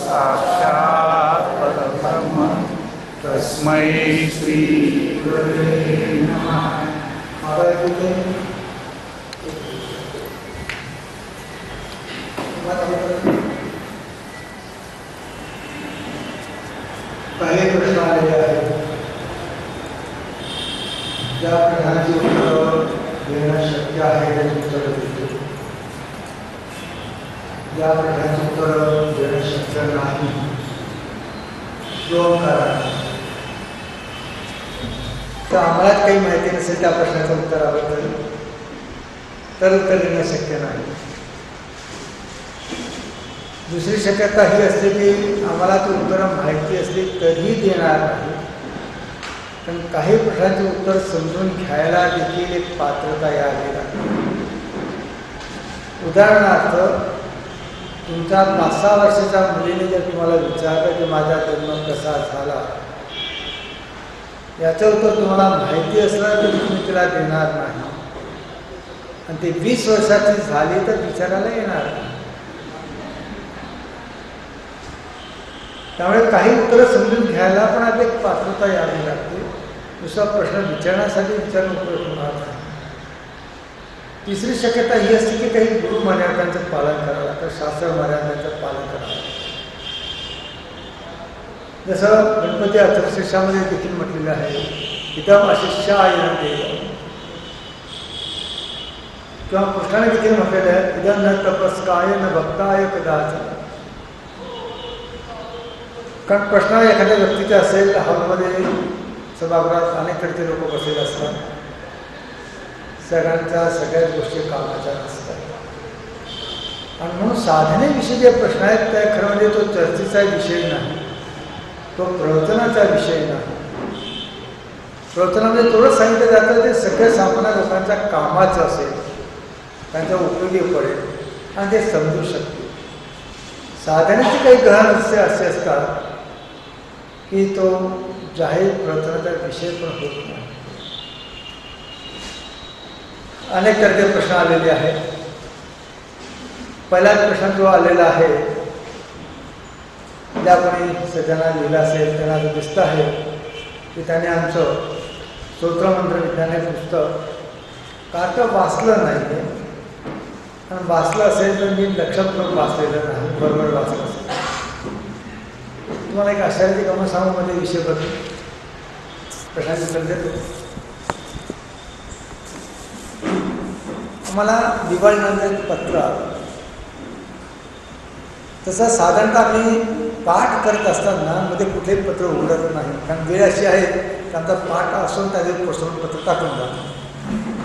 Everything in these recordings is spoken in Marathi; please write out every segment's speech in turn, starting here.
साक्षात् परब्रह्म तस्मै श्री गुरवे नमः। पहले प्रश्न आलेले आहे, ज्या प्रश्नाची उत्तर देणं शक्य आहे त्याची उत्तर देतो, ज्या प्रश्नाची उत्तर देणं शक्य नाही तो कारण तर आम्हालाच काही माहिती नसेल त्या प्रश्नाच्या उत्तराबद्दल तर उत्तर देणं शक्य नाही. दुसरी शक्यता ही असते की आम्हाला ती उत्तरं माहिती असली तरीही देणार नाही, पण काही प्रश्नांचे उत्तर समजून घ्यायला देखील एक पात्रता यावी लागते. उदाहरणार्थ, तुमच्या 5-6 वर्षाच्या मुलीने जर तुम्हाला विचारलं की माझा जन्म कसा झाला, याचं उत्तर तुम्हाला माहिती असलं तर तुम्ही तिला देणार नाही, आणि ती 20 वर्षाची झाली तर विचारायला येणार नाही. त्यामुळे काही उत्तरं समजून घ्यायला पण आता एक पात्रता यावी लागते. दुसरा प्रश्न विचारण्यासाठी विचारणं उपयोग होणार नाही. तिसरी शक्यता ही असते की काही गुरु मर्यादांचं पालन करावं लागतं, शास्त्र मर्यादांचं पालन करावं. जसं गणपती अथर्वशीर्षामध्ये देखील म्हटलेलं आहे, इदम् अशिष्यायनं देवम्, किंवा कृष्णाने देखील म्हटलेलं आहे, इदं न तपस्काय न भक्ताय कदाचन. कारण प्रश्न एखाद्या व्यक्तीचा असेल, हॉलमध्ये सभागृहात अनेक कडचे लोक बसलेले असतात, सगळ्यांच्या सगळ्याच गोष्टी कामाच्या नसतात, आणि म्हणून साधनेविषयी जे प्रश्न आहेत त्या खरं म्हणजे तो चर्चेचा विषय नाही, तो प्रवचनाचा विषय नाही. प्रवचनामध्ये थोडं सांगितलं जातं ते सगळ्या सामान्य लोकांच्या कामाचं असेल, त्यांच्या उपयोगी पडेल आणि ते समजू शकतील. साधनेचे काही ग्रहण असे असतात की तो जाहीर प्रवचनाचा विषय पण होत नाही. अनेक तऱ्हेचे प्रश्न आलेले आहेत. पहिला प्रश्न जो आलेला आहे, ज्या कोणी सज्जना लिहिला असेल त्यांना जो दिसतं आहे की त्याने आमचं स्तोत्रमंत्र विज्ञान हे पुस्तक का तर वाचलं नाही आहे, आणि वाचलं असेल तर मी लक्षपूर्वक वाचलेलं नाही, बरोबर वाचलं असेल. तुम्हाला एक आश्चर्याची गमत सांगू, मध्ये विषय बदल प्रश्नाची उत्तर देतो. आम्हाला दिवाळीनंतर पत्र आलं. तसं साधारणतः आम्ही पाठ करत असताना मध्ये कुठेही पत्र उघडत नाही, कारण वेळ अशी आहे की आमचा पाठ असून त्याचे प्रसरून पत्र टाकून जातो.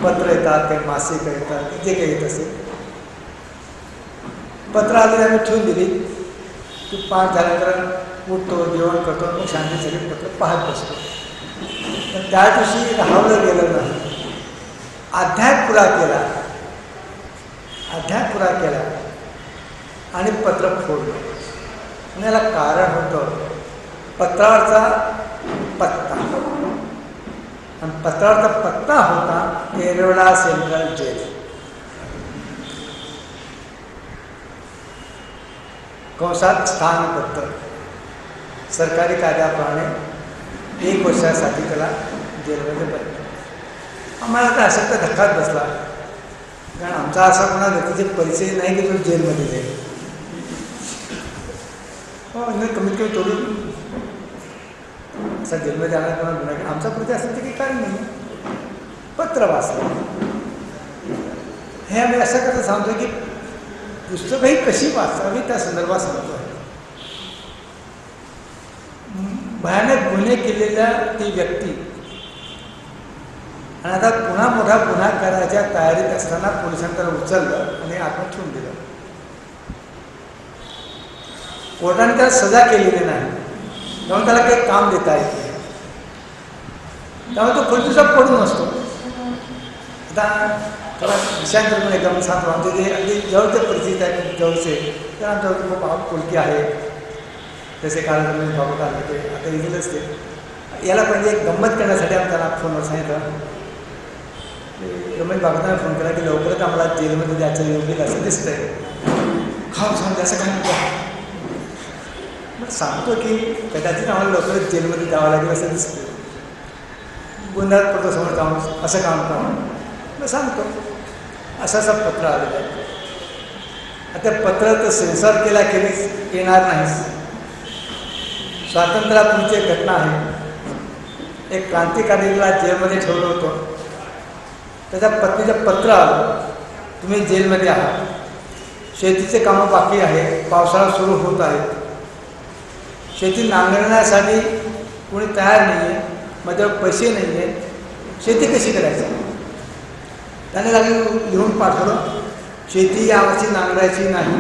पत्र येतात, काही मासिक येतात, जे काही येत असेल. पत्र आलेली आम्ही ठेवून दिली की पाठ झाल्यानंतर उठतो, जेवण करतो, मग शांती सगळे पत्र पाहत बसतो. पण त्या दिवशी राहावलं गेलं नाही. अध्याय पुरा केला आणि पत्र फोडलं. आणि याला कारण होतं पत्रावरचा पत्ता, आणि पत्रावरचा पत्ता होता येरवडा सेंट्रल जेल. कंसात स्थानपत्र, सरकारी कायद्याप्रमाणे 1 वर्षासाठी त्याला जेलमध्ये बदल. आम्हाला तर अशा तर धक्काच बसला, कारण आमचा असा कोणा व्यक्तीचे परिचय नाही की तो जेलमध्ये जाईल. हो, कमीत कमी तोडून असा जेलमध्ये जाणार कोणा गुन्हा आमचा परिचय असेल तर काही कारण नाही. पत्र वाचलं हे आम्ही असं कसं सांगतो की पुस्तकही कशी वाचावी त्या संदर्भात सांगतो आहे. भयानक गुन्हे केलेल्या ती व्यक्ती आणि आता पुन्हा मोठा गुन्हा करायच्या तयारीत असताना पोलिसांनी त्याला उचललं आणि आतमध्ये ठेवून दिलं. कोर्टाने त्याला सजा केलेली नाही, त्यामुळे त्याला काही काम देता येत नाही. त्यामुळे तो खूप दिवसात पडून असतो. आता थोडा विषयांतर पण एकदम सांगतो, आमचे जे अगदी जवळचे परिचित आहे, जवळचे तर आमच्यावर खूप आवड आहे. तसे काल रमेश बाबत आले ते आता इथेच ते याला म्हणजे एक गंमत करण्यासाठी आम्ही त्याला फोनवर सांगितलं. रमेश बाबतांना फोन केला की लवकरच आम्हाला जेलमध्ये द्यायचं योग्य असं दिसतंय. खाऊ सांगते असं काय म्हणतो. मग सांगतो की कदाचित आम्हाला लवकरच जेलमध्ये जावं लागेल असं दिसतं, गोंधळात पडतो समोर जाऊन असं काम करा. मग सांगतो असं असं पत्र आलेलं आहे. आता पत्र तर सेन्सॉर केलीच येणार नाहीच. स्वातंत्र्यापूर्वीची घटना आहे. एक क्रांतिकारीला जेलमध्ये ठेवलं होतं. त्याच्या पत्नीचं पत्र आलं, तुम्ही जेलमध्ये आहात, शेतीचे कामं बाकी आहे, पावसाळा सुरू होत आहे, शेती नांगरण्यासाठी कोणी तयार नाही आहे, माझ्यावर पैसे नाही आहेत, शेती कशी करायची. त्याने लिहून पाठवलं, शेती यावर्षी नांगरायची नाही,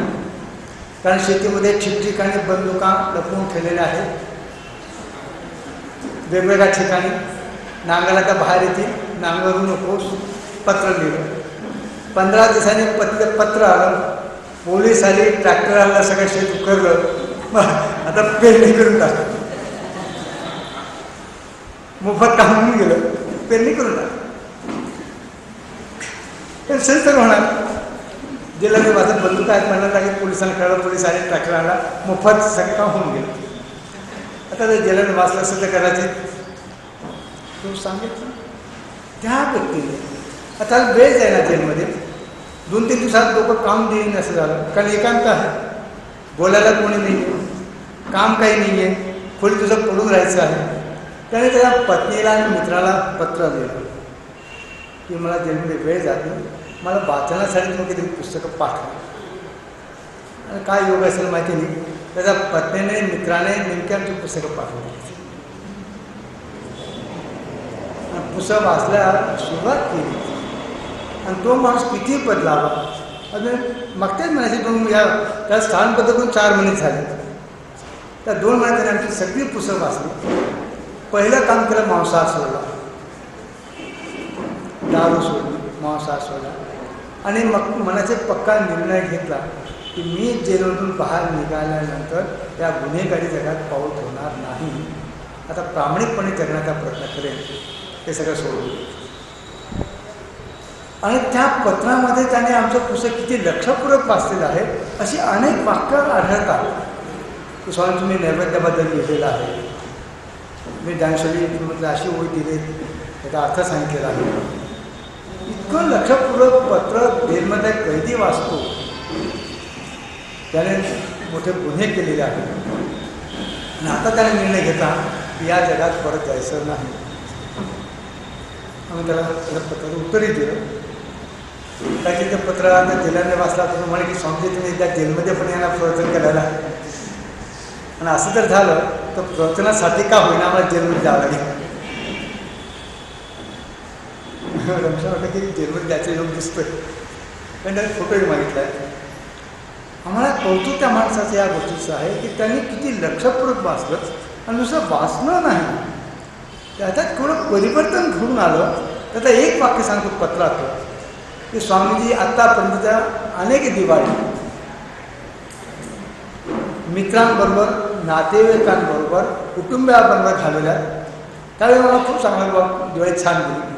कारण शेतीमध्ये ठिकठिकाणी बंदुका लपवून ठेवलेल्या आहेत, वेगवेगळ्या ठिकाणी नांगराला का बाहेर येतील, नांगरू नकोस. पत्र लिहिलं. 15 दिवसांनी पत्र आलं, पोलीस आली, ट्रॅक्टर आला, सगळं शेत उकरलं. मग आता पेरणी करून टाकलं. मोफत काम होऊन गेलं, पेरणी करून टाकलं. शेत तर होणार. जिल्ह्याने माझं बंदूक आहेत म्हणायला लागेल, पोलिसांना कळलं, पोलीस आले, ट्रॅक्टर आला, मोफत सगळं काम होऊन गेलं. आता जर जिल्ह्याने वाचलं असं तर कदाचित तो सांगितलं त्या व्यक्तीने. आता वेळ जाईल ना जेलमध्ये, 2-3 दिवसात लोक काम देईन असं झालं, कारण एकांत आहे, बोलायला कोणी नाही आहे, काम काही नाही आहे, खोली तुझं पडून राहायचं आहे. त्याने त्याच्या पत्नीला आणि मित्राला पत्र दिलं की मला जेलमध्ये वेळ जाते, मला वाचनासाठी तुम्ही काहीतरी पुस्तकं पाठवा. आणि काय योग असेल माहिती नाही, त्याच्या पत्नीने मित्राने नेमक्या आमची पुस्तकं पाठवली. पुस्तक वाचल्या सुरुवात केली आणि तो माणूस किती बदलावा. अजून मागच्याच महिन्याची त्या स्थान बदलून 4 महिने झाले. त्या 2 महिन्यात त्याने आमची सगळी पुस्तकं वाचली. पहिलं काम केलं, मांसाहार सोडला, दारू सोडली, मांसाहार सोडला. आणि मग मनाचा पक्का निर्णय घेतला की मी जेलमधून बाहेर निघाल्यानंतर या गुन्हेगारी जगात पाऊल ठेवणार नाही. आता प्रामाणिकपणे जगण्याचा प्रयत्न करेन, हे सगळं सोडून. आणि त्या पत्रामध्ये त्याने आमचं पुस्तक किती लक्षपूर्वक वाचलेलं आहे, अशी अनेक वाक्य आढळतात की स्वामी तुम्ही नैवेद्याबद्दल लिहिलेलं आहे, मी ज्ञानेश्वरी अशी ओळी दिली, त्याचा अर्थ सांगितलेला आहे. इतकं लक्षपूर्वक पत्र जेलमध्ये कैदी वाचतो, त्याने मोठे गुन्हे केलेले आहेत. आणि आता त्याने निर्णय घेतला की या जगात परत जायचं नाही. आम्ही त्याला पत्राचं उत्तरही दिलं. काही ते पत्र आता जेलाने वाचला तर म्हणे की स्वामी तुम्ही एकदा जेलमध्ये पण यांना प्रवचन करायला, आणि असं जर झालं तर प्रवचनासाठी का होईना आम्हाला जेलमध्ये जावं लागेल. रमेशला वाटतं की जेलमध्ये जायचं योग दिसतोय, पण त्याने फोटोही मागितला आहे. आम्हाला कौतुक त्या माणसाचं या गोष्टीचं आहे की त्यांनी किती लक्षपूर्वक वाचलं. आणि नुसतं वाचलं नाही, त्याच्यात थोडं परिवर्तन घडून आलं. त्याचं एक वाक्य सांगतो पत्रात की स्वामीजी आत्तापर्यंतच्या अनेक दिवाळी मित्रांबरोबर, नातेवाईकांबरोबर, कुटुंबियाबरोबर घालवल्या, त्यावेळी मला खूप चांगलं दिवाळी छान गेली.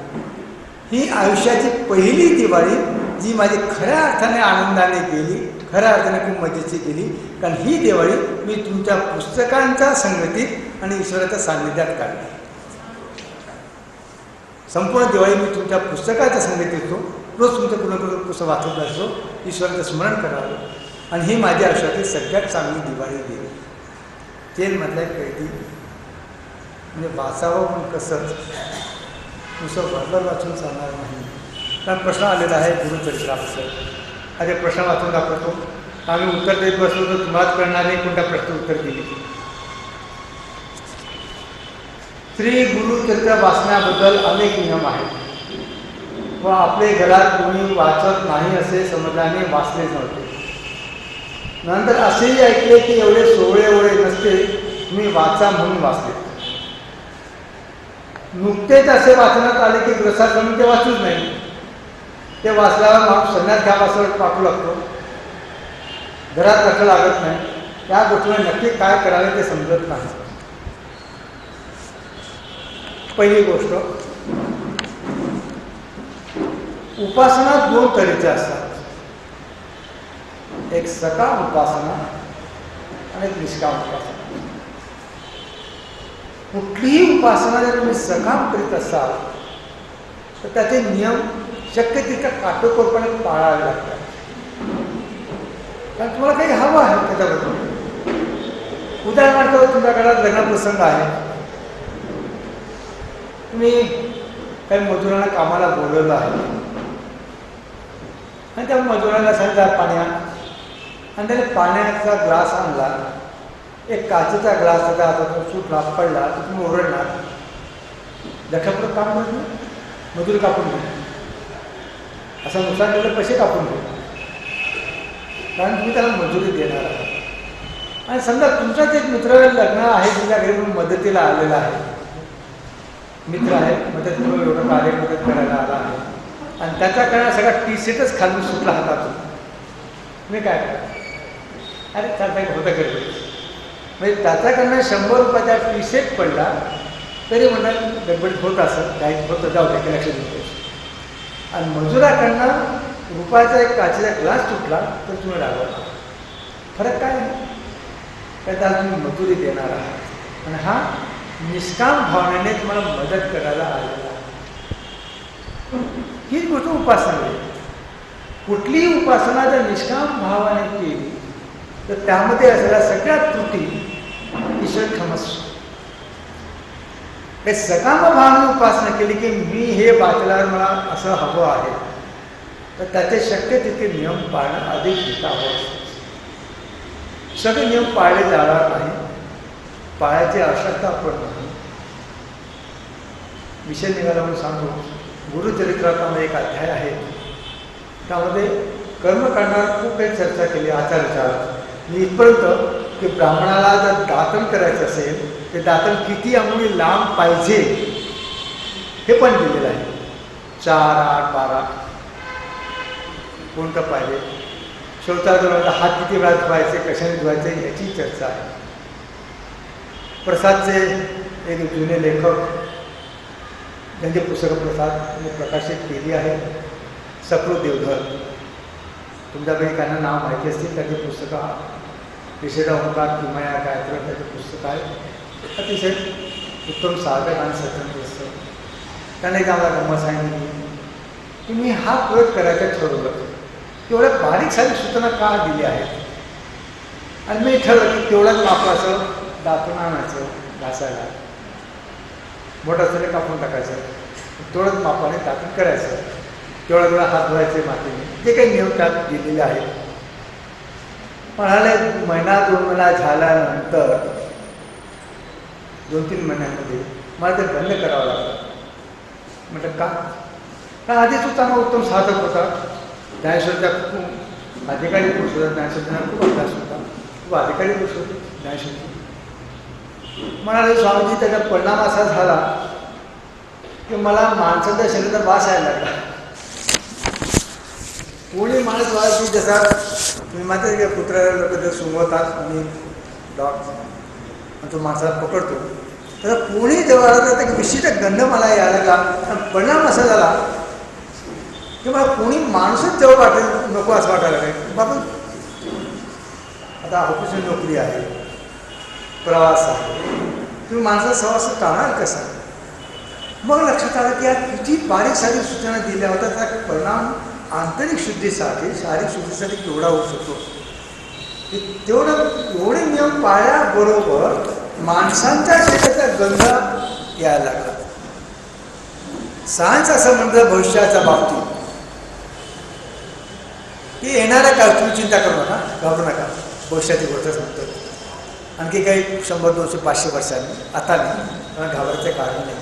ही आयुष्याची पहिली दिवाळी जी माझी खऱ्या अर्थाने आनंदाने गेली, खऱ्या अर्थाने खूप मजेची गेली. कारण ही दिवाळी मी तुमच्या पुस्तकांच्या संगतीत आणि ईश्वराच्या सान्निध्यात काढली. संपूर्ण दिवाळी मी तुमच्या पुस्तकाच्या संगतीत होतो, रोज तुमचं कुणाकडून पुस्तक वाचत असतो, ईश्वराचं स्मरण करावं. आणि ही माझ्या आयुष्यातील सगळ्यात चांगली दिवाळी गेली. जेलमधल्या कैदी म्हणजे वाचावं पण कसं, नुसतं भरभर वाचून चालणार नाही. कारण प्रश्न आलेला आहे गुरुचरित्राबद्दल. अरे प्रश्न वाचून दाखवतो, आम्ही उत्तर देत बसलो तर तुम्हालाच कळणार नाही कोणत्या प्रश्न उत्तर दिली. श्री गुरुचरित्र वाचण्याबद्दल अनेक नियम आहेत व आपले घरात कोणी वाचत नाही असे समजल्याने वाचले नव्हते. नंतर असेही ऐकले की एवढे सोहळे नसते, तुम्ही वाचा म्हणून वाचले. नुकतेच असे वाचनात आले की ग्रसाश्रमी ते वाचूच नाही. ते वाचल्यावर माणूस संन्यास घ्यावा असं वाटू लागतो, घरात लक्ष लागत नाही, त्या गोष्टीने नक्की काय करावे ते समजत नाही. पहिली गोष्ट, उपासना 2 तऱ्हेच्या असतात. एक सकाळ उपासना आणि एक निष्काम उपासना. कुठलीही उपासना जर तुम्ही सकाम करीत असाल तर त्याचे नियम शक्य तितक्या काटेकोरपणे पाळावे लागतात. कारण तुम्हाला काही हवं आहे त्याच्याबद्दल. उदाहरणार्थ तुमच्या घरात लग्नप्रसंग आहे, तुम्ही काही मजुरांना कामाला बोलवलं आहे आणि त्या मजुराला सांगितलं पाण्या, आणि त्याने पाण्याचा ग्लास आणला, एक काचेचा ग्लास त्याच्या हातातून सुटला पडला तर तुम्ही ओरडणार, लक्षापुढं काम करत नाही, मजुरी कापून घेऊ, असं नुकसान केलं पैसे कापून घेऊ, कारण तुम्ही त्याला मजुरी देणार आहात. आणि समजा तुमचाच एक मित्र लग्न आहे, तुमच्या घरी म्हणून मदतीला आलेला आहे, मित्र आहे, मदत करून एवढं कार्य मदत करायला आला आहे आणि त्याच्याकडनं सगळा टी शर्टच खालून सुटला हातातून, मी काय करा, अरे चालतं होतं करतो, म्हणजे त्याच्याकडनं 100 रुपयाचा टी शर्ट पडला तरी म्हणतात गडबडीत होत असं काही होतं, जाऊ दे लक्ष देतो. आणि मजुराकडनं रुपयाचा एक काचेचा ग्लास तुटला तर तुम्ही रागवला. फरक काय आहे? काय त्याला तुम्ही मजुरी देणार आहात आणि हा निष्काम भावनेने तुम्हाला मदत करायला आलेला आहे. हीच गोष्ट उपासना आहे. कुठलीही उपासना जर निष्काम भावाने केली तर त्यामध्ये असलेल्या सगळ्या त्रुटी ईश्वर क्षमस्व. काही सकाम भावने उपासना केली की मी हे वाचल्यावर मला असं हवं आहे तर त्याचे शक्य तितके नियम पाळणं अधिक हितावह. सगळे नियम पाळले जाणार नाही, पाळायची आवश्यकता पण नाही. विषय निघाला म्हणून सांगतो, गुरुचरित्रामध्ये एक अध्याय आहे, त्यामध्ये कर्मकांडावर खूप काही चर्चा केली, आचार विचार इथपर्यंत की ब्राह्मणाला जर दातन करायचं असेल ते दातन किती अंगुळी लांब पाहिजे हे पण दिलेलं आहे. 4, 8, 12 कोणतं पाहिजे, शौचालयाला हात किती वेळा धुवायचे, कशाने धुवायचे याची चर्चा आहे. प्रसादचे एक जुने लेखक त्यांची पुस्तकं प्रसाद प्रकाशित केली आहे, सकृत देवधर. तुमच्यापैकी त्यांना नाव माहिती असतील, त्याची पुस्तकं विषयदा ओंकार किमया गायत्री त्याचे पुस्तक आहे, अतिशय उत्तम साधक आणि सत्संग असतं. त्याने एक आम्हाला गंमत सांगितली की मी हा प्रयोग करायचं ठरवलं, तेवढ्या बारीक सारी सूचना का दिल्या आहेत आणि मी ठरवलं की तेवढंच वापरायचं, दातून आणायचं घासायला, मोठं असं कापून टाकायचं, तेवढंच मापाने दातून करायचं, तेवढा हात धुवायचे मातीने, जे काही नियम त्यात दिलेले आहेत. म्हणाले 1 महिना 2 महिना झाल्यानंतर 2-3 महिन्यांमध्ये मला ते बंद करावं लागतं. म्हटलं का? कारण आधी तो चांगला उत्तम साधक होता, ज्ञानेश्वरच्या खूप अधिकारी पुरुष होता, ज्ञानेश्वरचा खूप अभ्यास होता, खूप अधिकारी पुरुष होते ज्ञानेश्वरची. म्हणाले स्वामीजी त्याचा परिणाम असा झाला की मला माणसाच्या शरीराचा वास यायला लागला. कोणी माणूस वास की जसा मी मात्र की कुत्र्याला लोक जर सुंगवतात आणि डॉग तो माणसाला पकडतो, तर कोणी जेव्हा आला तर विशिष्ट गंध मला यायला लागला. परिणाम असा झाला की मला कोणी माणूसच जेव्हा वाटेल नको असं वाटायला लागेल. बाबा आता ऑफिसची नोकरी आहे, प्रवास आहे, तुम्ही माणसाचा सहवास टाळणार कसा? मग लक्षात आलं की या किती बारीक सारीक सूचना दिल्या होत्या, त्याचा परिणाम आंतरिक शुद्धीसाठी शारीरिक शुद्धीसाठी केवढा होऊ शकतो. एवढे नियम पाळल्याबरोबर माणसांच्या शरीराचा गंध यायला लागला. सायन्स असं म्हणतं भविष्याच्या बाबतीत की येणाऱ्या काळ तुम्ही चिंता करू नका, घाबरू नका, भविष्याची गोष्टच म्हणतो. आणखी काही 100, 200, 500 वर्षांनी, आता नाही, घाबरायचं कारण नाही.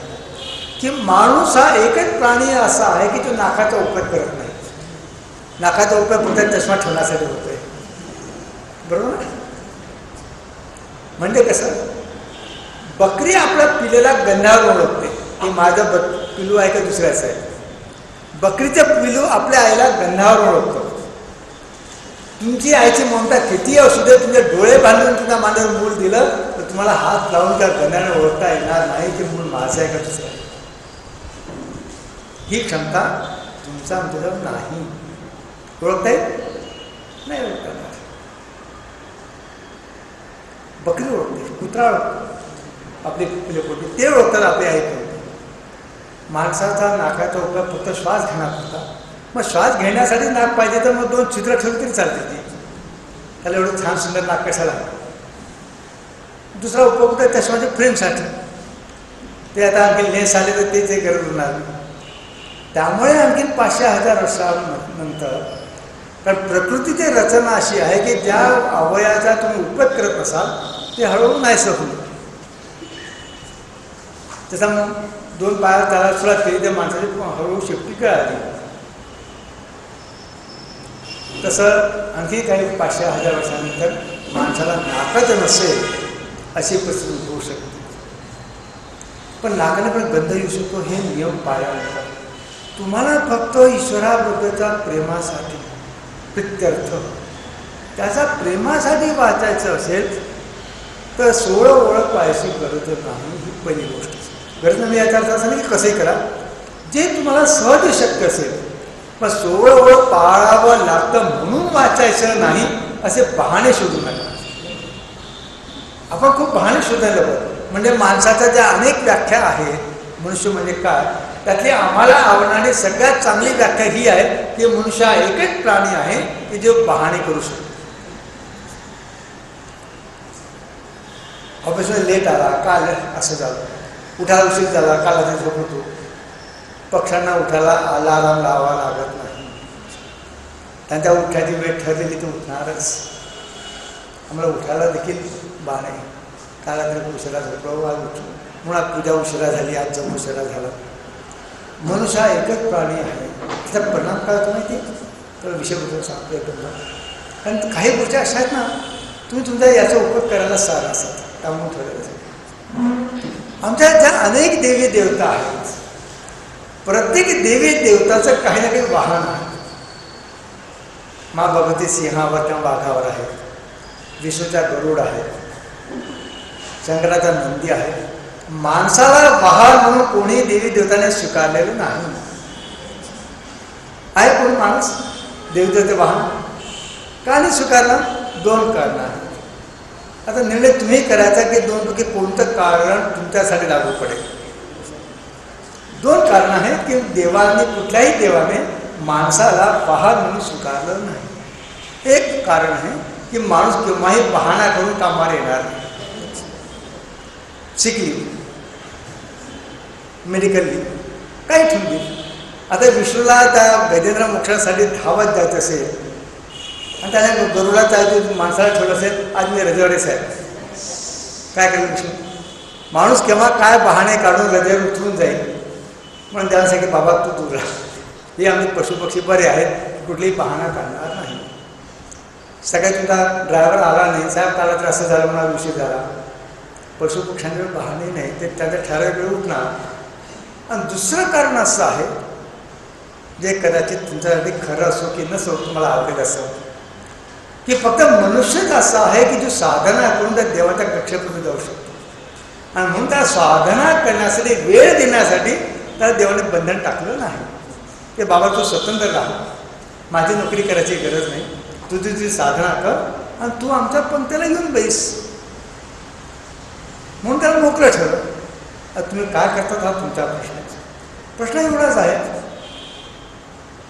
की माणूस हा एकच प्राणी असा आहे की तो नाकाचा उपयोग करत नाही. नाकाचा उपयोग फक्त चष्मा ठेवण्यासाठी होतोय, बरोबर ना? म्हणजे कसं, बकरी आपल्या पिलेला गंधावर ओळखते की माझं पिलू आहे का दुसऱ्याचं आहे. बकरीचं पिलू आपल्या आईला गंधावर ओळखतो. तुमची आईची ममता किती असू दे, तुमचे डोळे बांधून तुमच्या मांडीवर मूल दिलं तर तुम्हाला हात लावून त्या गंधाने ओळखता येणार नाही की मूल माझं आहे का दुसरं आहे. ही क्षमता तुमचा आमच्याजवळ नाही. ओळखता येईल नाही, ओळखता. बकरी ओळखते, कुत्रा ओळखतो, आपली पोटी ते ओळखतात, आपली आई ओळखते. माणसाचा नाकाचा उपयोग फक्त श्वास घेण्यापुरता. मग श्वास घेण्यासाठी नाक पाहिजे तर मग 2 छिद्र ठेवली तरी चालते ती. त्याला एवढं छान सुंदर नाक कशाला. दुसरा उपयोग होता चष्माच्या फ्रेमसाठी. ते आता आणखी लेन्स आले तर तेच एक गरज होणार. त्यामुळे आणखी 500,000 वर्षानंतर, कारण प्रकृतीची रचना अशी आहे की ज्या अवयवाचा तुम्ही उपयोग करत असाल ते हळूहळू नाहीसं होईल. त्याचा 2 पायावर चालायला सुरुवात केली तर माणसाची हळूहळू शेपटी कळाली. तसं आणखी काही 500,000 वर्षानंतर माणसाला नाकच नसेल अशी परिस्थिती होऊ शकते. पण नाकाने पण गंध येऊ शकतो, हे नियम पाळल्यानंतर तुम्हाला फक्त ईश्वराबद्दलच्या प्रेमासाठी प्रित्यर्थ, त्याचा प्रेमासाठी वाचायचं असेल तर 16 ओळख पाहायची गरज नाही. ही पहिली गोष्ट. गरज नाही याचा अर्थ असा नाही की कसंही करा, जे तुम्हाला सहज शक्य असेल. पण 16 ओळख पाळावं लागतं म्हणून वाचायचं नाही असे बहाणे शोधू नका. आपण खूप बहाणे शोधायला बघतो. म्हणजे माणसाच्या ज्या अनेक व्याख्या आहेत, मनुष्य म्हणजे काय, त्यातली आम्हाला आवडणारी सगळ्यात चांगली व्याख्या ही आहे की मनुष्य हा एकच प्राणी आहे की जो बहाणे करू शकतो. ऑफिसमध्ये लेट आला, काल असं झालं, उठायला उशीर झाला, काल ते झोपतो. पक्ष्यांना उठायला अलार्म लावावा लागत नाही. त्यांच्या उठायची वेळ ठरलेली तर उठणारच. आम्हाला उठायला देखील बा नाही. काल रात्री उशिरा झोपलो, आज उठलो, मुळात पूजा उशिरा झाली, आज जप उशिरा झाला. मनुष्य हा एकच प्राणी आहे. त्याचा परिणाम काय होतो माहिती, तर विषयबद्दल सांगतो एकदम. कारण काही गोष्टी अशा आहेत ना, तुम्ही तुमचा याचा उपयोग करायला सारा असतात, त्यामुळे ठरवायचं. आमच्या ज्या अनेक देवी देवता आहेत, प्रत्येक देवी देवताचं काही ना काही वाहन आहे. माँ भगवती सिंहावर किंवा वाघावर आहे, विष्णूचा गरुड आहे, शंकराचा नंदी आहे. माणसाला वाहन म्हणून कोणी देवी देवताने स्वीकारलेलं नाही. आहे कोणी माणूस देवी देवते वाहन का नाही स्वीकारला? 2 कारण आहेत. आता निर्णय तुम्ही करायचा की 2 पैकी कोणतं कारण तुमच्यासाठी लागू पडेल. 2 कारण आहेत की देवाने, कुठल्याही देवाने माणसाला वाहन म्हणून स्वीकारलं नाही. एक कारण आहे की माणूस केव्हाही बहाणा करून कामावर येणार नाही. शिकली, मेडिकली काही ठेवली. आता विष्णूला त्या गजेंद्र मोक्षासाठी धावत जायचं असेल आणि त्याने गरुडा जायचं, माणसाला ठेवलं असेल, आज मी रजेवरच आहे, काय करेल विष्णू? माणूस केव्हा काय बहाणे काढून रजेवर उतरून जाईल म्हणून त्याला सांगितलं बाबा तू दूर राहा. हे आम्ही पशुपक्षी बरे आहेत, कुठलेही बहाणा काढणार नाही. सगळ्यात तुमचा ड्रायव्हर आला नाही, साहेब काला तर असं झालं म्हणून उशीर झाला. पशुपक्ष्यांकडे बहाणे नाही, ते त्याच्या ठराविक वेळ उठणार. आणि दुसरं कारण असं आहे जे कदाचित तुमच्यासाठी खरं असो की नसो, तुम्हाला आवडेल असं, की फक्त मनुष्यच असं आहे की जो साधना करून त्या देवाच्या कक्षेपर्यंत जाऊ शकतो. आणि म्हणून त्या साधना करण्यासाठी, वेळ देण्यासाठी त्याला देवाने बंधन टाकलं नाही की बाबा तू स्वतंत्र राहा, माझी नोकरी करायची गरज नाही, तू तुझी साधना कर आणि तू आमच्या पंक्तीला येऊन बैस. म्हणून त्याला मोकळं ठेवलं. तुम्ही काय करतात हा तुमचा प्रश्न एवढाच आहे.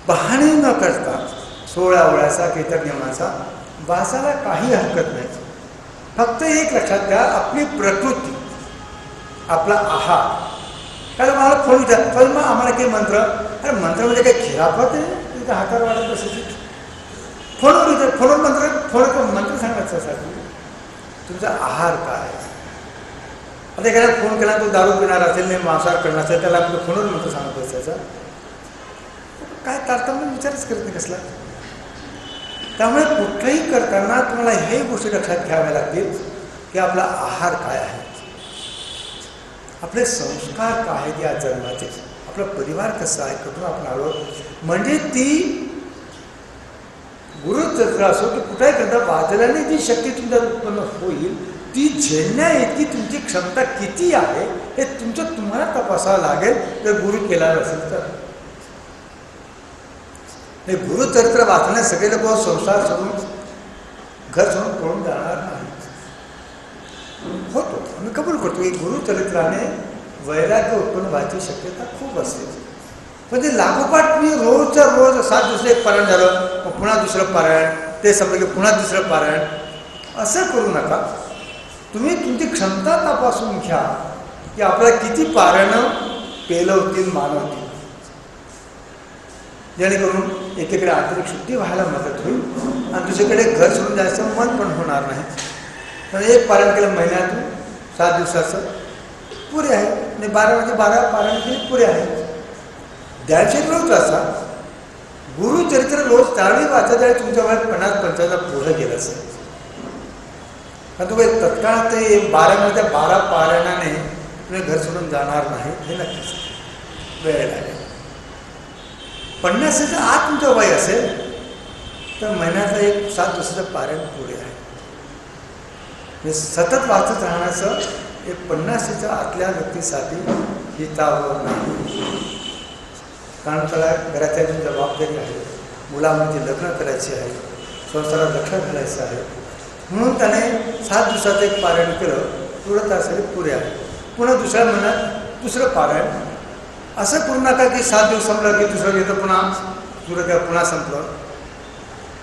बहाणे न करता 16 ओळ्याचा की इतर नियमाचा वाचायला काही हरकत नाही. फक्त एक लक्षात घ्या, आपली प्रकृती, आपला आहार. कारण मला फोन विचार, पण मग आम्हाला काही मंत्र, अरे मंत्र म्हणजे काही खिरापत आहे, तिथं हातावर वाढत बसायची. फोनवर विचार, फोनवर मंत्र सांगायचं साठी तुमचा आहार काय. आता एखाद्या फोन केला, तो दारू पिणार असेल, नाही मांसाहार करणार असेल, त्याला आपलं फोनवर मंत्र सांगत बसायचा. काय तारतम्य विचारच करत नाही कसला. त्यामुळे कुठलंही करताना तुम्हाला हे गोष्टी लक्षात घ्याव्या लागतील की आपला आहार काय आहे, आपले संस्कार काय आहेत या जन्माचे, आपला परिवार कसा आहे, कुठून आपण आलो. म्हणजे ती गुरुचरित्र असो की कुठल्याही करता वाचल्याने जी शक्ती तुमच्यात उत्पन्न होईल ती झेलण्या इतकी तुमची क्षमता किती आहे हे तुम्हाला तपासावं लागेल. जर गुरु केला असेल तर हे गुरुचरित्र वाचण्यास सगळे लोक संसार सोडून, घर सोडून पळून जाणार नाही. होतो, आम्ही कबूल करतो की गुरुचरित्राने वैराग्य उत्पन्न व्हायची शक्यता खूप असते. पण ते लागोपाठ तुम्ही रोजच्या रोज 7 दिवस एक पारायण झालं, मग पुन्हा दुसरं पारायण, ते संपलं की पुन्हा दुसरं पारायण, असं करू नका. तुम्ही तुमची क्षमता तपासून घ्या की आपल्याला किती पारायणं पेलवतील, मानवतील, जेणेकरून एकीकडे आंतरिक शुद्धी व्हायला मदत होईल आणि दुसरीकडे घर सोडून जायचं मन पण होणार नाही. तर एक पारायण केलं महिन्यातून 7 दिवसाचं पुरे आहे, आणि 12 म्हणजे 12 पारायण केली पुरे आहे. द्यायचे रोज असा गुरुचरित्र रोज त्यावेळी वाचत आहे तुमच्या वयात 50-55 पुढं गेलं असेल. कारण तुम्ही तत्काळ ते 12 पारायणाने तुम्ही घर सोडून जाणार नाही, हे नक्कीच. वेळ लागेल. 50च्या आत तुमचं वय असेल तर महिन्याचं एक 7 दिवसाचं पारायण पुढे आहे. हे सतत वाचत राहण्याचं एक 50च्या आतल्या व्यक्तीसाठी हितावह नाही. कारण त्याला घराच्या जबाबदारी आहे, मुलामुलीची लग्न करायची आहे, संसारात लक्ष घालायचं आहे, म्हणून त्याने 7 दिवसाचं एक पारायण केलं, तेवढं त्यासाठी पुरे आहे. पुन्हा दुसऱ्या महिन्यात दुसरं पारायण. असं करू नका की 7 दिवस संपलं की दुसरं घेतं पुन्हा दुसरं काय पुन्हा संपलं.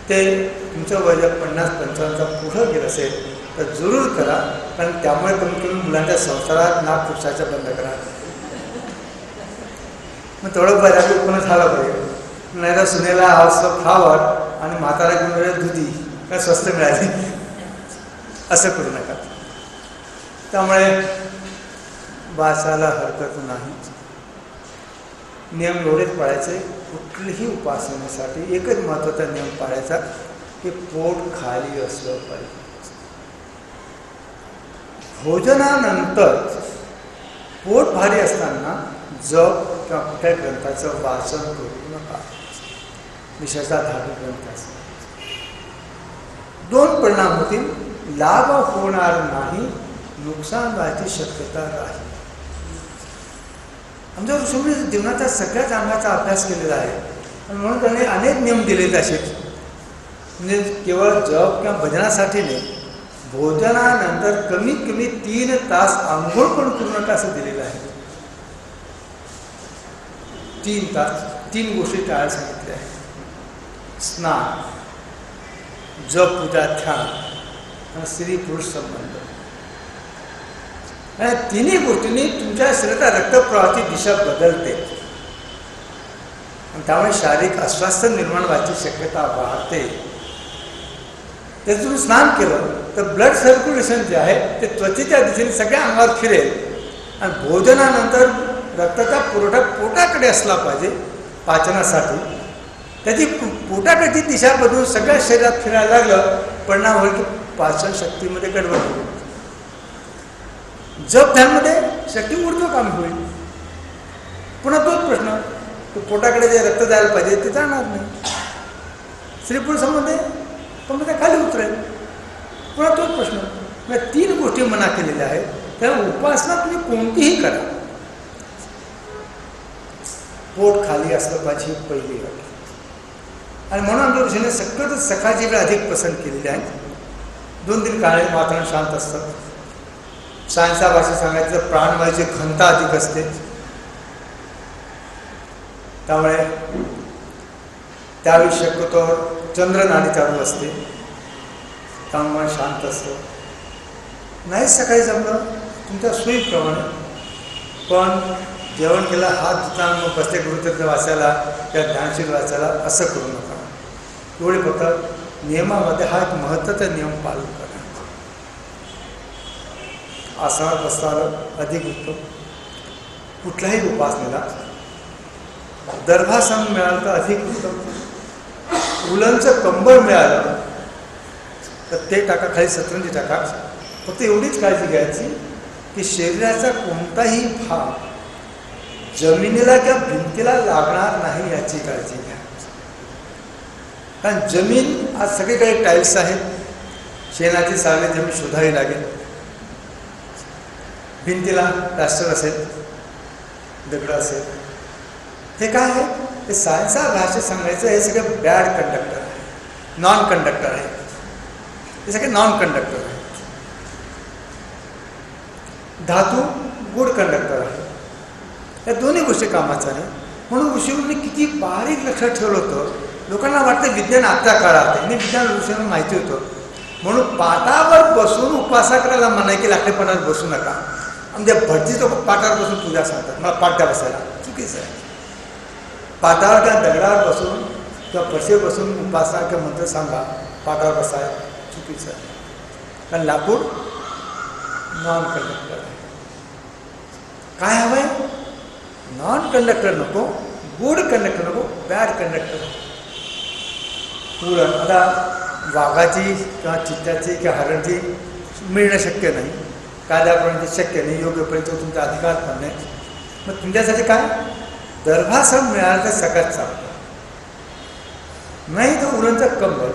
ते तुमचं वय जर 50-55 पुढं गेलं असेल तर जरूर करा, कारण त्यामुळे कमी कमी मुलांच्या संसारात नाक खुपसायचं बंद करा. मग तेवढं वैराग्य उत्पन्न झालं पाहिजे. नाही तर सुनेला हवं खावर आणि म्हातारा घेऊन दुधी काय स्वस्त मिळाली, असं करू नका. त्यामुळे वाचायला हरकत नाही. नियम एवढेच पाळायचे. कुठलीही उपासनेसाठी एकच महत्त्वाचा नियम पाळायचा की पोट खाली असलं पाहिजे. भोजनानंतर पोट भारी असताना जप किंवा कुठल्या ग्रंथाचं वाचन करू नका, विशेषतः धार्मिक ग्रंथाचं. 2 परिणाम होतील. लाभ होणार नाही, नुकसान व्हायची शक्यता राहील. आमच्या ऋषींनी जीवनाच्या सगळ्याच अंगाचा अभ्यास केलेला आहे आणि म्हणून त्यांनी अनेक नियम दिलेले असे. म्हणजे केवळ जप किंवा भजनासाठी नाही, भोजनानंतर कमीत कमी 3 तास आंघोळ पण करू नका असं दिलेलं आहे. 3 तास 3 गोष्टी टाळायला सांगितल्या आहेत. स्नान, जप, पूजा, ध्यान आणि स्त्री पुरुष संबंध. आणि तिन्ही गोष्टींनी तुमच्या शरीराच्या रक्तप्रवाहाची दिशा बदलते आणि त्यामुळे शारीरिक अस्वास्थ्य निर्माण व्हायची शक्यता वाढते. जर तुम्ही स्नान केलं तर ब्लड सर्क्युलेशन जे आहे ते त्वचेच्या दिशेने सगळ्या अंगावर फिरेल आणि भोजनानंतर रक्ताचा पुरवठा पोटाकडे असला पाहिजे पाचनासाठी. त्याची पोटाकडची दिशा बदलून सगळ्या शरीरात फिरायला लागलं, परिणाम होईल की पाचन शक्तीमध्ये गडबड होईल. जप ध्यानमध्ये शक्ती ऊर्ध्वगामी होईल. पुन्हा तोच प्रश्न, तो पोटाकडे जे रक्त जायला पाहिजे ते जाणार नाही. स्त्री पुरुषामध्ये पण ते खाली उतरेल. पुन्हा तोच प्रश्न. म्हणजे 3 गोष्टी मना केलेल्या आहेत. त्या उपासना तुम्ही कोणतीही करा, पोट खाली असलं पाहिजे ही पहिली अट. आणि म्हणून आमच्या ऋषीने सगळंच सकाळची वेळ अधिक पसंत केलेली आहे. 2-3 काळे वातावरण शांत असतं. सायन्सच्या भाषेत सांगायचं तर प्राणवायूची घनता अधिक असते, त्यामुळे त्यावेळी शक्यतो चंद्रनाडी चालू असते, त्यामुळे शांत असतं. नाही सकाळी जमलं तुमच्या सोयीप्रमाणे, पण जेवण केलं हात धुताना मग बसते गुरुचरित्र वाचायला किंवा ध्यानशील वाचायला असं करू नका. एवढे फक्त नियमामध्ये हा एक महत्त्वाचा नियम पालन करा. आसनात बसता आलं अधिक उत्तम. कुठल्याही उपासनेला दर्भासन मिळालं तर अधिक उत्तम. उलनचं कंबळ मिळालं तर ते टाका, खाली सतरंजी टाका. फक्त एवढीच काळजी घ्यायची की शरीराचा कोणताही भाग जमिनीला किंवा भिंतीला लागणार नाही याची काळजी घ्या. कारण जमीन आज सगळीकडे टाईल्स आहेत, शेणाची सावली जमीन शोधावी लागेल. भिंतीला प्लास्टर असेल, दगड असेल. हे काय आहे? हे सायन्सच्या भाषेत सांगायचं हे सगळं बॅड कंडक्टर आहे, नॉन कंडक्टर आहे. हे सगळे नॉन कंडक्टर आहेत. धातू गुड कंडक्टर आहे. या दोन्ही गोष्टी कामाच्या नाही. म्हणून ऋषींनी किती बारीक लक्षात ठेवलं होतं. लोकांना वाटतं विज्ञान आजच्या काळात आहे आणि विज्ञान ऋषींना माहिती होतं. म्हणून पाटावर बसून उपासकाला म्हणाय की लाकडी पाटावर बसू नका. म्हणजे भटजी तो पाटावर बसून पूजा सांगतात, मला पाट्या बसायला चुकीचं आहे. पाटावर किंवा दगडावर बसून किंवा फरशीवर बसून उपासना किंवा मंत्र सांगा, पाटावर बसाय चुकीचं आहे. कारण लाकूड नॉन कंडक्टर आहे. काय हवं आहे? नॉन कंडक्टर नको, गुड कंडक्टर नको, बॅड कंडक्टर. पुरण आता वाघाची किंवा चित्त्याची किंवा हरणची मिळणं शक्य नाही, कायद्यापर्यंत शक्य नाही, योग्यपर्यंत तुमचा अधिकार पण नाही. मग तुमच्यासाठी काय? दर्भासन मिळालं तर सगळ्यात चांगलं, नाही तर उरणचं कंबल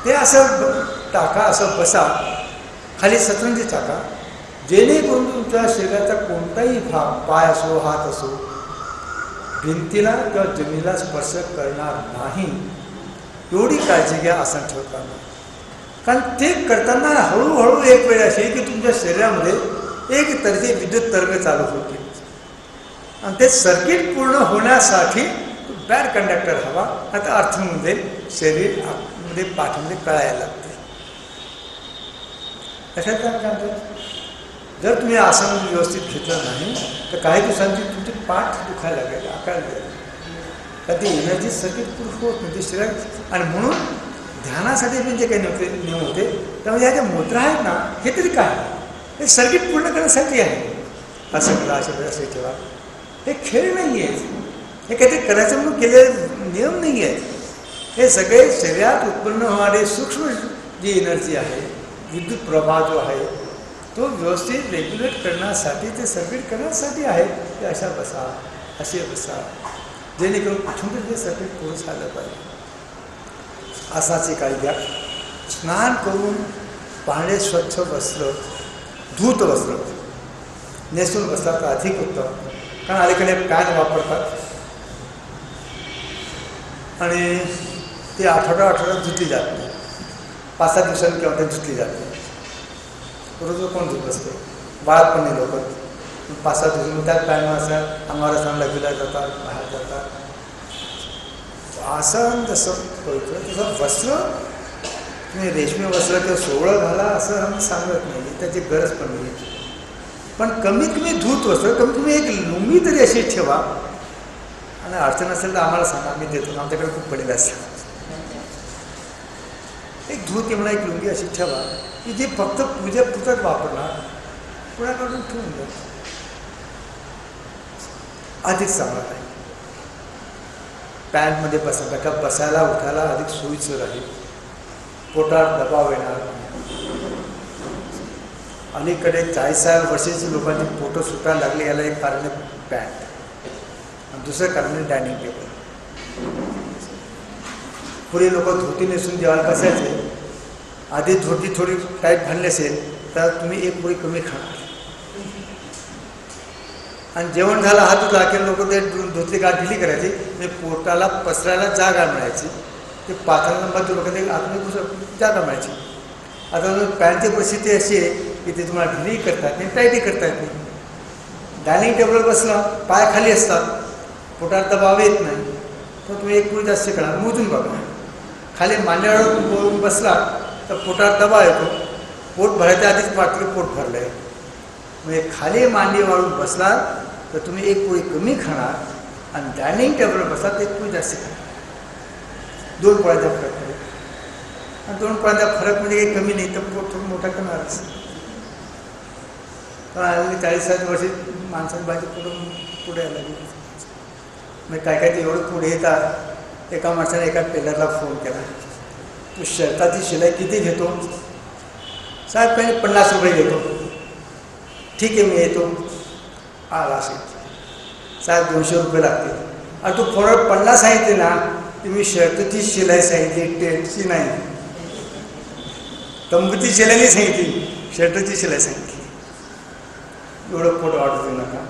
ते असं टाका, असं बसा, खाली सतरंजी टाका, जेणेकरून तुमच्या शरीराचा कोणताही भाग, पाय असो, हात असो, भिंतीला किंवा जमिनीला स्पर्श करणार नाही. एवढी काळजी घ्या आसन ठेवताना. कारण ते करताना हळूहळू एक वेळ अशी की तुमच्या शरीरामध्ये एक तऱ्हेचे विद्युत तरंग चालू होतील आणि ते सर्किट पूर्ण होण्यासाठी बॅड कंडक्टर हवा. आता अर्थमध्ये शरीर मध्ये पाठीमध्ये कळायला लागते. लक्षात काय म्हणतात? जर तुम्ही आसन व्यवस्थित घेतलं नाही तर काही दिवसांची तुमची पाठ दुखायला लागेल, आकार लागेल, तर ती एनर्जी सर्किट पूर्ण होत नाही ते शरीरात. आणि म्हणून ध्यानासाठी पण जे काही नियम होते त्यामध्ये ह्या ज्या मुद्रा आहेत ना, हे तरी काय हे सर्किट पूर्ण करण्यासाठी आहे. असं करा, असे ठेवा, हे खेळ नाही आहे, हे काहीतरी करायचं म्हणून केलेले नियम नाही आहेत. हे सगळे शरीरात उत्पन्न होणारे सूक्ष्म जी एनर्जी आहे, विद्युत प्रवाह जो आहे तो व्यवस्थित रेग्युलेट करण्यासाठी, ते सर्किट करण्यासाठी आहे. ते अशा बसा, असे बसा, जेणेकरून कुठून तरी ते सर्किट पूर्ण झालं पाहिजे. आसनाची काळजी घ्या. स्नान करून पांढरे स्वच्छ वस्त्र, धूत वस्त्र नेसून बसला तर अधिक उत्तम. कारण अलीकडे पॅन वापरतात आणि ती आठवडा धुतली जात नाही, 5-7 दिवसांनी किंवा ते धुतली जात नाही. रोज कोण धुत असते? बाळात पण नाही लोक 5-7 दिवसांनी त्यात पॅन असं अंगावर असताना लगेला जातात, बाहेर जातात. आसन जसं पवित्र तसं वस्त्र तुम्ही रेशमी वस्त्र किंवा सोवळं घाला असं आम्ही सांगत नाही, त्याची गरज पण नाही. पण कमीत कमी धूत वस्त्र, कमीत कमी एक लुंगी तरी अशी ठेवा. आणि अडचण असेल तर आम्हाला सांगा, आम्ही देतो. आमच्याकडे खूप पडलेलं असतं. एक धूत म्हणा, एक लुंगी अशी ठेवा की जी फक्त पूजेपुरतच वापरणार, कुणाकडून ठेवून द्या, अधिक चांगला नाही. पॅन्टमध्ये बसा का बसायला उठायला अधिक सोयीचं राहील, पोटात दबाव येणार नाही. अलीकडे 40 वर्षाची लोकांची पोटं सुटायला लागले, याला एक कारण आहे पॅन्ट आणि दुसरं कारण आहे डायनिंग टेबल. पुढे लोक धोती नेसून जेवायला बसायचे. आधी धोती थोडी टाईट घालली असेल तर तुम्ही एक पोळी कमी खाणार आणि जेवण झालं हात धुतला की लोक ते धोतली गाठ ढिली करायची, म्हणजे पोटाला पसरायला जागा मिळायची. ते पाथरणामध्ये लोक ते आतमध्ये जागा मिळायची. आता पॅन्टची परिस्थिती अशी आहे की ते तुम्हाला ढिली करता येत नाही, टाईटही करता येत नाही. डायनिंग टेबलवर बसला, पाय खाली असतात, पोटात दबाव येत नाही, तर तुम्ही एक पोळी जास्त खाणार. मोजून बघा, खाली मांड्यावर बसला तर पोटात दबाव येतो, पोट भरायच्या आधीच वाटतं की पोट भरलं आहे. म्हणजे खाली मांडी वाळून बसला तर तुम्ही एक पोळी कमी खाणार आणि डायनिंग टेबलवर बसला तर एक पोळी जास्त खाणार. 2 पोळ्यांचा फरक आहे. आणि 2 पोळ्यांचा फरक म्हणजे काही कमी नाही, तर पोट थोडं मोठा करणारच. कारण 40 वर्षी माणसाची भाजी पुढे यायला लागली. मग काय ते एवढं पुढे येतात. एका माणसाने एका टेलरला फोन केला, तू शर्टाची शिलाई किती घेतो? साहेब पहिले 50 रुपये घेतो. ठीक आहे, मी येतो. आला असेल साहेब 200 रुपये लागतील. आणि तू फोनवर 50 सांगितले ना, की मी शर्टची शिलाई सांगितली, टेंटची नाही, तंबूची शिलाई नाही सांगितली, शर्टची शिलाई सांगितली. एवढं पोट वाढू देऊ नका.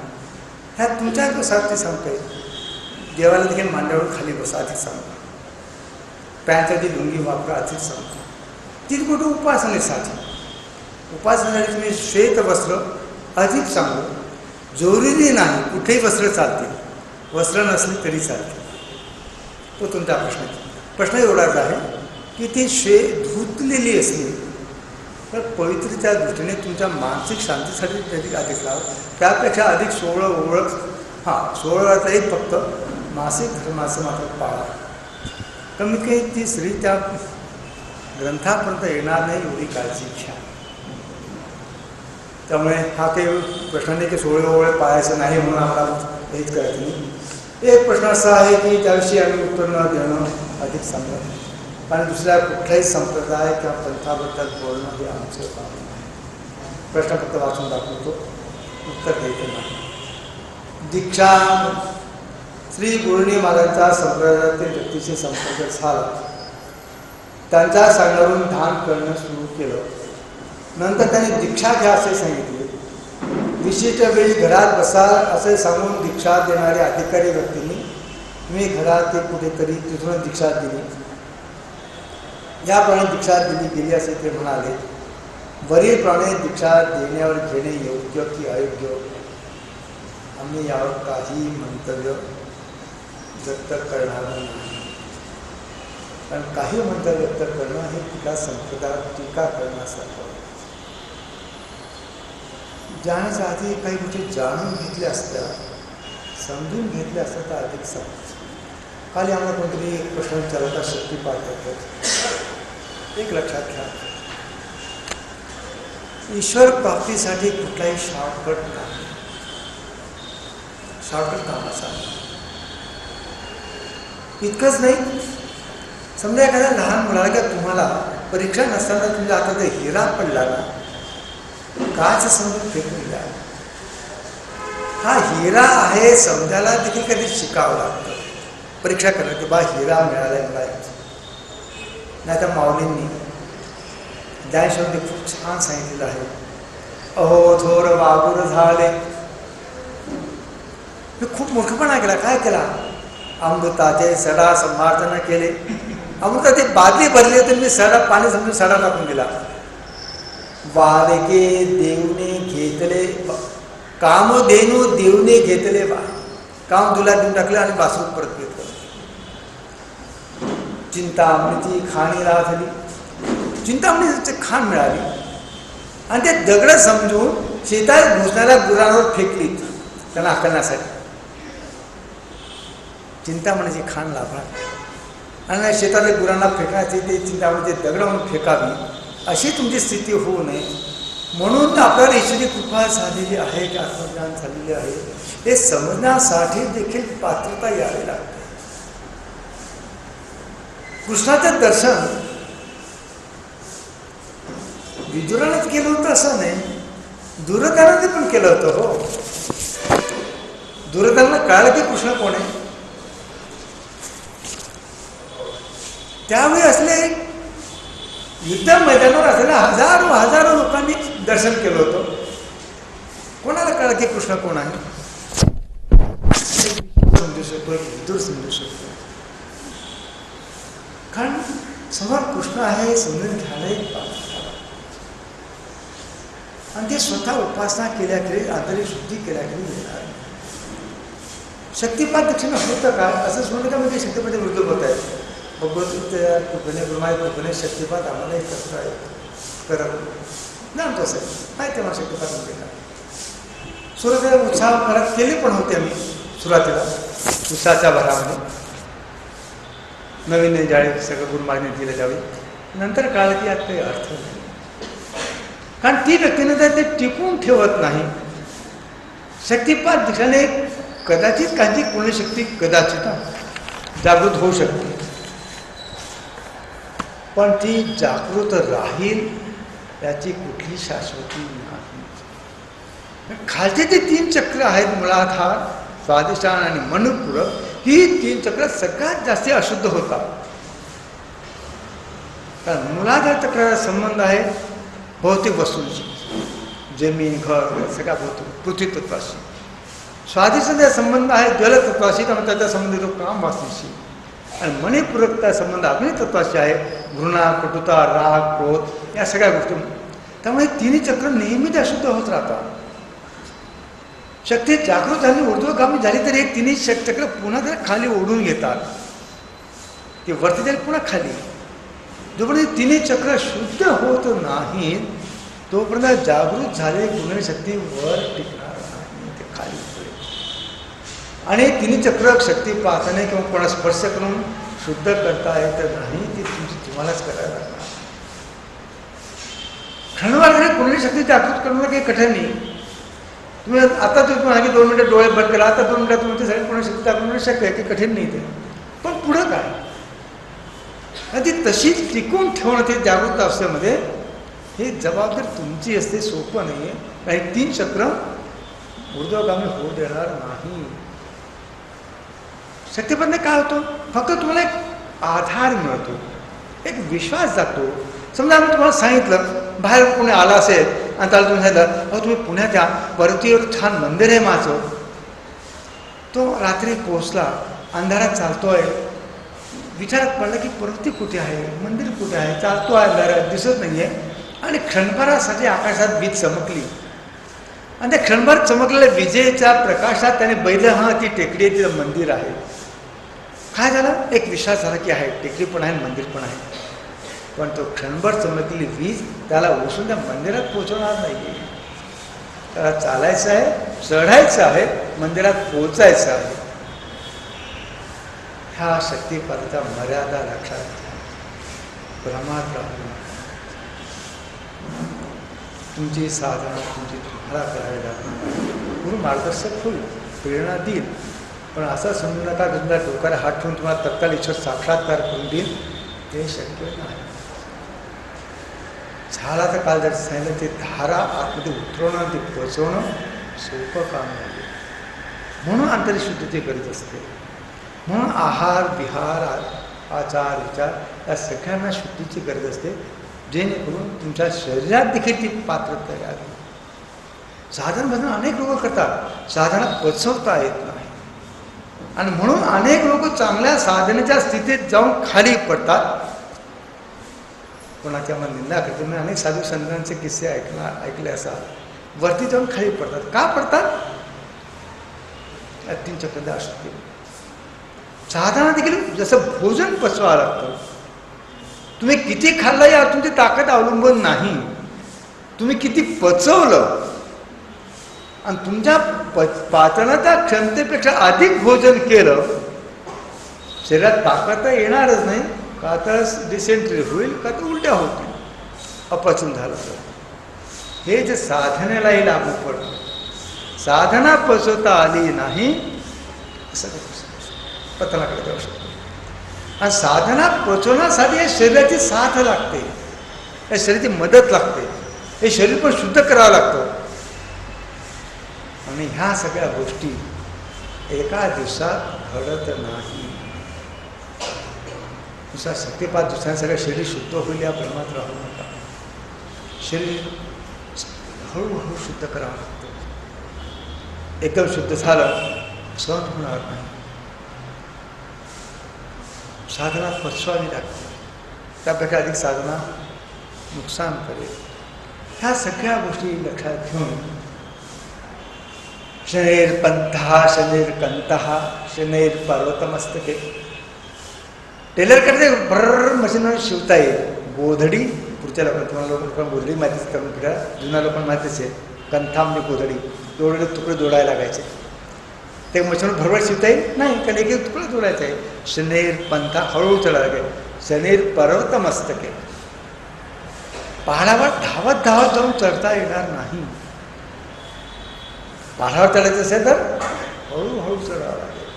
ह्या तुमच्या सारखी सांगतोय. देवाला देखील मांड्यावर खाली बसा, अधिक सांगतो. पॅन्टची लुंगी वापरा, अधिक सांगतो. ती कुठं उपासनेसाठी. उपासनेसाठी तुम्ही श्वेत वस्त्र अधिक चांगलं, जरुरी नाही कुठेही वस्त्र चालतील, वस्त्र नसली तरी चालतील. तो तुमचा प्रश्न एवढाच आहे की ती धुतलेली असली तर पवित्रतेच्या दृष्टीने तुमच्या मानसिक शांतीसाठी त्याची अधिक लाभ, त्यापेक्षा अधिक 16 ओळख. हां, 16 फक्त मासिक धर्माचं मात्र पाळा. कमीत कमी ती स्त्री त्या ग्रंथापर्यंत येणार नाही एवढी काळजी घ्या. त्यामुळे हा काही प्रश्न नाही की 16 ओळ पाळायचं नाही म्हणून आम्हाला हेच करायचं नाही. एक प्रश्न असा आहे की त्याविषयी आम्ही उत्तर न देणं अधिक चांगलं, आणि दुसऱ्या कुठल्याही संप्रदाय किंवा पंथाबद्दल बोलणं हे आमचं काम नाही. प्रश्न फक्त वाचून दाखवतो, उत्तर द्यायचं नाही. दीक्षा श्री गुरुनी महाराजांचा संप्रदायातील व्यक्तीशी संपर्क झाला, त्यांच्या सांगण्यावरून ध्यान करणं सुरू केलं. नंतर त्यांनी दीक्षा घ्या असे सांगितले. विशिष्ट वेळी घरात बसा असे सांगून दीक्षा देणाऱ्या अधिकारी व्यक्तींनी मी घरात ते कुठेतरी तिथून दीक्षा दिली. याप्रमाणे दीक्षा दिली गेली असे ते म्हणाले. वरीलप्रमाणे दीक्षा देण्यावर घेणे योग्य की अयोग्य, आम्ही यावर काही मंतव्य व्यक्त करणार नाही. कारण काही मंतव्य व्यक्त करणं हे कुठल्या संप्रदायात टीका करण्यासारखं. जाण्याच्या आधी काही गोष्टी जाणून घेतल्या असत्या, समजून घेतल्या असत्या तर अधिक समज. खाली आम्हाला कोणतरी एक प्रश्न विचारता शक्तिपाठ करतात. एक लक्षात घ्या, ईश्वर प्राप्तीसाठी कुठलाही शॉर्टकट नाही. शॉर्टकट कामाचा इतकंच नाही. समजा एखाद्या लहान मुलाला किंवा तुम्हाला परीक्षा नसताना तुमच्या हातात हिरा पडला ना, काच समजून फेकून द्या. हा हिरा आहे समजायला देखील कधी शिकावं लागतं. परीक्षा करणं की बा हिरा मिळालाय मला. नाही तर माऊलींनी ज्ञानेश्वरांनी खूप छान सांगितलेलं आहे. अहो थोर वागूर झाले. मी खूप मूर्खपणा केला. काय केला? अमृताचे सडा संभाषण केले. अमृताचे बादली भरली तर मी सडा पाणी समजून सडा टाकून दिला. वारके देवने घेतले कामधेनू देवने घेतले बा. काम तुला देऊन टाकलं आणि वासरूप परत घेतलं. चिंतामणीची खाणी राहली. चिंतामणीची खाण मिळाली आणि ते दगड समजून शेतात घुसणाऱ्या गुरांवर फेकली त्यांना हाकलण्यासाठी. चिंतामणीची खाण लाभा आणि शेतातल्या गुरांना फेकण्याची ते चिंतामणीचे दगड म्हणून फेकावी अशी तुमची स्थिती होऊ नये म्हणून आपल्याला ईश्वरी कृपा झालेली आहे की आत्मज्ञान झालेले आहे हे समजण्यासाठी देखील पात्रता यावी लागते. कृष्णाचं दर्शन विदुरानेच केलं होतं असं नाही, दुर्योधनाने पण केलं होतं. हो, दुर्योधनाला कळालं की कृष्ण कोण आहे. त्यावेळी असले युद्ध मैदानावर असलेल्या हजारो लोकांनी दर्शन केलं होतं. कोणाला कळलं की कृष्ण कोण आहे? समजू शकतो, विदुर समजू शकतो. कारण समोर कृष्ण आहे समजून घ्यायला एक पात्र आणि ते स्वतः उपासना केल्याखेरी आंतरिक शुद्धी केल्याखेरी येणार. शक्तिपात दक्षिण होतं का असं म्हणलं का म्हणजे शक्तिपात वृद्ध होत आहे. भगवद्गीतेच्या कृपेने ब्रह्माच्या कृपेने शक्तिपात आम्हाला एकत्र आहे करत जाणतो असेल माहिती आहे मला शक्तिपात म्हणजे काय. सुरुवातीला उत्साह घरात केले पण होते आम्ही. सुरुवातीला उत्साहाच्या भरामध्ये नवीन ज्यावेळी सगळं गुरुमाने दिलं त्यावेळी नंतर कळलं की यात काही अर्थ नाही. कारण ती व्यक्तीनंतर ते टिकून ठेवत नाही. शक्तिपात दिसल्याने कदाचित काही पुण्यशक्ती कदाचित जागृत होऊ शकते पण ती जागृत राहील याची कुठली शाश्वती नाही. खालचे जे 3 चक्र आहेत मूलाधार स्वाधिष्ठान आणि मनपूरक ही 3 चक्र सगळ्यात जास्त अशुद्ध होतात. कारण मूलाधार चक्राचा संबंध आहे भौतिक वस्तूंशी, जमीन घर सगळ्या भौतिक पृथ्वी तत्वाशी. स्वाधिष्ठानाचा संबंध आहे जलतत्वाशी त्यामुळे त्याचा संबंध येतो काम वास्तूशी. आणि मणिपूरकता संबंध अग्नितत्वाशी आहे घृणा कटुता राग क्रोध या सगळ्या गोष्टी. त्यामुळे तिन्ही चक्र नेहमीच अशुद्ध होत राहतात. शक्ती जागृत झाली, ऊर्ध्वगामी झाली तरी हे तिन्ही चक्र पुन्हा ते खाली ओढून घेतात. ते वरती जाईल पुन्हा खाली. जोपर्यंत तिन्ही चक्र शुद्ध होत नाहीत तोपर्यंत जागृत झाले कुंडलिनी शक्ती वर टिकणार नाही, ते खाली पडेल. आणि तिन्ही चक्र शक्ती पाहताना किंवा कोणा स्पर्श करून शुद्ध करता येत नाही, ते तुम्हालाच करायला लागणार. क्षणभर कुंडलिनी शक्ती जागृत करणं काही कठीण नाही. तुम्ही आता तुम्ही म्हणा की 2 मिनिटं डोळे बंद करा, आता 2 मिनिटात तुमची सगळी कुंडलिनी शक्ती जागृत करणं शक्य आहे, की कठीण नाही ते. पण पुढं काय, ती तशीच टिकून ठेवणं ते जागृत अवस्थेमध्ये हे जबाबदारी तुमची असते. सोपं नाही आहे. काही 3 चक्र ऊर्ध्वगामी होऊ देणार नाही. शक्तिपणे काय होतं, फक्त तुम्हाला एक आधार मिळतो, एक विश्वास जातो. समजा आम्ही तुम्हाला सांगितलं बाहेर पुणे आला असेल आणि त्याला तुम्ही सांगितलं अहो तुम्ही पुण्यात या, परतीवर छान मंदिर आहे माझं. तो रात्री पोचला, अंधारात चालतोय, विचारात पडलं की पर्वती कुठे आहे, मंदिर कुठे आहे, चालतो आहे अंधारात, दिसत नाही आहे. आणि क्षणभरासाठी आकाशात वीज चमकली आणि त्या क्षणभर चमकलेल्या विजेच्या प्रकाशात त्याने बघितलं हां ती टेकडी आहे, तिथं मंदिर आहे. काय झालं, एक विश्वास झाला की आहे, टेकडी पण आहे, मंदिर पण आहे. पण तो क्षणभर चमकलेली वीज त्याला ओसून त्या मंदिरात पोहोचवणार नाही. त्याला चालायचं आहे, चढायचं आहे, मंदिरात पोहोचायचं आहे. ह्या शक्तिपाताच्या मर्यादा लक्षात घ्या. भ्रमात राहू नका. तुमची साधना तुम्हाला करावी लागणार. गुरु मार्गदर्शक होईल, प्रेरणा देईल, पण असं समजू नका की तुमच्या डोक्याला हात ठेवून तुम्हाला तत्काळ ईश्वर साक्षात्कार करून देईल, ते शक्य नाही. झाला तर काल जर सांगितलं ते धारा आतमध्ये उतरवणं, ते पोचवणं सोपं काम नाही. म्हणून आंतरशुद्धीची गरज असते. म्हणून आहार विहार आचार विचार या सगळ्यांना शुद्धीची गरज असते, जेणेकरून तुमच्या शरीरात देखील ती पात्रता यावी. साधन भजन अनेक लोक करतात, साधना पचवता येत नाही. आणि म्हणून अनेक लोक चांगल्या साधनेच्या स्थितीत जाऊन खाली पडतात. कोणाची आम्हाला निंदा करते, मी अनेक साधू संतांचे किस्से ऐकले असतात. वरती जाऊन खाली पडतात. का पडतात, या 3 चक्र अशुद्धी. साधना देखील जसं भोजन पचवावं लागतं. तुम्ही किती खाल्लं यावर तुमची ताकद अवलंबून नाही, तुम्ही किती पचवलं आणि तुमच्या पाचनाच्या क्षमतेपेक्षा अधिक भोजन केलं, शरीरात ताकद तर येणारच नाही. का तर डिसेंट्री होईल, का तर उलट्या होतील, अपचन झालं तर. हे जे साधनेलाही लागू पडतं. साधना पचवता आली नाही असं पतनाकडे जाऊ शकतो. आणि साधना पचवण्यासाठी या शरीराची साथ लागते, या शरीराची मदत लागते, हे शरीर पण शुद्ध करावं लागतं. आणि ह्या सगळ्या गोष्टी एका दिवसात घडत नाही. दुसरा शक्तिपात दुसऱ्या सगळं शरीर शुद्ध होईल या प्रेमात राहू नका. शरीर हळूहळू शुद्ध करावं लागतं. एकदम शुद्ध झालं सहन होणार नाही. साधना पचवावी लागते, त्यापेक्षा अधिक साधना नुकसान करेल. ह्या सगळ्या गोष्टी लक्षात घेऊन शनैर्पंथा शनैर्कंतः शनैर्पर्वतमस्तके. टेलरकडे भर मशीनवर शिवता येईल. गोधडी पुढच्या लोकांना लोकांना गोधडी माहितीच करून फिरा, जुन्या लोकांना माहितीच आहे. कंथा म्हणजे गोधडी, जोडले तुकडे जोडायला लागायचे. ते मशीनवर भरभर शिवता येईल नाही, कारण एक तुकडे जोडायचं आहे. शनैर्पंथा हळूहळू चढायला लागेल. शनैर्पर्वतमस्तके. पहाडावर धावत धावत जाऊन चढता येणार नाही. पहाडावर चढायचं असेल तर हळूहळू चढावं लागेल,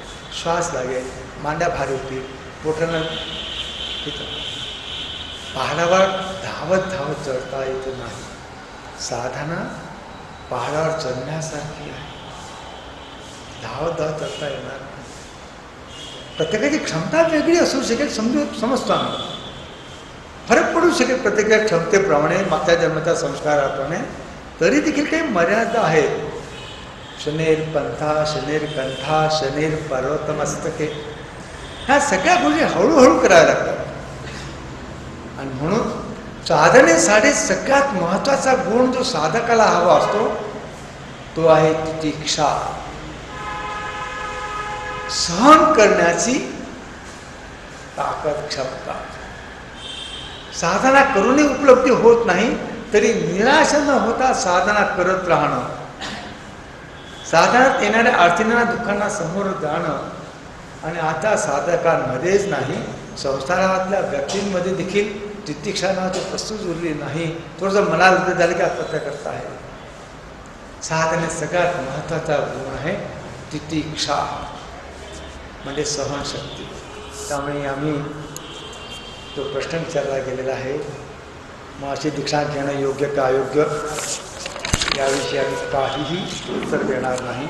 श्वास लागेल, मांड्या भारी होतील, पोटानं तिथं. पहाडावर धावत धावत चढता येत नाही. साधना पहाडावर चढण्यासारखी आहे, धावत धावत चढता येणार नाही. प्रत्येकाची क्षमता वेगळी असू शकेल, समजतो आम्ही. फरक पडू शकेल प्रत्येक क्षमतेप्रमाणे, मागच्या जन्माच्या संस्काराप्रमाणे. तरी देखील काही मर्यादा आहेत. शनैर्पंथा शनैर्कंथा शनैर्पर्वतमस्तके. ह्या सगळ्या गोष्टी हळूहळू कराव्या लागतात. आणि म्हणून साधनेसाठी सगळ्यात महत्त्वाचा गुण जो साधकाला हवा असतो तो आहे तितिक्षा, सहन करण्याची ताकद, क्षमता. साधना करूनही उपलब्धी होत नाही तरी निराश न होता साधना करत राहणं, साधनात येणाऱ्या अडचणींना, दुःखांना समोर जाणं. आणि आता साधकांमध्येच नाही, संसारातल्या व्यक्तींमध्ये देखील तितिक्षा नावाची वस्तूच उरली नाही. थोडंसं मनाला उद्योग झालं की आत्महत्या करता आहे. साधनेत सगळ्यात महत्त्वाचा गुण आहे तितिक्षा, म्हणजे सहनशक्ती. त्यामुळे आम्ही तो प्रश्न विचारला गेलेला आहे, मग अशी दीक्षा घेणं योग्य का अयोग्य, याविषयी आम्ही काहीही उत्तर देणार नाही.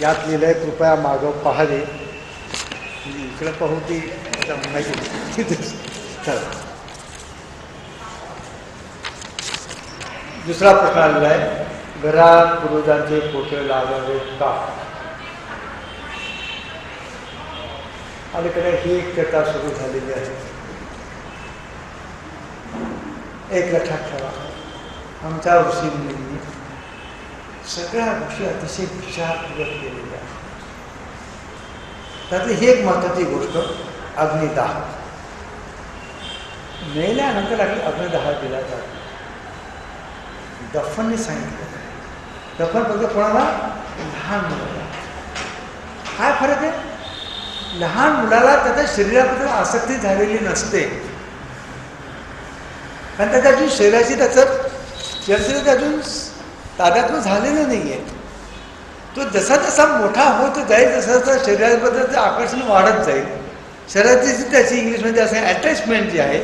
यात लिहिलं आहे, कृपया मागं पाहावे. इकडं पाहू ती माहिती. दुसरा प्रश्न आलेला आहे, घरात पूर्वजांचे फोटो लावावे का? अलीकडे ही एक चर्चा सुरू झालेली आहे. एक लक्षात ठेवा, आमच्या ऋषींनी सगळ्या गोष्टी अतिशय विचारपूर्वक केलेल्या आहेत. त्यातली ही एक महत्त्वाची गोष्ट, अग्निदाह. मेल्यानंतर अग्निदाह दिला जातो. दफनने सांगितलं, दफन फक्त कोणाला? लहान मुलाला. काय फरक आहे? लहान मुलाला त्याच्या शरीराबद्दल आसक्ती झालेली नसते, कारण त्याच्या अजून शरीराची त्याचं अजून ताब्यातून झालेलं नाही आहे. तो जसा जसा मोठा होत जाईल तसं तसं शरीराबद्दलचं आकर्षण वाढत जाईल. शरीराची त्याची इंग्लिशमध्ये असं अटॅचमेंट जी आहे,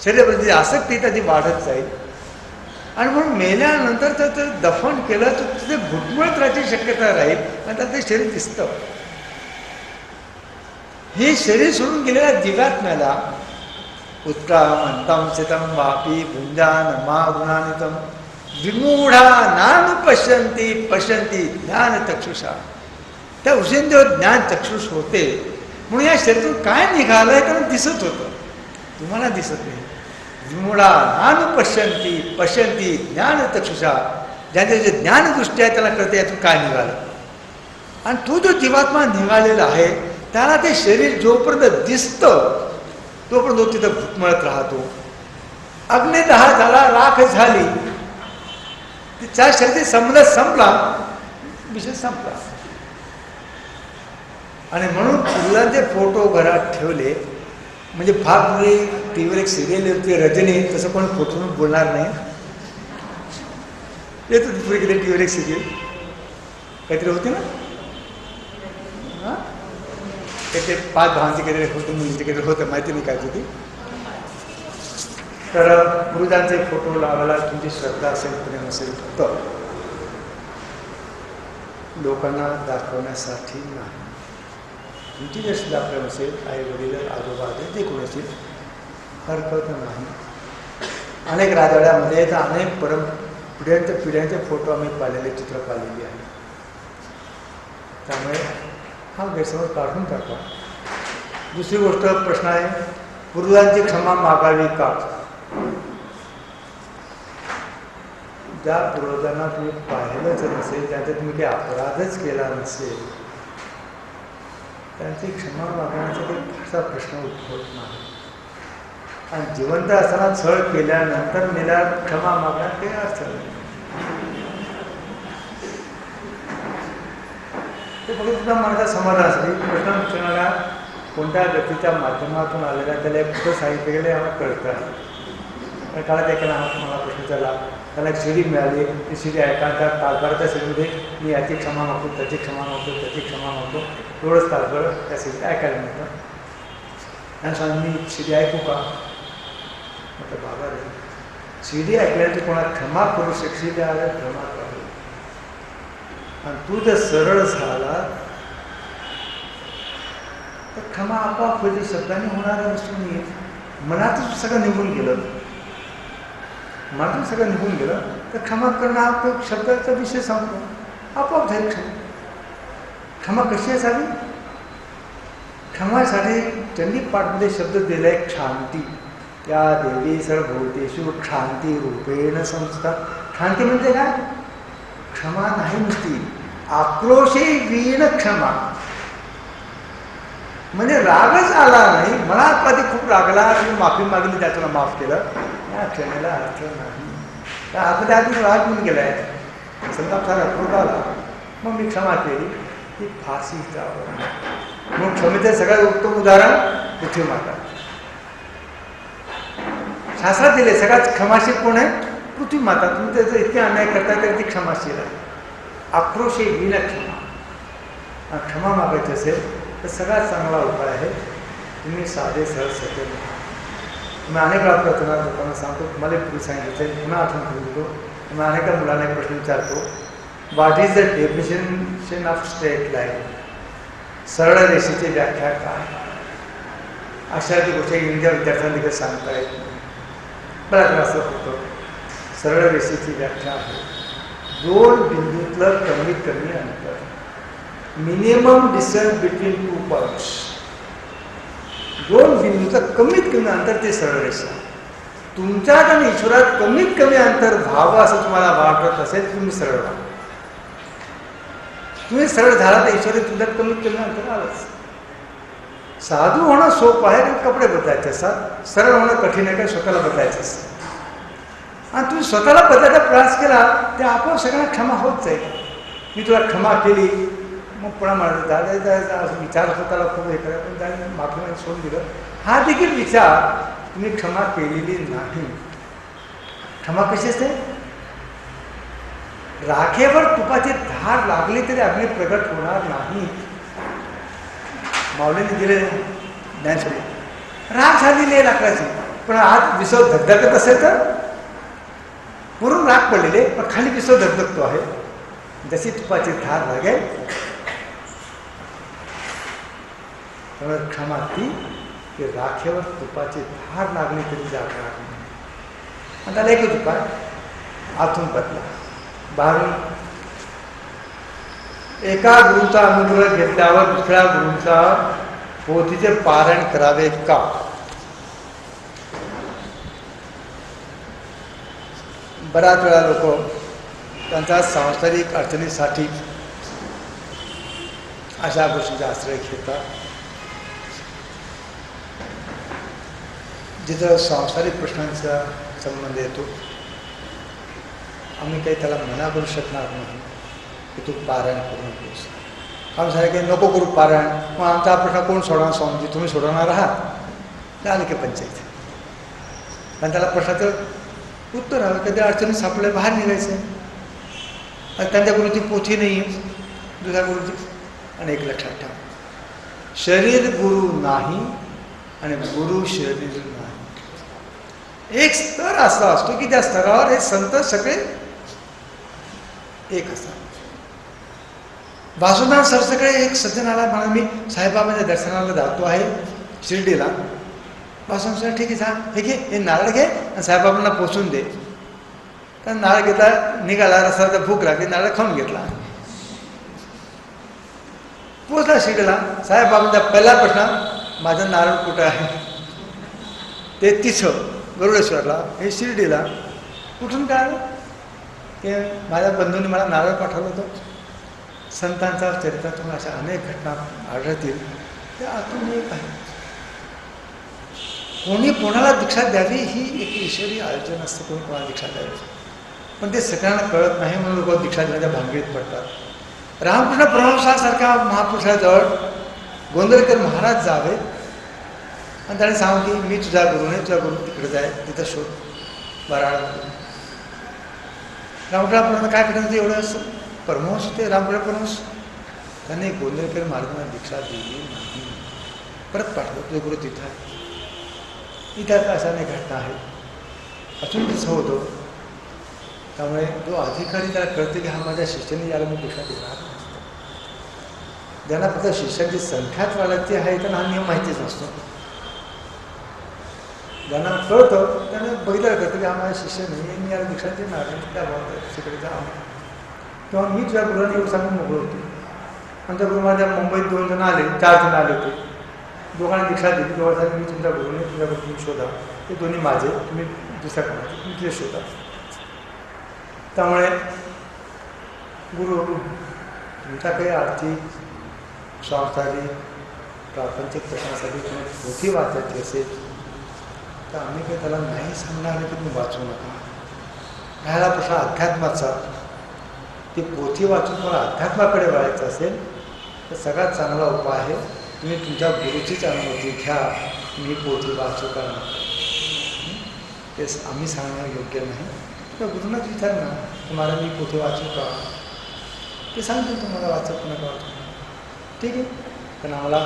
शरीराबद्दलची आसक्ती त्याची वाढत जाईल. आणि म्हणून मेल्यानंतर जर ते दफन केलं तर तिथे घुटमळत राहायची शक्यता राहील आणि त्यात ते शरीर दिसतं. हे शरीर सोडून गेलेल्या जीवात्म्याला उत्तम अंतम चितम वापी भुंजान मागुणानितम विमूढा नानुपश्यंती पश्यंती ज्ञान चक्षुषा. त्या ऋषींदेव ज्ञान चक्षुष होते म्हणून या शरीरातून काय निघालंय कारण दिसत होतं, तुम्हाला दिसत नाही. विमूढा नानुपश्यंती पश्यंती ज्ञान चक्षुषा. ज्यांचे जे ज्ञानदृष्टी आहे त्याला कळते यातून काय निघालं. आणि तो जो जीवात्मा निघालेला आहे त्याला ते शरीर जोपर्यंत दिसतं तोपर्यंत तो तिथं घुटमळत राहतो. अग्निदाह झाला, राख झाली, त्या शरीराचा संबंध संपला, विषय संपला. आणि म्हणून पूर्वीचे फोटो घरात ठेवले म्हणजे फार पूर्वी टीव्हीवर एक सिरियल होती रजनी, तसं कोणी फोटोनं बोलणार नाही. येत होती पूर्वी किती टीव्हीवर एक सिरियल काहीतरी होती ना, ते 5 भावांचे काहीतरी होते, मुलींचे काहीतरी होतं, माहिती नाही काय होती. तर पूर्वजांचे फोटो लावायला तुमची श्रद्धा असेल प्रेम असेल तर लोकांना दाखवण्यासाठी नाही. तुमची जर श्रद्धा प्रेम असेल, आई वडील आजोबा जे कोणी असेल हरकत नाही. अनेक राजवाड्यामध्ये तर अनेक पिढ्यांचे फोटो आम्ही पाहिलेले, चित्र पाहिलेली आहे. त्यामुळे हा गैरसमज काढून टाका. दुसरी गोष्ट प्रश्न आहे, पूर्वजांची क्षमा मागावी का? ज्या पूर्वजांना तुम्ही पाहिलंच नसेल, त्यांचा तुम्ही काही अपराधच केला नसेल, त्यांची क्षमा मागण्याचा काही फारसा प्रश्न उद्भवत नाही. आणि जिवंत असताना छळ केल्यानंतर मेल्या क्षमा मागण्यात काही अर्थ नाही. ते फक्त तुझा मनाचा समाधानासाठी प्रश्न विचारणाऱ्या कोणत्या व्यक्तीच्या माध्यमातून आलेल्या त्याला एक कुठं साहित्य गेले आम्हाला कळतं. काळात एकाला मला प्रश्न विचारला, त्याला एक सीडी मिळाली, ती सीडी ऐका, त्या तालकाराच्या सीडीमध्ये मी याची क्षमा मागतो, त्याची क्षमा मागतो, त्याची क्षमा मागतो, एवढंच तालकर त्या सीडीत ऐकायला मिळतं. आणि स्वामी मी सीडी ऐकू का? म्हटलं बाबा रे, सीडी ऐकल्यानंतर कोणाला क्षमा करू शकशील त्याला क्षमा करू. आणि तू जर सरळ झाला तर क्षमा आपोआप होईल. शब्दाने होणाऱ्या वस्तू नाही, मनातून सगळं निघून गेलं, मनातून सगळं निघून गेलं तर क्षमा करणं हा शब्दाचा विषय सांगतो, आपोआप झाली क्षमा. क्षमा कशी असावी? क्षमासाठी चंडी पाठमध्ये शब्द दिलाय क्षांती. या देवी सर्वभूतेषु क्षांती रूपेण संस्था. क्षांती म्हणजे काय? क्षमा नाही नुसती, आक्रोशे वीण क्षमा. म्हणजे रागच आला नाही, मला कधी खूप रागला, मी माफी मागली, त्यातून माफ केलं, या क्षमेला अर्थ नाही. त्या आतमध्ये आधी राग म्हणून गेलाय, संताप झाला, क्रोध आला, मग मी क्षमा केली, ती फाशी जावं. मग क्षमेचं सगळ्यात उत्तम उदाहरण पृथ्वी माता. शास्त्रात दिले सगळ्यात क्षमाशील कोण आहे? पृथ्वी माता. तुम्ही त्याचं इतके अन्याय करताय तर ती क्षमाशील आहे. आक्रोश विन क्षमा. क्षमा मागायची असेल तर सगळ्यात चांगला उपाय आहे, तुम्ही साधे सहज सत्य. मी अनेक वेळा प्रार्थना लोकांना सांगतो, तुम्हाला पूर्वी सांगितलं, पुन्हा आठवण करून देतो. मी अनेक मुलांना एक प्रश्न विचारतो, what is the definition of straight line? सरळ रेषेची व्याख्या काय? अशा ती गोष्टी इंडिया विद्यार्थ्यांना देखील सांगता येत नाही. बऱ्याच वेळा असं होतं. सरळ रेषेची व्याख्या आहे दोन बिंदूतलं कमीत कमी अंतर, minimum distance between two points. दोन बिंदूचं कमीत कमी अंतर ते सरळ रेषा. तुमच्यात आणि ईश्वरात कमीत कमी अंतर व्हावं असं तुम्हाला वाटत असेल, तुम्ही सरळ व्हा. तुम्ही सरळ झाला तर ईश्वर तुमच्यात कमीत कमी अंतर आलंच. साधू होणं सोपं आहे, कारण कपडे बदलायचे असतात. सरळ होणं कठीण आहे, कारण स्वतःला बदलायचं असतं. आणि तुम्ही स्वतःला बदलायचा प्रयास केला ते आपोआप सगळ्यांना क्षमा होत जाईल. मी तुला क्षमा केली, मग पुन्हा म्हणत दादा असं विचार स्वतःला खूप हे करा, पण त्याने माफी मध्ये सोडून दिलं. हा देखील विचार तुम्ही क्षमा केलेली नाही. क्षमा कशी असते? राखेवर तुपाची धार लागली तरी अग्नी प्रगट होणार नाही. माऊलीने दिले ज्ञानस्वरूप. राख झालेली आहे लाकडाची, पण आत विसव धगधगत असेल तर वरून राख पडलेले, पण खाली विसव धगधगतो आहे. जशी तुपाची धार लागेल त्यामुळे क्षमा ती की राखेवर तुपाची धार लागली तरी जागणार नाही. आणि त्याला एकच उपाय, आतून बदला, बाहेरून. एका गुरुचा अनुग्रह घेतल्यावर दुसऱ्या गुरुचा पोथीचे पारायण करावे का? बऱ्याच वेळा लोक त्यांच्या सांसारिक अडचणीसाठी अशा गोष्टीचा आश्रय घेतात जिथं सांसारिक प्रश्नांचा संबंध येतो. आम्ही काही त्याला मना करू शकणार नाही की तू पारायण करू नकोस. आम्ही सांगितलं की नको करू पारायण, मग आमचा प्रश्न कोण सोडवणार? स्वामीजी तुम्ही सोडवणार आहात. झालं की पंचायत. आणि त्याला प्रश्नाचं उत्तर हवं. कधी अडचणी सापडल्या बाहेर निघायचं. आणि त्यांच्या गुरुची पोथी नाही आहे, दुसऱ्या गुरुची. आणि एक लक्षात ठेवा, शरीर गुरु नाही आणि गुरु शरीर नाही. एक स्तर असा असतो की त्या स्तरावर हे संत सगळे एक असतात. वासुदेव सरसकडे एक सज्जन आला, म्हणा मी साईबाबांच्या दर्शनाला जातो आहे शिर्डीला. वासुदेव सर ठीक आहे, जा हे घे, हे नारळ घे आणि साईबाबांना पोचून दे. कारण नारळ घेतला, निघाला, रस्त्याला भूक लागली, नारळ खाऊन घेतला. पोचला शिर्डीला. साईबाबांचा पहिला प्रश्न, माझं नारळ कुठं आहे? ते तिथं गरुडेश्वरला, हे शिर्डीला. कुठून काय आलं? की माझ्या बंधूंनी मला नारळ पाठवलं होतं. संतांचा चरित्रातून अशा अनेक घटना आढळतील, त्या आतून एक आहे. कोणी कोणाला दीक्षा द्यावी ही एक ईश्वरी आयोजन असतं. कोणी कोणाला दीक्षा द्यावी, पण ते सगळ्यांना कळत नाही म्हणून लोक दीक्षा देण्याच्या भानगडीत पडतात. रामकृष्ण परमहंसासारख्या महापुरुषाजवळ गोंधळकर महाराज जावे आणि त्याने सांगू की मी तुझा गुरु नाही, तुझा गुरु तिकडे जाय, तिथं शोध बराळ. रामकृष्णापर्यंत काय करायचं एवढं असं? परमहंस होते रामकृष्ण परमहंस. त्यांनी गोंधळकर महाराजांना दीक्षा दिली नाही, परत पाठवलं, तुझे गुरु तिथं आहे. इथं अशा अनेक घटना आहेत. अजून तसं होतं. त्यामुळे जो अधिकारी त्याला कळते की हा माझ्या शिष्याने याला मी दीक्षा देणार नसतो. ज्यांना फक्त शिष्यांची संख्याच वाढायची आहे त्यांना हा नियम माहितीच नसतो. ज्यांना कळतं त्यांना बघितलं करतं की हा माझ्या शिष्य नाही, मी याला दीक्षा देणार नाही, त्या भावात तिकडे जा. तेव्हा मी तुझ्या गुरुवाने एवढं सांगून मोकळं होते. आमच्या गुरु माझ्या मुंबईत 2 जण आले, 4 जण आले होते. दोघांना दीक्षा दिली, दोघांना मी तुमच्या गुरुने तुमच्याकडे तुम्ही शोधा, ते दोन्ही माझे, तुम्ही दुसऱ्या कोणाचे तुम्ही ते शोधा. त्यामुळे गुरु तुमच्या काही आर्थिक, सांसारिक, प्रापंचिक प्रश्नासाठी तुम्ही पोथी वाचायची असेल तर आम्ही काही त्याला नाही सांगणार की तुम्ही वाचू नका. ह्याला प्रश्न अध्यात्माचा, ती पोथी वाचून तुम्हाला अध्यात्माकडे वळायचं असेल तर सगळ्यात चांगला उपाय आहे तुम्ही तुमच्या गुरुचीच अनुमती घ्या, मी पोथी वाचू का ना. ते आम्ही सांगणं योग्य नाही. तर गुरुनाच विचार ना, तुम्हाला मी पोथी वाचू का, ते सांगतील तुम्हाला वाचत नका वाचू. ठीक आहे, पण आम्हाला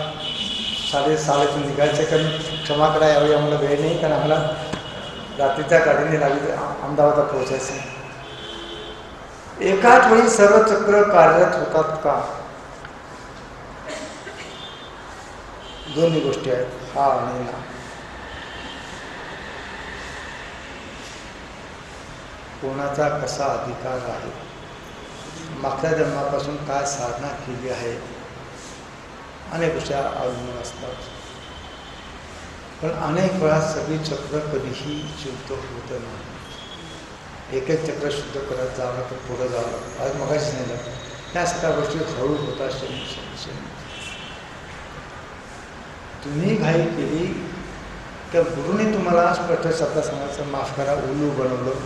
6:30 निघायचं, कारण क्षमा करा यावेळी आम्हाला वेळ नाही, कारण आम्हाला रात्रीच्या गाडीने लागली अहमदाबादला पोहोचायचं. एकाच वेळी सर्व चक्र कार्यरत होतात का? दोन्ही गोष्टी आहेत, हा आणि ना. कोणाचा कसा अधिकार आहे, मागच्या जन्मापासून काय साधना केली आहे, अनेक गोष्टी अवलंबून असतात. पण अनेक वेळा सगळी चक्र कधीही शुद्ध होत नाही. एक एक चक्र शुद्ध करत जावं तर पुढं जावं. आज मगाशी नाही लागतं, त्या सगळ्या गोष्टी हळू होतात. तुम्ही घाई केली तर गुरुने तुम्हाला स्पष्ट शब्द सांगायचं, माफ करा, उल्लू बनवलं.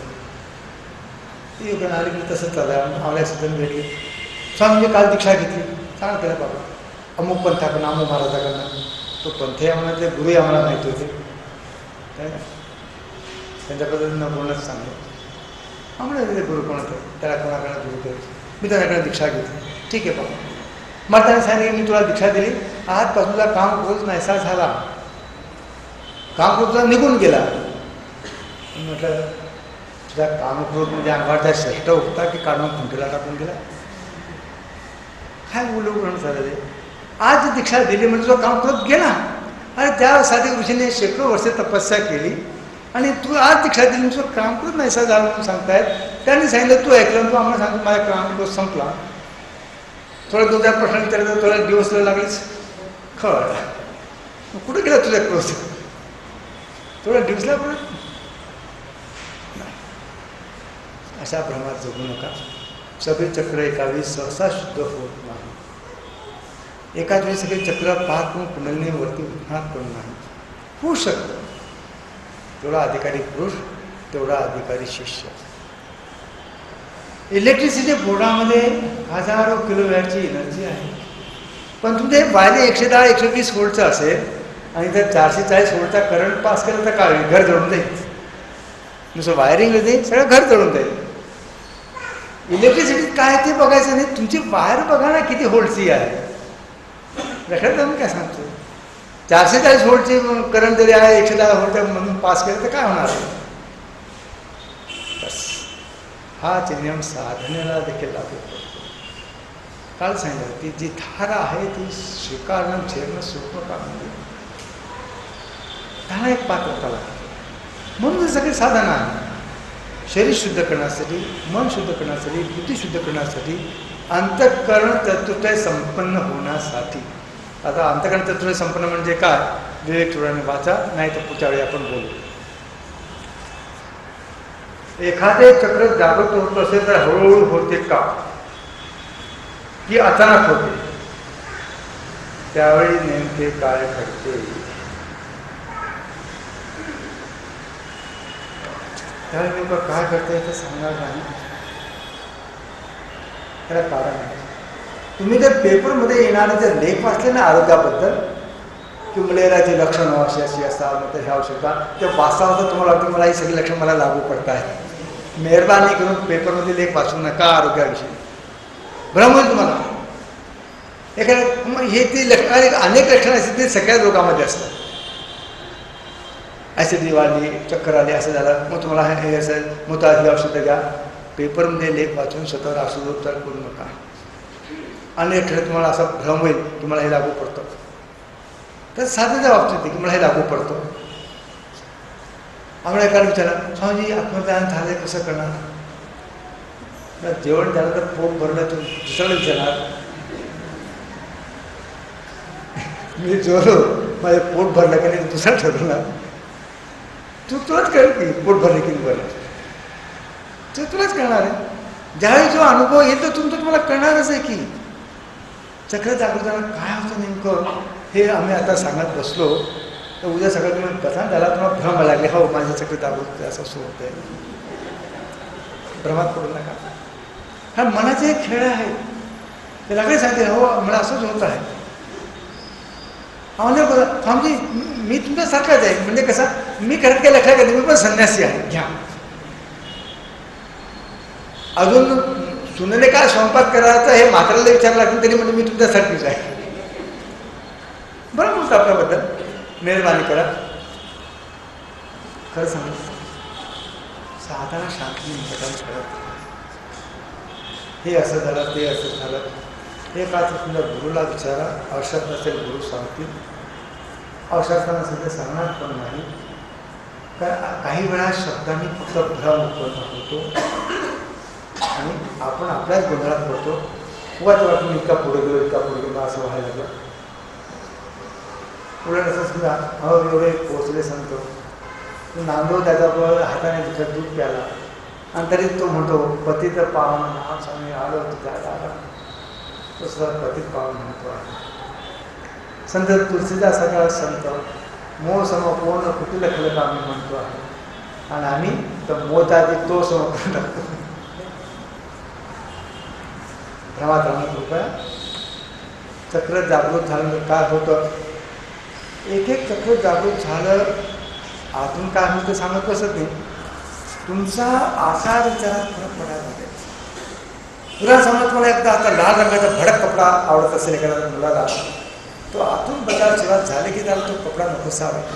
ती योग्य आली की तसं चाललं. आम्हाला सिद्धन भेटली, स्वामींनी काल दीक्षा घेतली, सांग त्याला बाबा अमुक पंथाकडनं, अमुक महाराजाकडनं. तो पंथ आहे म्हणून ते गुरुही आम्हाला माहिती होते, त्यांच्या पद्धतीनं बोलणंच सांगलं. आम्हाला ते गुरु कोण होते, त्याला कोणाकडनं गुरु करायचं. मी त्याच्याकडे दीक्षा घेतली, ठीक आहे बाबा. मग त्याने सांगितलं मी तुला दीक्षा दिली, आजपासून तुला काम क्रोध नाहीसा झाला, काम क्रोध तुला निघून गेला. म्हटलं तुझा कामक्रोध म्हणजे अंगावरचा श्रेष्ठ होता की काढून खुंटीला टाकून गेला? काय उलगडून झालं ते? आज दीक्षा दिली म्हणजे तुझा कामक्रोध गेला. आणि त्यासाठी ऋषीने शेकडो वर्षे तपस्या केली आणि तू आज दीक्षा दिली, तुझं कामक्रोध नाहीसा झाला म्हणून सांगतायत. त्यांनी सांगितलं तू ऐकलं, तू आम्हाला सांगतो माझा कामक्रोध संपला. थोडं 2-4 प्रश्न विचारलं, थोडा दिवस लागलीच खळ. कुठे गेला तुझा क्रोध? थोडा दिवसला परत. अशा भ्रमात जगू नका. सगळे चक्र एकावेळी सहसा शुद्ध होत नाही. एकाच वेळी सगळे चक्र पार करून कुंडलिनीवरती उठणार पण नाही. होऊ शकतं. तेवढा अधिकारी पुरुष तेवढा अधिकारी शिष्य. इलेक्ट्रिसिटी बोर्डामध्ये हजारो किलोवॅटची एनर्जी आहे, पण तुमचे वायर 110-120 व्होल्टचं असेल आणि जर 440 व्होल्टचा करंट पास केला तर काय घर जळून जाईल. नुसतं वायरिंग जाईल, सगळं घर जळून जाईल. इलेक्ट्रिसिटी काय ते बघायचं नाही, तुमची वायर बघा ना किती व्होल्टची आहे. लक्षात आम्ही काय सांगतो, 440 व्होल्टची करंट जरी आहे 110 व्होल्ट म्हणून पास केलं तर काय होणार आहे? बस हाच नियम साधनेला देखील लागू पडतो. काल सांगितलं की जी धारा आहे ती स्वीकारणं झेरणं सोपं काम नाही. त्याला एक पात्रता लागते. म्हणून सगळे साधन आहे. शरीर शुद्ध करण्यासाठी, मन शुद्ध करण्यासाठी, बुद्धी शुद्ध करण्यासाठी, अंतःकरण चतुर्थ संपन्न होण्यासाठी. आता अंतःकरण चतुर्थ संपन्न म्हणजे काय? विवेक थोड्याने वाचा, नाही तर पुढच्या वेळी आपण बोलू. एखादे चक्र जागृत होत असेल तर हळूहळू होते का की अचानक होते? त्यावेळी नेमके काय घडते? त्यावेळी नेमकं काय घडतंय ते सांगणार नाही. त्याला कारण आहे. तुम्ही जर पेपरमध्ये येणारे जर लेख वाचले ना आरोग्याबद्दल की मलेरियाची लक्षणं अशी अशी असतात, मग ह्या औषधा ते वाचता होतं तुम्हाला वाटतं मला ही सगळी लक्षणं मला लागू पडत आहेत. मेहरबानी करून पेपरमध्ये लेख वाचू नका आरोग्याविषयी. भ्रम होईल तुम्हाला. एखाद्या हे ती लक्षणं अनेक लक्षणं असतात ते सगळ्याच रोगामध्ये असतात. ॲसिडिटी वाढली, चक्कर आली, असं झालं, मग तुम्हाला हे असेल मुताजी औषधं घ्या. पेपरमध्ये लेख वाचून स्वतःवर औषधोपचार करू नका. अनेक ठिकाणी तुम्हाला असा भ्रम होईल की मला हे लागू पडतं. तर साधेच्या बाबतीत की मला हे लागू पडतं. आम्हाला एकाला विचारलं, स्वामीजी आत्मज्ञान झालं कसं करणार? जेवण झालं तर पोट भरलं तर दुसऱ्याला विचारणार. मी जेवलो माझे पोट भरलं की नाही दुसरा ठरवला. तुलाच कळेल की पोट भरले की नाही भरलं ते तुलाच कळणार आहे. ज्यावेळी जो अनुभव येतो तुम्हाला कळणारच आहे की चक्र जागृताला काय होतं नेमकं हे आम्ही आता सांगत बसलो तर उद्या सकाळी तुम्ही कथा त्याला तुम्हाला भ्रम लागले हो माझं चक्र जागृत असं असं होत आहे. भ्रमात पडू नका. हा मनाचे एक खेळ आहे. ते लागले सांगते हो मला असंच होत आहे. म्हणजे स्वामीजी मी तुमच्यासारखाच आहे. म्हणजे कसा मी करत काय लक्षात घेते मी पण संन्यासी आहे घ्या. अजून सुनेने काय स्वयंपाक करायचा हे म्हाताऱ्याला विचारलं लागतं तरी म्हणजे मी तुमच्यासारखीच आहे. बरं बोलतो आपल्याबद्दल मेहरबानी करा. खरं सांगू साधारण शांती निकटात कळत हे असं झालं ते असं झालं. हे का तुमच्या गुरुला विचारा. औषध नसेल गुरु सांगतील. औषध नसेल ते सांगणार पण नाही. कारण काही वेळा शब्दांनी फक्त भ्रम उत्पन्न होतो आणि आपण आपल्याच गोंधळात पडतो. उगाच वाटून इतका पुढे गेलो असं व्हायला लागलं. पुढे असं समजा एवढे पोचले सांगतो नांदो त्याचा हाताने तिथं दूध प्याला आणि तरी तो म्हणतो पतित पावन नाम स्वामी आलो तुझ्या आला तो सुद्धा पतित पावन म्हणतो आहे. संत तुलसीदास सगळा संत मोह सम पूर्ण कुठीला खलक आम्ही म्हणतो आहे आणि आम्ही तर मोताची तो समोर टाकतो. भ्रमात राहणं कृपया. चक्र जागृत झालं काय होतं एक एक चक्र जागृत झालं आतून काय होतं सांगत बसत नाही. तुमचा आकार विचारात फरक पडायला लागेल. तुला समजा तुम्हाला एकदा आता लाल रंगाचा भडक कपडा आवडत असेल एखाद्या मुलाला तो आतून बदलायला सुरुवात झाली की त्याला तो कपडा नकोसा वाटतो.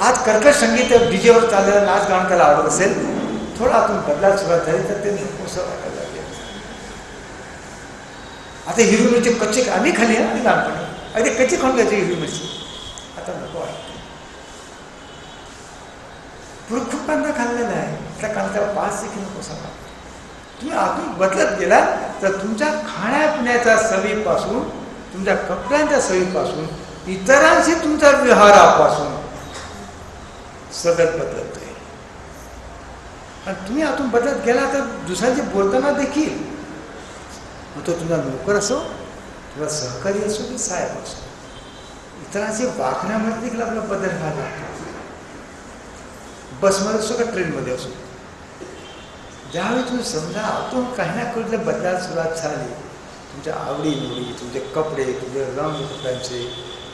आज कर्कश संगीत डीजेवर चाललेलं नाच गाणं त्याला आवडत असेल थोडं आतून बदलायला सुरुवात झाली तर ते नकोसं वाटायला लागेल. आता हिरवी मिरची कच्ची आम्ही खाली आहे आम्ही लहानपणी अगदी कच्ची खाऊन घ्यायची हिरवी मिरची आता नको वाटते. पुढे खूप कांदा खाल्लेला आहे त्या कांद्याला पाच देखील नकोसा वाटतो. तुम्ही आतून बदलत गेला तर तुमच्या खाण्यापिण्याच्या सवयीपासून तुमच्या कपड्यांच्या सवयीपासून इतरांशी तुमच्या व्यवहारापासून सतत बदलत आहे. आणि तुम्ही आतून बदलत गेला तर दुसऱ्यांशी बोलताना देखील मग तो तुमचा नोकर असो किंवा सहकारी असो की साहेब असो इतरांशी वागण्यामध्ये देखील आपला बदल व्हायला लागतो. बसमध्ये असो का ट्रेनमध्ये असो ज्यावेळी तुम्ही समजा आतून काही ना कुठल्या बदलायला सुरुवात झाली तुमच्या आवडीनिवडी तुमचे कपडे तुमचे रंग कपड्यांचे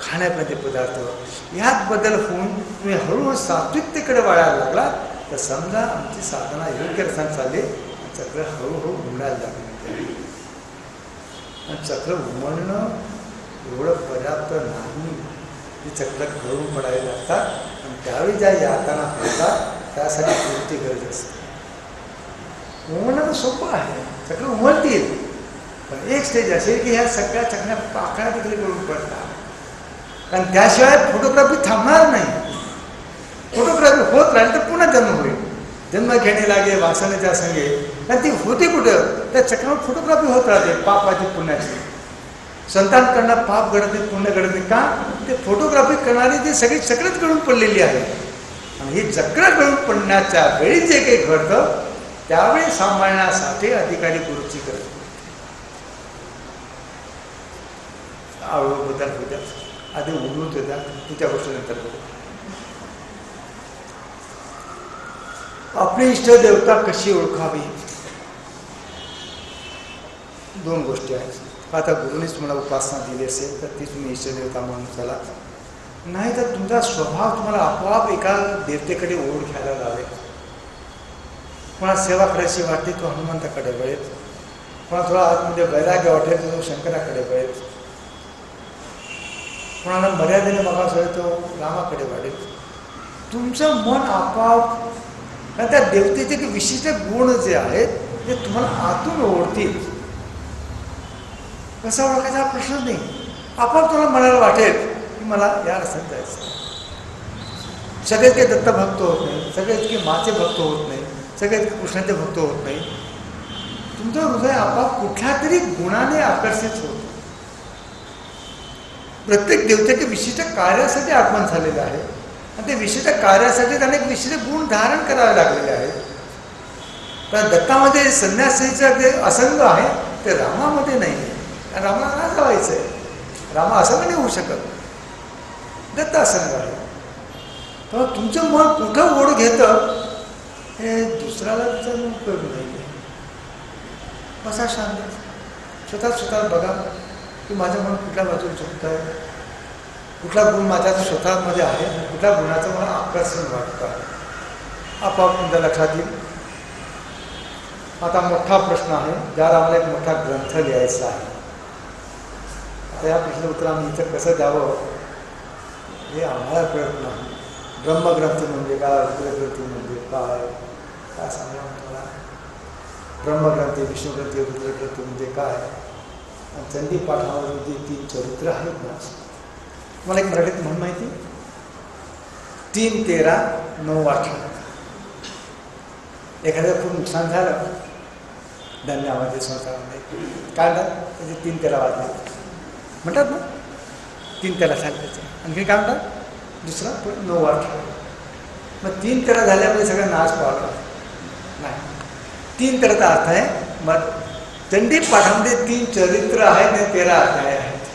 खाण्यापिण्याचे पदार्थ यात बदल होऊन तुम्ही हळूहळू सात्विकतेकडे वळायला लागला तर समजा आमची साधना योग्य रसाने चालली चक्र हळूहळू उमडायला लागले. आणि चक्र उमडणं एवढं पर्याप्त नाही. ती चक्र घडून पडायला लागतात आणि त्यावेळी ज्या यातना होतात त्यासाठी पूर्ती गरज असते. उमडणं तर सोपं आहे. चक्र उमडतील पण एक स्टेज असेल की ह्या सगळ्या चक्रा पाकळ्या तिकडे गळून पडतात. कारण त्याशिवाय फोटोग्राफी थांबणार नाही. फोटोग्राफी होत राहील तर पुन्हा जन्म होईल. जन्म घेणे लागे वासनेच्या संगे कारण ती होती कुठं त्या चक्रावर फोटोग्राफी होत राहते पापाची पुण्याची. संतांकडनं पाप घडत नाही पुण्य घडत नाही का ते फोटोग्राफी करणारी ती सगळी चक्रच गळून पडलेली आहे. आणि ही चक्र गळून पडण्याच्या वेळी जे काही घडतं त्यावेळी सांभाळण्यासाठी अधिकारी गुरुची गरज पडते. हळूहळू बदल होत्यात आधी उमलूत होत्या तुझ्या गोष्टीनंतर बघू. आपली इष्टदेवता कशी ओळखावी दोन गोष्टी आहेत. आता गुरुनीच तुम्हाला उपासना दिली असेल तर ती तुम्ही इष्टदेवता म्हणून चला. नाही तर तुमचा स्वभाव तुम्हाला आपोआप एका देवतेकडे ओढ घ्यायला लावेल. कोणाला सेवा करायची वाटते तो हनुमंताकडे वळेल. कोणाला थोडा आतमध्ये वैराग्य वाटेल तर तो शंकराकडे वळेल. कोणाला मर्यादेने बघायचं आहे तो रामाकडे वाढेल. तुमचं मन आपोआप कारण त्या देवतेचे ते विशिष्ट गुण जे आहेत ते तुम्हाला आतून ओढतील. कसा ओळखायचा हा प्रश्नच नाही. आपोआप तुम्हाला मनाला वाटेल की मला या रस्त्यात जायचं. सगळेच काही दत्तभक्त होत नाही, सगळेच काही माचे भक्त होत नाही, सगळेच कृष्णाचे भक्त होत नाही. तुमचं हृदय आपोआप कुठल्या तरी गुणाने आकर्षित होतं. प्रत्येक देवतेच्या विशिष्ट कार्यासाठी आगमन झालेलं आहे आणि ते विशिष्ट कार्यासाठी त्याने एक विशिष्ट गुण धारण करावे लागलेले आहेत. पण दत्तामध्ये संन्यासीचं जे असंग आहे ते रामामध्ये नाही आहे. रामाला नाही जावायचं आहे. रामा असंग नाही होऊ शकत. दत्त असंग आहे. तेव्हा तुमचं मन कुठं ओढ घेतं हे दुसऱ्याला विचारून उपयोग नाही आहे. बसा शांत, स्वतः बघा की माझं मन कुठल्या बाजूला झुकतं आहे, कुठला गुण माझ्या स्वतःमध्ये आहे, कुठल्या गुणाचं मला आकर्षण वाटतं आहे. आपोआप तुमच्या लक्षात येईल. आता मोठा प्रश्न आहे ज्यावर आम्हाला एक मोठा ग्रंथ लिहायचा आहे. आता या प्रश्नाचं उत्तर आम्ही इथं कसं द्यावं हे आम्हाला कळत नाही. ब्रह्मग्रंथ म्हणजे काय, रुद्रग्रंथी म्हणजे काय सांगा मला. ब्रह्मग्रंथी, विष्णुग्रंथी, रुद्रग्रंथी म्हणजे काय, आणि चंडी पाठामध्ये जी 3 चरित्र आहेत ना, मला एक मराठीत म्हण माहिती, 3, 13, 9, 18. एखाद्या खूप नुकसान झालं धन्यामध्ये संसारामध्ये काय म्हणतात त्याचे 3 तेरा वाजले म्हणतात ना, 3 तेरा झाले त्याचे. आणखी काय म्हणतात दुसरा 9, 18. मग 3 तेरा झाल्यामुळे सगळा नाश पावला नाही. 3 तेराचा अर्थ आहे मग चंडी पाठामध्ये 3 चरित्र आहेत आणि 13 अध्याय आहेत.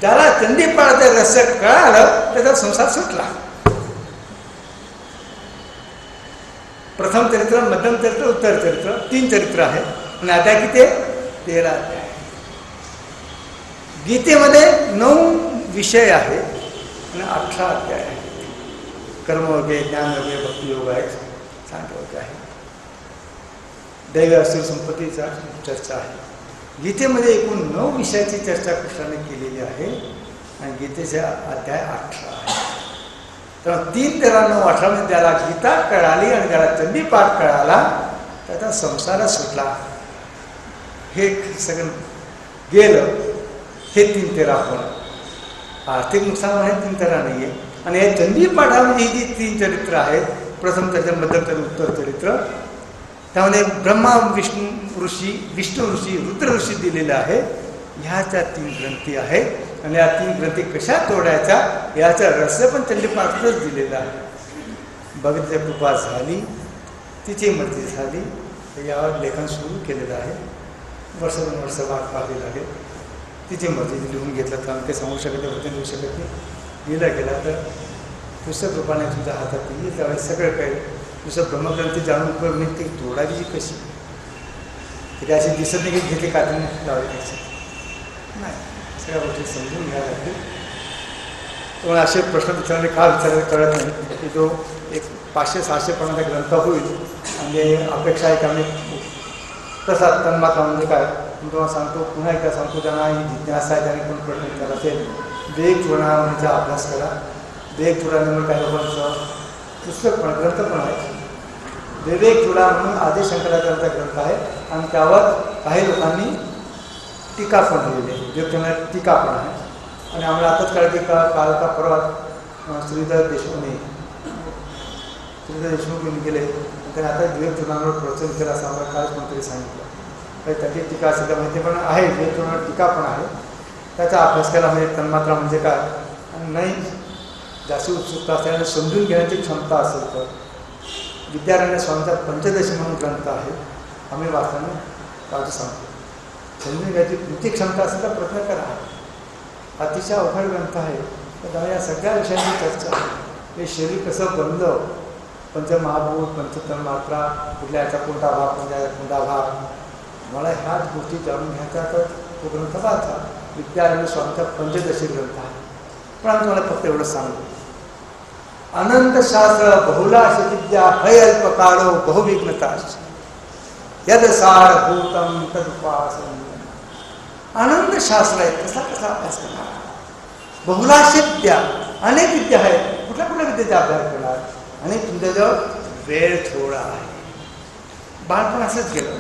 ज्याला चंडी पाठाचं रहस्य कळालं त्याचा संसार सुटला. प्रथम चरित्र, मध्यम चरित्र, उत्तर चरित्र 3 चरित्र आहे आणि अध्याय किती आहे 13 अध्याय. गीतेमध्ये 9 विषय आहे आणि 18 अध्याय आहे. कर्मयोगे, ज्ञानयोगे, भक्तियोग आहे, सांख्ययोग आहे, दैव असुर संपत्तीचा चर्चा आहे. गीतेमध्ये एकूण 9 विषयाची चर्चा कृष्णाने केलेली आहे आणि गीतेचे अध्याय 18 आहे. तर 3, 13, 9, 18 मध्ये ज्याला गीता कळाली आणि ज्याला चंडीपाठ कळाला त्याचा संसार सुटला. हे सगळं गेलं. हे 3, 13 होणं आर्थिक नुकसान आहे, 3, 13 नाही आहे. आणि हे चंडीपाठामध्ये ही जी 3 चरित्र आहेत, प्रथम चरित्र, मध्यम चरित्र, उत्तर चरित्र, त्यामध्ये ब्रह्मा विष्णू ऋषी, रुद्र ऋषी दिलेले आहे. ह्याच्या 3 ग्रंथी आहेत आणि या 3 ग्रंथी कशा तोडायच्या याचं रहस्य पण चंडीपाठातच दिलेलं आहे. भगवतीची कृपा झाली, तिची मर्जी झाली, यावर लेखन सुरू केलेलं आहे. 2 वर्ष वाट पाहावी लागेल. तिची मर्जी लिहून घेतलं तर आम्ही ते सांगू शकत नाही, लिहू शकत नाही. लिहिलं गेला तर पुस्तक रूपाने तुमच्या हातात येईल. त्यावेळेस सगळं काही दुसरं ब्रह्मग्रंथी जाणून उपयोग नाही. ती तोडायची कशी ती काय अशी दिसत नाही की घेतली काढून लावली त्याची नाही. सगळ्या गोष्टी समजून घ्यायला लागतील. तुम्हाला असे प्रश्न विचारले का विचारायला कळत नाही की जो एक 500-600 पानाचा ग्रंथ होईल आणि अपेक्षा आहे की आम्ही तसा तन्मात्रा म्हणजे काय मी तुम्हाला सांगतो, पुन्हा एकदा सांगतो. ज्यांना ही जिज्ञासा आहे त्याने पण प्रश्न विचारला असेल, वेग चूडामणीचा अभ्यास करा. वेग चूडामणी काही लोकांचं पुस्तक पण ग्रंथ पण आहे. विवेक चूडा म्हणून आदी शंकराचार्यांचा ग्रंथ आहे आणि त्यावर काही लोकांनी टीका पण लिहिली आहे. व्यक्तींना टीका पण आहे. आणि आम्हाला आताच कळते काल का परवा श्रीधर देशमुख येऊन गेले. त्याने आता विवेक चूडांवर प्रोत्साहन केलं असं आम्हाला कालच कोणतरी सांगितलं. काही त्याची टीका असेल तर माहिती पण आहे. विवेक चूडांवर टीका पण आहे. त्याचा अभ्यास केला म्हणजे तन्मात्रा म्हणजे काय आणि नाही जास्त उत्सुकता असल्याने समजून घेण्याची क्षमता असेल तर विद्यारण्य स्वामीचा पंचदशी म्हणून ग्रंथ आहे. आम्ही वाचताना काळजी सांगतो. समजून घ्यायची तुमची क्षमता असेल तर प्रयत्न करा. अतिशय अवघड ग्रंथ आहे. तर त्यामुळे या सगळ्या विषयांची चर्चा आहे. हे शरीर कसं बनलं, पंचमहाभूत, पंचतन्मात्रा, कुठल्या याचा कोणता भाग, कोणता भाग, मला ह्याच गोष्टी जाणून घ्यायचा तर तो ग्रंथ वाचा. विद्यारण्य स्वामीचा पंचदशी ग्रंथ आहे. पण आम्ही तुम्हाला फक्त एवढंच सांगतो, अनंत शास्त्र बहुलाश विद्या हय अल्पकाळो बहुविघ्नताश यद सारभूतम तदुपासन. अनंत शास्त्र आहे. कसा अभ्यास करणार. बहुलाश विद्या, अनेक विद्या आहेत. कुठल्या विद्येचा अभ्यास करणार आणि तुमच्याजवळ वेळ थोडा आहे. बाळपण असंच गेलं.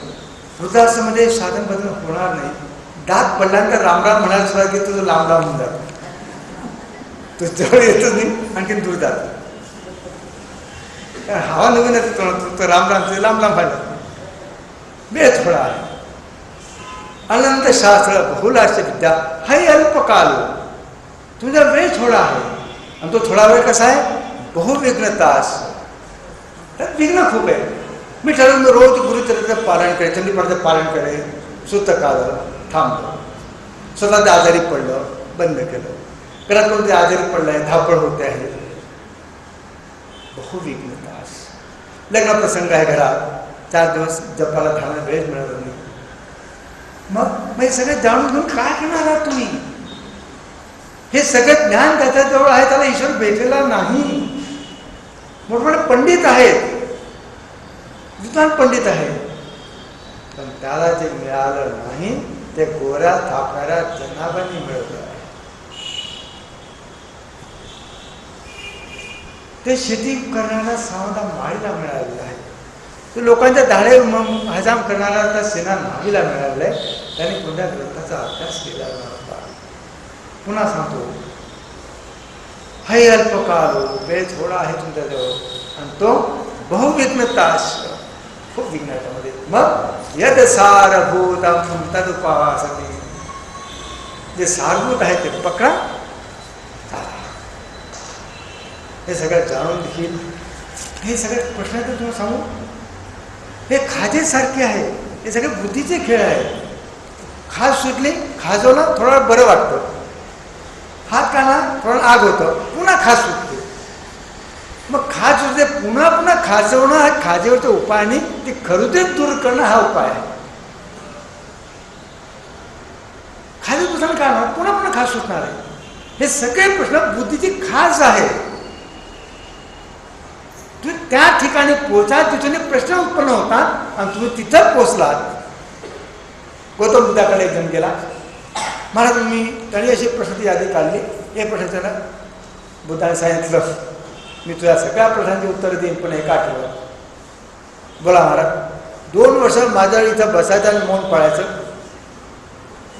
वृद्धाश्रमामध्ये साधन बदल होणार नाही. दात पडल्यानंतर रामराम म्हणायला सुद्धा की तुझं लांब लांब होऊन जातं. तू जवळ येतच नाही, आणखीन दूर जात. कारण हवा नवीन येते तो राम राम लांब लांब व्हायला वेळ थोडा आहे. अनंत शास्त्र बहुलाश विद्या हाही अल्पकाल. तुझा वेळ थोडा आहे आणि तो थोडा वेळ कसा आहे बहुविघ्न तास. त्यात विघ्न खूप आहे. मी ठरवून रोज गुरुचरित्राचं पालन करे, चंडीपाठाचं पालन करे, सुत काढलं थांबलं. स्वतः ते आजारी पडलं बंद केलं. घरात कोणते आजारी पडलं आहे, धावपळ होते आहे. बहुविघ्न तास. लग्न प्रसंग आहे घरात, 4 दिवस जपाला थांबणं वेळ मिळाला नाही. मग हे सगळं जाणून घेऊन काय करणार आहात तुम्ही? हे सगळं ज्ञान त्याच्याजवळ आहे, त्याला ईश्वर भेटलेला नाही. मोठमोठे पंडित आहेत, विद्वान पंडित आहेत, पण त्याला जे मिळालं नाही ते गोऱ्या थापणाऱ्या जनाबांनी मिळवलं आहे. ते शेती करणाऱ्या सावधा माळीला मिळालेलं आहे. ते लोकांच्या धाडे हजाम करणारा त्या सेना नावीला मिळालेला आहे. त्याने कोणत्या ग्रंथाचा अभ्यास केला नव्हता. पुन्हा सांगतो, हाही अल्पकाल, वेळ थोडा आहे तुमच्याजवळ आणि तो बहुविघ्न तास, खूप विघ्न आहे त्यामध्ये. मग यद सारभूतम तदुपासते, जे सारभूत आहे ते पकडा. हे सगळं जाणून देखील हे सगळे प्रश्न तर तुम्हाला सांगू, हे खाजेसारखे आहे. हे सगळे बुद्धीचे खेळ आहे. खाज सुटली, खाजवलं थोडा बरं वाटतं, हात काढला थोडं आग होतं, पुन्हा खाज सुटते. मग खाज सुटते, पुन्हा पुन्हा खाजवणं हा खाजेवरचा उपाय आणि ते खरुतेच दूर करणं हा उपाय आहे. खाजे दुसरं काय पुन्हा पुन्हा खाज सुटणार आहे. हे सगळे प्रश्न बुद्धीची खाज आहे. तुम्ही त्या ठिकाणी पोहोचा, तिथून प्रश्न उत्पन्न होतात आणि तुम्ही तिथं पोहोचलात. गौतम बुद्धाकडे एक जण गेला, महाराज त्यांनी अशी प्रश्नाची यादी काढली. हे प्रश्न त्याला बुद्धाने सांगितलं, मी तुझ्या सगळ्या प्रश्नांची उत्तर देईन पण एका आठवड्यात. बोला महाराज. 2 वर्ष माझ्या इथं बसायचं आणि मौन पाळायचं.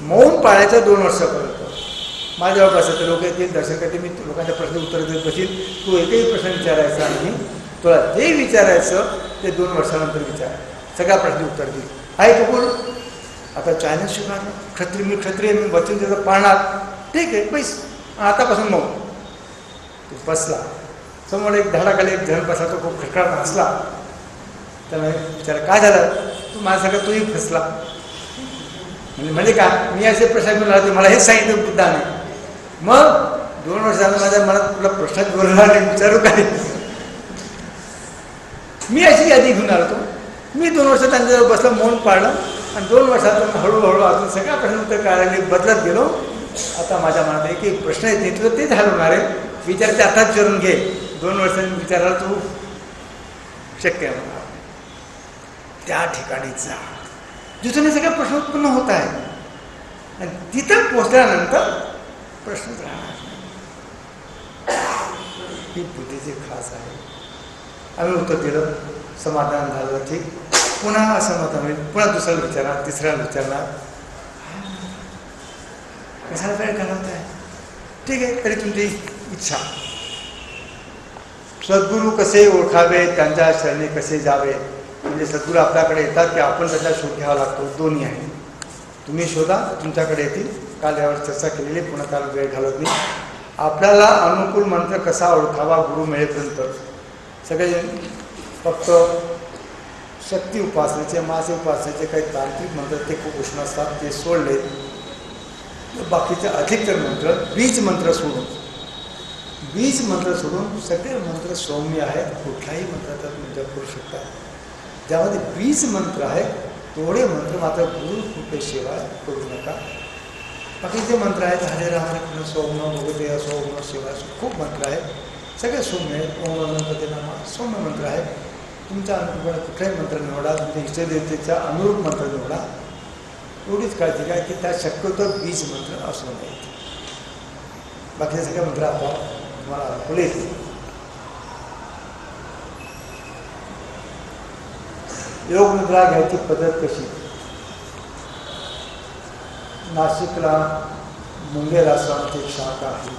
मौन पाळायचं 2 वर्षापर्यंत. माझ्यावर बसायचं, लोक येतील दर्शन करते, मी लोकांच्या प्रश्न उत्तर देत बसील. तू एकही प्रश्न विचारायचा आणि तुला जे विचारायचं ते 2 वर्षानंतर विचार. सगळ्या प्रश्नाची उत्तर देईल. आहे कबूल. आता चायना स्वीकारलं. क्षत्रिय मी क्षत्रिय, मी वचन त्याचं पाळणार. ठीक आहे पैस. आतापासून मग तू बसला. समोर एक झाडाखाली एक जण बसला, तो खूप खटखटात हसला. त्यामुळे विचार काय झालं, तू माझ्यासारखं तूही फसला. म्हणजे का मी असे प्रश्न घेऊन राहते, मला हेच सांगितलं बुद्धाने. मग 2 वर्षानं माझ्या मनात तुला प्रश्नच बोलला नाही, विचारू काय. मी अशी यादी घेऊन आलो. मी 2 वर्ष त्यांच्याजवळ बसलं, मौन पाळलं आणि 2 वर्षातून हळूहळू अजून सगळ्या प्रश्न उत्तर काढायला बदलत गेलो. आता माझ्या मनात एक एक प्रश्न येते, तुझं तेच हलवणार आहे. विचार ते आताच विचारून घे. 2 वर्षांनी विचारायला तू शक्य आहे. त्या ठिकाणी जा जिथून हे सगळे प्रश्न उत्पन्न होत आहे आणि तिथं पोचल्यानंतर प्रश्नच राहणार. ही बुद्धीची खास आहे. आम्ही उत्तर दिलं, समाधान झालं, ठीक. पुन्हा असमाधान होईल, पुन्हा दुसऱ्याला विचारणार, तिसऱ्याला विचारणार. कशाला वेळ घालवत आहे. ठीक आहे, तरी तुमची इच्छा. सद्गुरू कसे ओळखावे, त्यांच्या शरणी कसे जावे. म्हणजे सद्गुरू आपल्याकडे येतात की आपण त्याचा शोध घ्यावा लागतो. दोन्ही आहे. तुम्ही शोधा, तुमच्याकडे येतील. काल यावर चर्चा केलेली, पुन्हा त्याला वेळ घालवत नाही. आपल्याला अनुकूल मंत्र कसा ओळखावा गुरु मिळेपर्यंत. सगळे फक्त शक्ती उपासनेचे, मासे उपासनेचे काही तांत्रिक मंत्र ते खूप उष्ण असतात, ते सोडले. बाकीचे अधिकतर मंत्र बीज मंत्र सोडून सगळे मंत्र सौम्य आहेत. कुठलाही मंत्राचा तुम्ही जप करू शकता. ज्यामध्ये बीज मंत्र आहे तेवढे मंत्र मात्र गुरु कृपेशिवाय करू नका. बाकीचे मंत्र आहेत हरे राम हरे कृष्ण, सौम्य भगवते सौम्य शिवाय, खूप मंत्र आहेत. सगळे सौम्य आहेत. ओम गणपती नामा सौम्य मंत्र आहेत. तुमच्या अनुकूल कुठलाही मंत्र निवडा, तुमच्या इष्टदेवतेचा अनुरूप मंत्र निवडा. एवढीच काळजी घ्या की त्या शक्यतो बीज मंत्र असू नये. बाकीचे सगळे मंत्र आता तुम्हाला अनुकूल येतील. योग निद्रा घ्यायची पद्धत कशी. नाशिकला मुंगेर आश्रमाची एक शाखा आहे.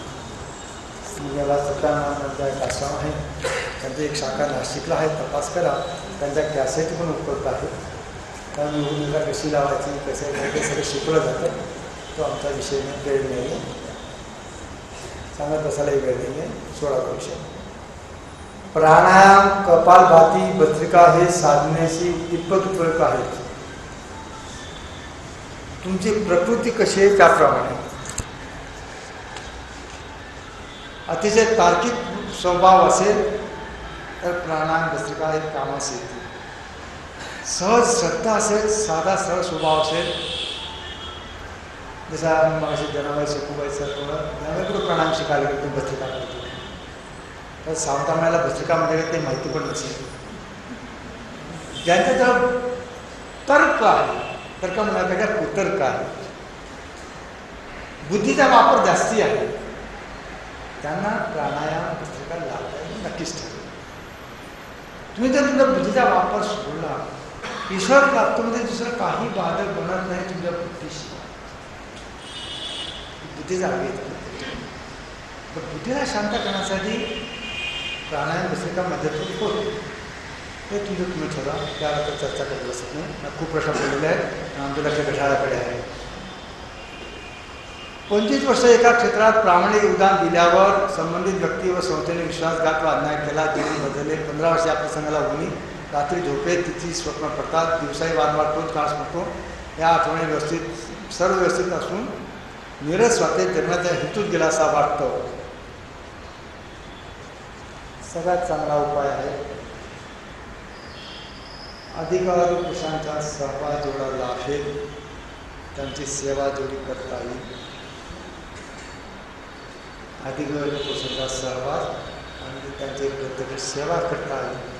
मुंगेरला सत्यानारायणांचा एक आश्रम आहे. त्यांची एक शाखा नाशिकला आहे. तपास करा, त्यांच्या कॅसेट पण उपलब्ध आहे. कारण भूमिका कशी लावायची कसं काय ते सगळं शिकवलं जातं. तो आमचा विषय नाही, वेळ नाही आहे, सांगत बसायलाही वेळ नाही आहे. 16वा विषय प्राणायाम, कपालभाती, भस्त्रिका हे साधण्याशी कितपत उपयोग आहेत. तुमची प्रकृती कशी आहे त्याप्रमाणे. अतिशय तार्किक स्वभाव असेल तर प्राणायाम भस्त्रिका हे कामास येते. सहज श्रद्धा असेल, साधा सरळ स्वभाव असेल, जसा मग जनाबाई शिकवायचं जनाबाई कुठं प्राणायाम शिकायला गेलो भस्त्रिका करतो. तर सावतामाला भस्त्रिका म्हणजे ते माहिती पण नसेल. ज्यांच्याजवळ तर्क आहे, तर्क म्हणण्यापेक्षा कुतर्क आहे, बुद्धीचा वापर जास्ती आहे, त्यांना प्राणायाम भस्त्रिका लाभदायी नक्कीच ठरेल. तुम्ही जर तुमच्या बुद्धीचा वापर सोडला, ईश्वर प्राप्तीमध्ये दुसरं काही बाधक बनत नाही तुमच्या बुद्धीशी. बुद्धीचा आवेग तर बुद्धीला शांत करण्यासाठी प्राणायाम भस्त्रिका मदत होते. हे तुम्ही ठरवा, त्याबद्दल चर्चा करत बसत नाही. खूप प्रश्न पडलेले आहेत. आमचं लक्ष घड्याळाकडे आहे. 25 वर्ष एका क्षेत्रात प्रामाणिक योगदान दिल्यावर संबंधित व्यक्ती व संस्थेने विश्वासघात व अन्याय केला, जीवन बदलले. 15 वर्ष या प्रसंगाला उनी रात्री झोपेत तिची स्वप्न पडतात, दिवसाही वारंवार तोच काळ स्मरतो. या आठवणी सर्व व्यवस्थित असून निरस वाटे, जन्माचा हेतूच गेला असा वाटतो. सगळ्यात चांगला उपाय आहे अधिकारी पुरुषांचा सहवास जेवढा लाभेल त्यांची सेवा जेवढी करता येईल. अधिकारी पुरुषांचा सहवास आणि त्यांची प्रत्येक सेवा करता येईल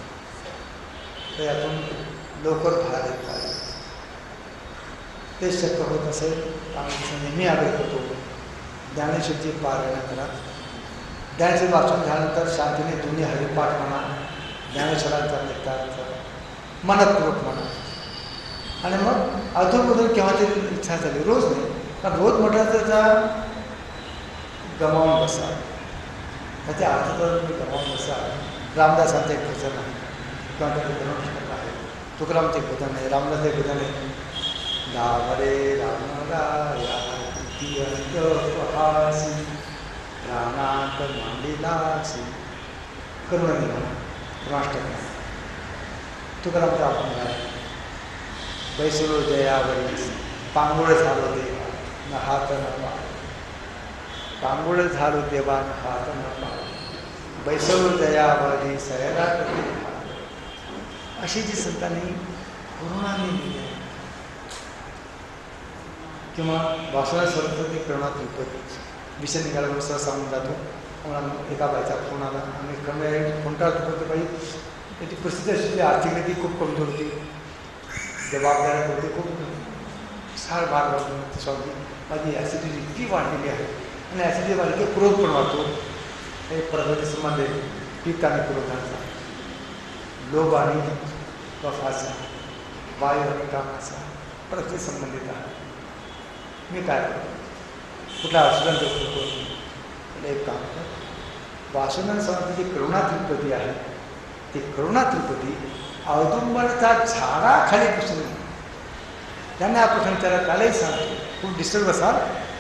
तर यातून लवकर बाहेर येता येईल. ते शक्य होत असेल तर आम्ही नेहमी आग्रह करतो, ज्ञानेश्वरची पारायण करा. ज्ञानेश्वर वाचून झाल्यानंतर शांतीने दोन्ही हरिपाठ म्हणा, ज्ञानेश्वरांचा नितार्थ मनपूर्वक म्हणा. आणि मग अधूनमधून केव्हा तरी इच्छा झाली, रोज नाही, कारण रोज म्हटलं तर त्या गमावून बसा, त्याच्या अर्थ तर तुम्ही गमावून बसा. रामदासांचं एक भजन आहे किंवा त्याचं धर्मपुस्तक आहे, तुकारामचं एक भजन आहे, रामदास एक भजन आहे, दावरे रामराया प्राणात मांडिलासी करुण म्हणा. राष्ट्र तुकारामचा आपण आहे, बैसलो जयावरी पांगुळ झालो देवा न हात न पाय, पांगुळ झालो देवा न हात न पाय, बैसलो जयावरी सैराट. अशी जी संतांनी करुणाने लिहिली आहे. किंवा वासना सरस्वती करुणा त्रिपदी विषय निघाला म्हणून सहज सांगून जातो. आम्हाला एका बाईचा फोन आला आणि कमी कोणता होतो बाई त्याची परिस्थिती अशी आर्थिक खूप कमजोर होती, जबाबदाऱ्या होती, खूप सार भार वाटून स्वामी माझी ॲसिडिटी इतकी वाढलेली आहे आणि ॲसिडिटी वाढली की क्रोध पण वाढतो. हे प्रगती संबंध आहे, पित्त आणि क्रोधाचा, लोभ आणि कफाचा, वायू आणि कामाचा प्रगती संबंधित आहे. मी काय करतो, कुठल्या औषधांचा उपयोग करतो, एक काम कर, वासनांसंबंधी जी करुणा त्रिपदी आहे ती करुणा त्रिपदी औदुंबरच्या झाडाखाली बसून, त्यांना आपण विचारा कालही सांगतो, खूप डिस्टर्ब असाल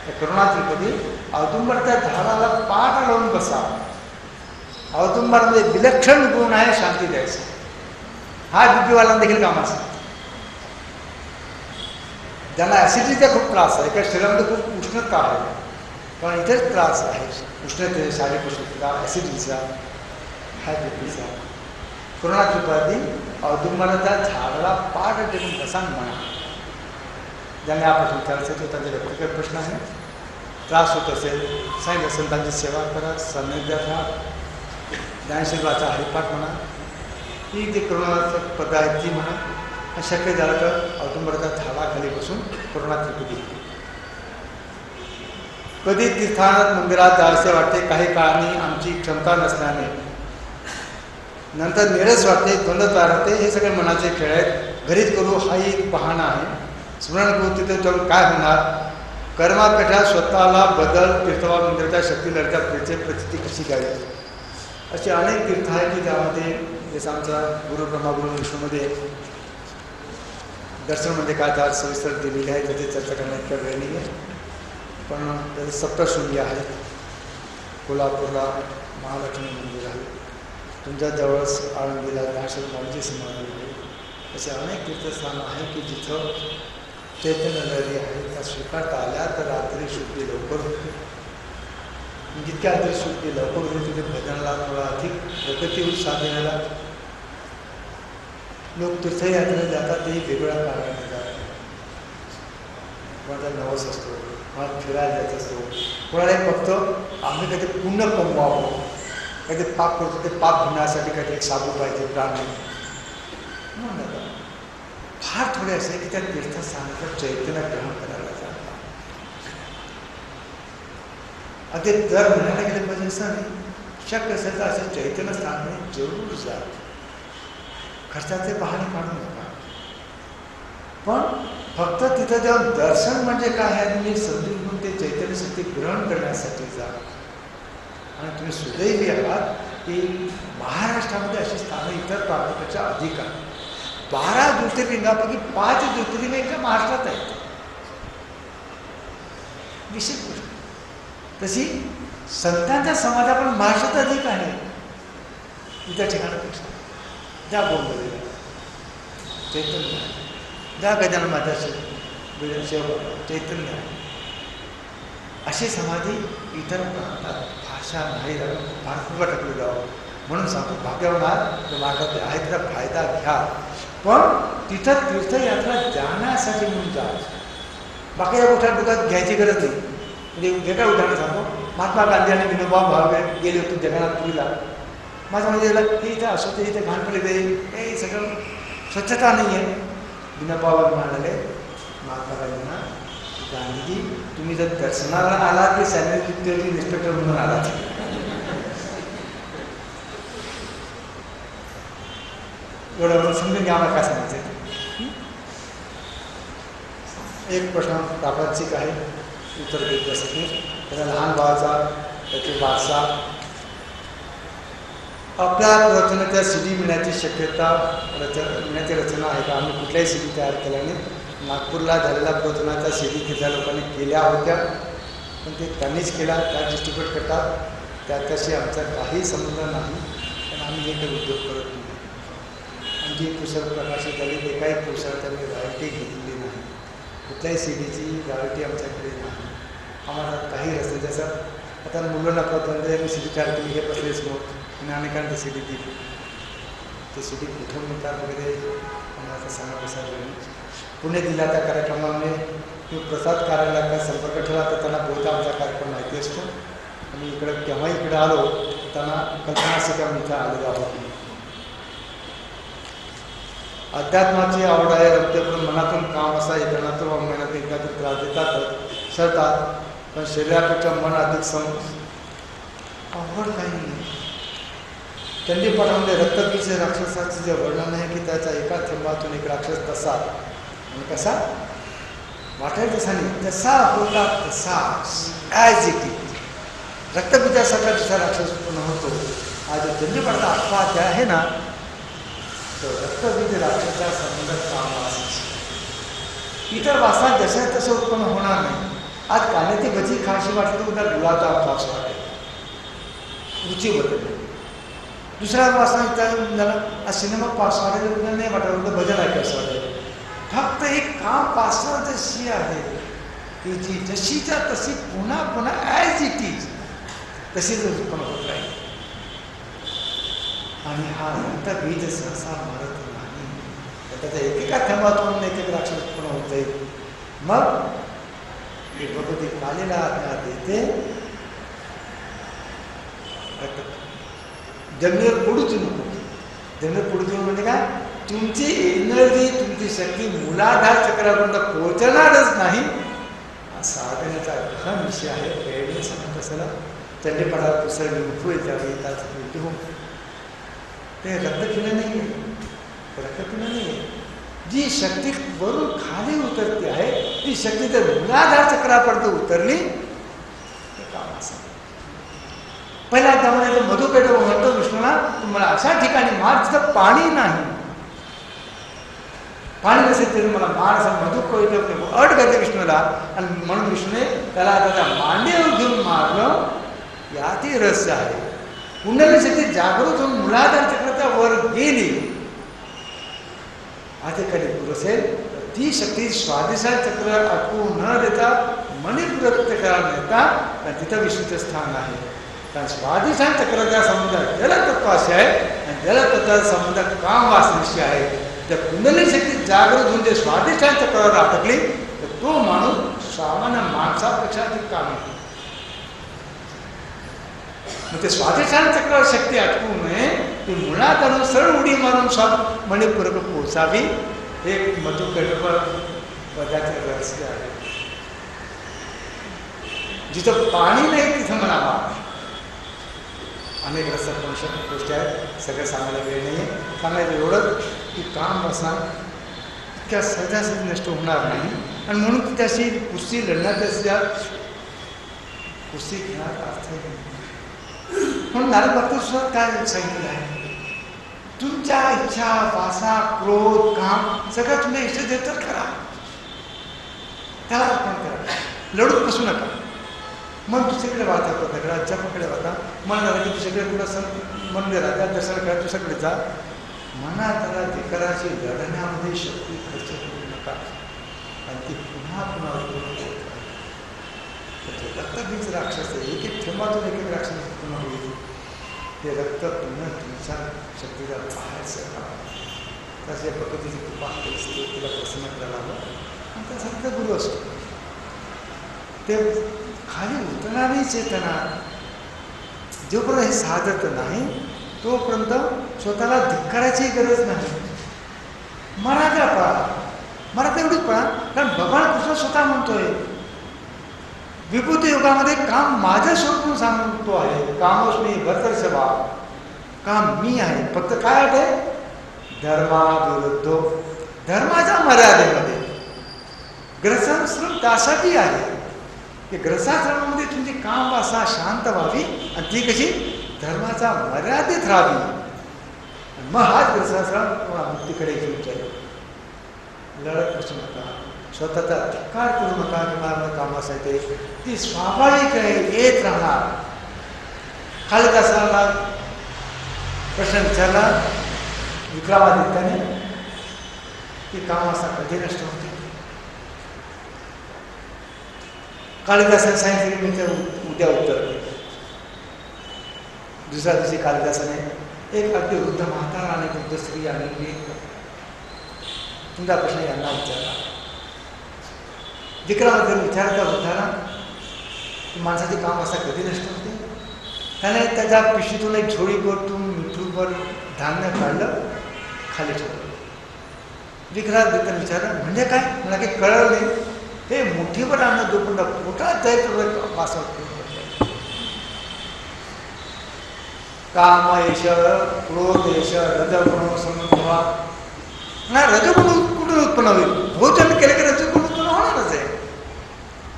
तर करुणा त्रिपदी औदुंबरच्या झाडाला पाठ लावून बसा. औदुंबरमध्ये विलक्षण गुण आहे शांती द्यायचा. हा बुद्धिवाल्यांना देखील कामाचा. ज्यांना ॲसिडिटीचा खूप त्रास आहे किंवा शरीरामध्ये खूप उष्णता आहे, पण इथेच त्रास आहे उष्णते, शारीरिक उष्णतेचा, ॲसिडिटीचा, हायब्रिडचा, करुणा त्रिपदी औदुंबराच्या झाडाला पाठ देऊन बसा म्हणा. ज्यांनी आपण विचारायचं तो त्यांचे व्यक्तिगत प्रश्न आहे. त्रास होत असेल, सांगितलं संतांची सेवा करा, सान्निध्यात राहा, ज्ञानेश्वराचा हरिपाठ म्हणा, ही जी करुणाचं पद आहे ती म्हणा. शक्य झालं तर औदुंबराच्या झाडाखाली बसून करुणा त्रिपदी. कधी तीर्थात मंदिरात जायचे वाटते, काही काळाने आमची क्षमता नसल्याने, नंतर निरस वाटते, द्वंद्व तयार होते. हे सगळे मनाचे खेळ आहेत. घरीच करू हाही एक बहाणा आहे. स्मरण करू तिथे जाऊन काय होणार, कर्मापेक्षा स्वतःला बदल, तीर्थवा मंदिराच्या शक्ती लढत्या प्रचिती कशी घ्यावी, असे अनेक तीर्थ आहेत की त्यामध्ये जसं आमचा गुरु ब्रह्मा गुरु विष्णूमध्ये दर्शन म्हणजे काय तर सविस्तर दिलेली आहे, त्याची चर्चा करण्यात इतका वेळ नाही आहे. पण त्याचे सप्तशृंगी आहेत. कोल्हापूरला महालक्ष्मी मंदिर आहे, तुमच्या जवळच आळंदीला माऊलीची समाधी आहे. असे अनेक तीर्थस्थानं आहेत की जिथं चैतन्य लहरी आहे. त्या स्वीकारता आल्या तर रात्री शुद्धी लवकर होते. जितक्या रात्री शुद्धी लवकर होते तिथे भजनाला थोडा अधिक प्रगती होईल. साधनेला लोक तीर्थयात्रेला जातात, तेही वेगवेगळ्या कारणाने जातात. कोणाचा नवस असतो, कोणाला फिरायला जायचं असतो, कोणाला फक्त आम्ही काहीतरी पुण्य कमवावं, काहीतरी पाप करतो ते पाप घेण्यासाठी काहीतरी एक साबू पाहिजे प्राणी म्हणून जातात. फार थोडे असे की त्या तीर्थस्थानाचं चैतन्य ग्रहण करायला जातात. अगदी दर महिन्याला गेले पाहिजे असं नाही, शक्य असेल तर असे चैतन्य स्थानाने जरूर जात. खर्चाचे बहाणे काढू नका. पण फक्त तिथं जाऊन दर्शन म्हणजे काय आहे तुम्ही समजून घेऊन ते चैतन्य शक्ती ग्रहण करण्यासाठी जा. आणि तुम्ही सुदैवी आहात की महाराष्ट्रामध्ये अशी स्थानं इतर प्रांतापेक्षा अधिक आहेत. 12 ज्योतिर्लिंगापैकी 5 ज्योतिर्लिंग एकदा महाराष्ट्रात आहेत. विशेष गोष्ट तशी संतांच्या समाजा पण महाराष्ट्रात अधिक आहे इतर ठिकाणापेक्षा. ज्या बोंबलेला चैतन्य, ज्या गजानन महाराज सेवा चैतन्य आहे. अशी समाधी इतर प्रांतात भाषा नाही फार फुगा टाकली जावं म्हणून सांगतो. भाग्यवान मार्गात आहे त्याचा फायदा घ्या. पण तिथं तीर्थयात्रा जाण्यासाठी म्हणून जा. बाकी या गोष्टी डोक्यात घ्यायची गरज नाही. म्हणजे वेगळ्या उदाहरण सांगतो. महात्मा गांधी आणि विनोबा भावे गेले होते जगन्नाथपुरीला. माझं म्हणजे हे इथं असं ते इथे घाण पडले हे सगळं स्वच्छता नाही आहे. विनोबा भावे म्हणाले महात्मा गांधींना, गांधीजी तुम्ही जर दर्शनाला आलात की सैनिक इन्स्पेक्टर म्हणून आलात. एवढं समजून घ्या आम्हाला काय सांगायचं. एक प्रश्न प्रापंचिक आहे, उत्तर देत असते. त्याला लहान भावाचा त्याची वारसा आपल्या रचनेच्या CD मिळण्याची शक्यता मिळण्याची रचना आहे का? आम्ही कुठल्याही CD तयार केल्या नाही. नागपूरला झालेला प्रवचनाच्या CD तिथल्या लोकांनी केल्या होत्या, पण ते त्यांनीच केला, त्या डिस्ट्रीब्यूट करतात. त्याच्याशी आमचा काही संबंध नाही. पण आम्ही हे काही उद्योग करत नाही. आमची पुस्तक प्रकाशित झाली ते काही पुस्तकांनी रॉयल्टी घेतलेली नाही. कुठल्याही CDची रॉयल्टी आमच्याकडे नाही. आम्हाला काही रस्ते जसं आता मुलांना प्रबंध मी CD तयार केली हे बसलेच नव्हतं आणि अनेकांनी CD दिली. ते CD कुठून मिळतात वगैरे आम्हाला सांगा विसरलं. पुणे जिल्हा त्या कार्यक्रमाने प्रसाद कार्यालयाचा संपर्क ठेवला तर त्यांना बहुधा आमचा कार्यक्रम माहिती असतो. आणि केव्हा इकडे आलो त्यांना कल्पना असे का मी इथं आलेलो आहोत. अध्यात्माची आवड आहे, रक्तपूर्ण मनातून काम असा इतरांना मेहनत एखादी त्रास देतात सरतात, पण शरीरापेक्षा मन अधिक अवघड काही नाही. चंडीपाठामध्ये रक्तबीज राक्षसाचे जे वर्णन आहे की त्याचा एका थेंबातून एक राक्षस तसा आणि कसा वाटायला तसा नाही, तसा होता तसा ॲज इट इज. रक्तबीजासारखा जसा राक्षस उत्पन्न होतो. हा जो चंडीपाठाचा आत्मा जे आहे ना तो रक्तबीज राक्षसा संबंधात काम वासायचे. इतर वासना जशा तसे उत्पन्न होणार नाही. आज कांद्याची भजी खाशी वाटली तर उद्या गुळाचा वास वाटेल, रुची बदलली. दुसऱ्या वासना इथं झाला आज सिनेमा पास वाटेल उद्या नाही वाटत, उद्या भजन ऐकायचं वाटेल. फक्त एक काम पासना जशी आहे की जी जशीच्या तशी पुन्हा पुन्हा ॲज इट इज तशीच उत्पन्न होत राहील. आणि हा रक्तबीज सहसा मरत नाही. त्याच्या एकेका थेंबातून एक एक राक्षस उत्पन्न होत जाईल. मग भगवती कालीला आज्ञा देते जमिनीवर पडूच नको. जमिनीवर पडूच नको म्हणजे काय, तुमची एनर्जी तुमची शक्ती मूलाधार चक्रापर्यंत पोहोचणारच नाही. साधनेचा गहन विषय आहे. वेळेने सांगत असेल चंडीपाठात पुस्तक लिंफू यावी त्याचं हो ते रक्त पिणं नाही आहे. रक्त पिणं नाही आहे. जी शक्ती वरून खाली उतरते आहे ती शक्ती जर मूलाधार चक्रापर्यंत उतरली तर काम असं. पहिला त्यामध्ये मधुपेट म्हणतो विष्णूला तुम्हाला अशा ठिकाणी मार जिथं पाणी नाही. पाणी नसेल तरी मला माणस मधुक अट घातली विष्णूला आणि म्हणून विष्णूने त्याला त्याच्या मांडीवर घेऊन मारलं. यातही रहस्य आहे. कुंडली शक्ती जागृत होऊन मूलाधार चक्राच्या वर गेली. अधिकारी पुरुष असेल तर ती शक्ती स्वादिष्टान चक्र अटकू न देता मणिपूर करायला नेतात. कारण तिथं विष्णूचे स्थान आहे. कारण स्वादिष्टान चक्राच्या संबंधात जलतत्व असे आहे आणि जलतत्वाचा संबंध काम वासनिशी आहे. त्या कुंडली शक्ती जागृत होऊन जे स्वादिष्टान चक्रावर अटकली तर तो माणूस सामान्य माणसापेक्षा अधिक काम आहे. मग ते स्वादिष्टान चक्रावर शक्ती अटकू नये ती मुळात आणून सरळ उडी मारून मणिपूरक पोचावी. हे मधुकल्प पदाचे रहस्य आहे. जिथं पाणी नाही तिथं मला मार. अनेक रसद गोष्टी आहेत. सगळं सांगायला वेळ नाही आहे. सांगायचं एवढं की काम बसणार इतक्या सहजासहजी नष्ट होणार नाही. आणि म्हणून त्याशी कुस्ती लढण्यात त्याच्या कुस्ती घेण्यात अर्थ नाही. म्हणून नारद भक्त सुद्धा काय सांगितलं आहे. तुमच्या इच्छा वासना क्रोध काम सगळं तुम्ही इष्टदेव तर करा. त्याला अर्पण करा. लढून बसू नका. मन दुसरीकडे वाहता दगडा जपाकडे वाहता. मन झालं की दुसरीकडे कुठं मंदिरात त्या दर्शन करा. दुसरीकडे जा. मनाला धिक्काराची लढण्यामध्ये शक्ती खर्च करू नका. आणि ती पुन्हा पुन्हा रक्तबीज राक्षस एक एक थेंबातून एक एक राक्षस पुन्हा होईल. ते रक्त पुन्हा तुमच्या शक्तीला बाहेर सरका. त्याच्या प्रकृतीची कृपा असते. तिला प्रसन्न करायला हवं. आणि त्यासाठी गुरु असतो. ते खाली उतरणारी चेतना जोपर्यंत हे साधत नाही तोपर्यंत स्वतःला धिक्काराची गरज नाही. मराठा पळा. मराठा एवढीच पळा. कारण भगवान कृष्ण स्वतः म्हणतोय विभूती युगामध्ये काम माझ्या स्वरूप सांगतो आहे. कामोस्मी भर्तर्षभा. काम मी आहे. फक्त काय आहे धर्माविरुद्ध धर्माच्या मर्यादेमध्ये. ग्रसाश्रम त्यासाठी आहे की ग्रसाश्रमामध्ये तुमची काम वासना शांत व्हावी आणि ती कशी धर्माच्या मर्यादेत राहावी. मग हाच ग्रसाश्रम तुम्हाला मुक्तीकडे घेऊन जाईल. लढत बसू नका. स्वतःचा धिक्कार करू नका. किंवा कामासाठी ती स्वाभाविक आहे. येत राहणार. कालिदासाला प्रश्न विचारला विक्रमादित्याने की कामाचा कधी नष्ट होते. कालिदासाने सांगितले मी ते उद्या उत्तर. दुसऱ्या दिवशी कालिदासाने एक अगदी वृद्ध म्हातारा आणि वृद्ध स्त्री आणि तुमचा प्रश्न यांना विचारला. विक्रमादित्य विचारता वृद्धाला की माणसाचे काम असा कधी नष्ट होते. त्याने त्याच्या पिशवीतून एक झोळीभर मिठूभर धान्य काढलं खाली ठेवलं. विक्रमादित्याने विचारलं म्हणजे काय. मला काही कळलं नाही. हे मुठीवर आणणं जोपर्यंत पोटात जायचं वासा काम येश क्रोध येश रजगुण समभावा. ना रजगुण कुठून उत्पन्न होईल. भोजन केलं की रजगुण उत्पन्न होणारच आहे.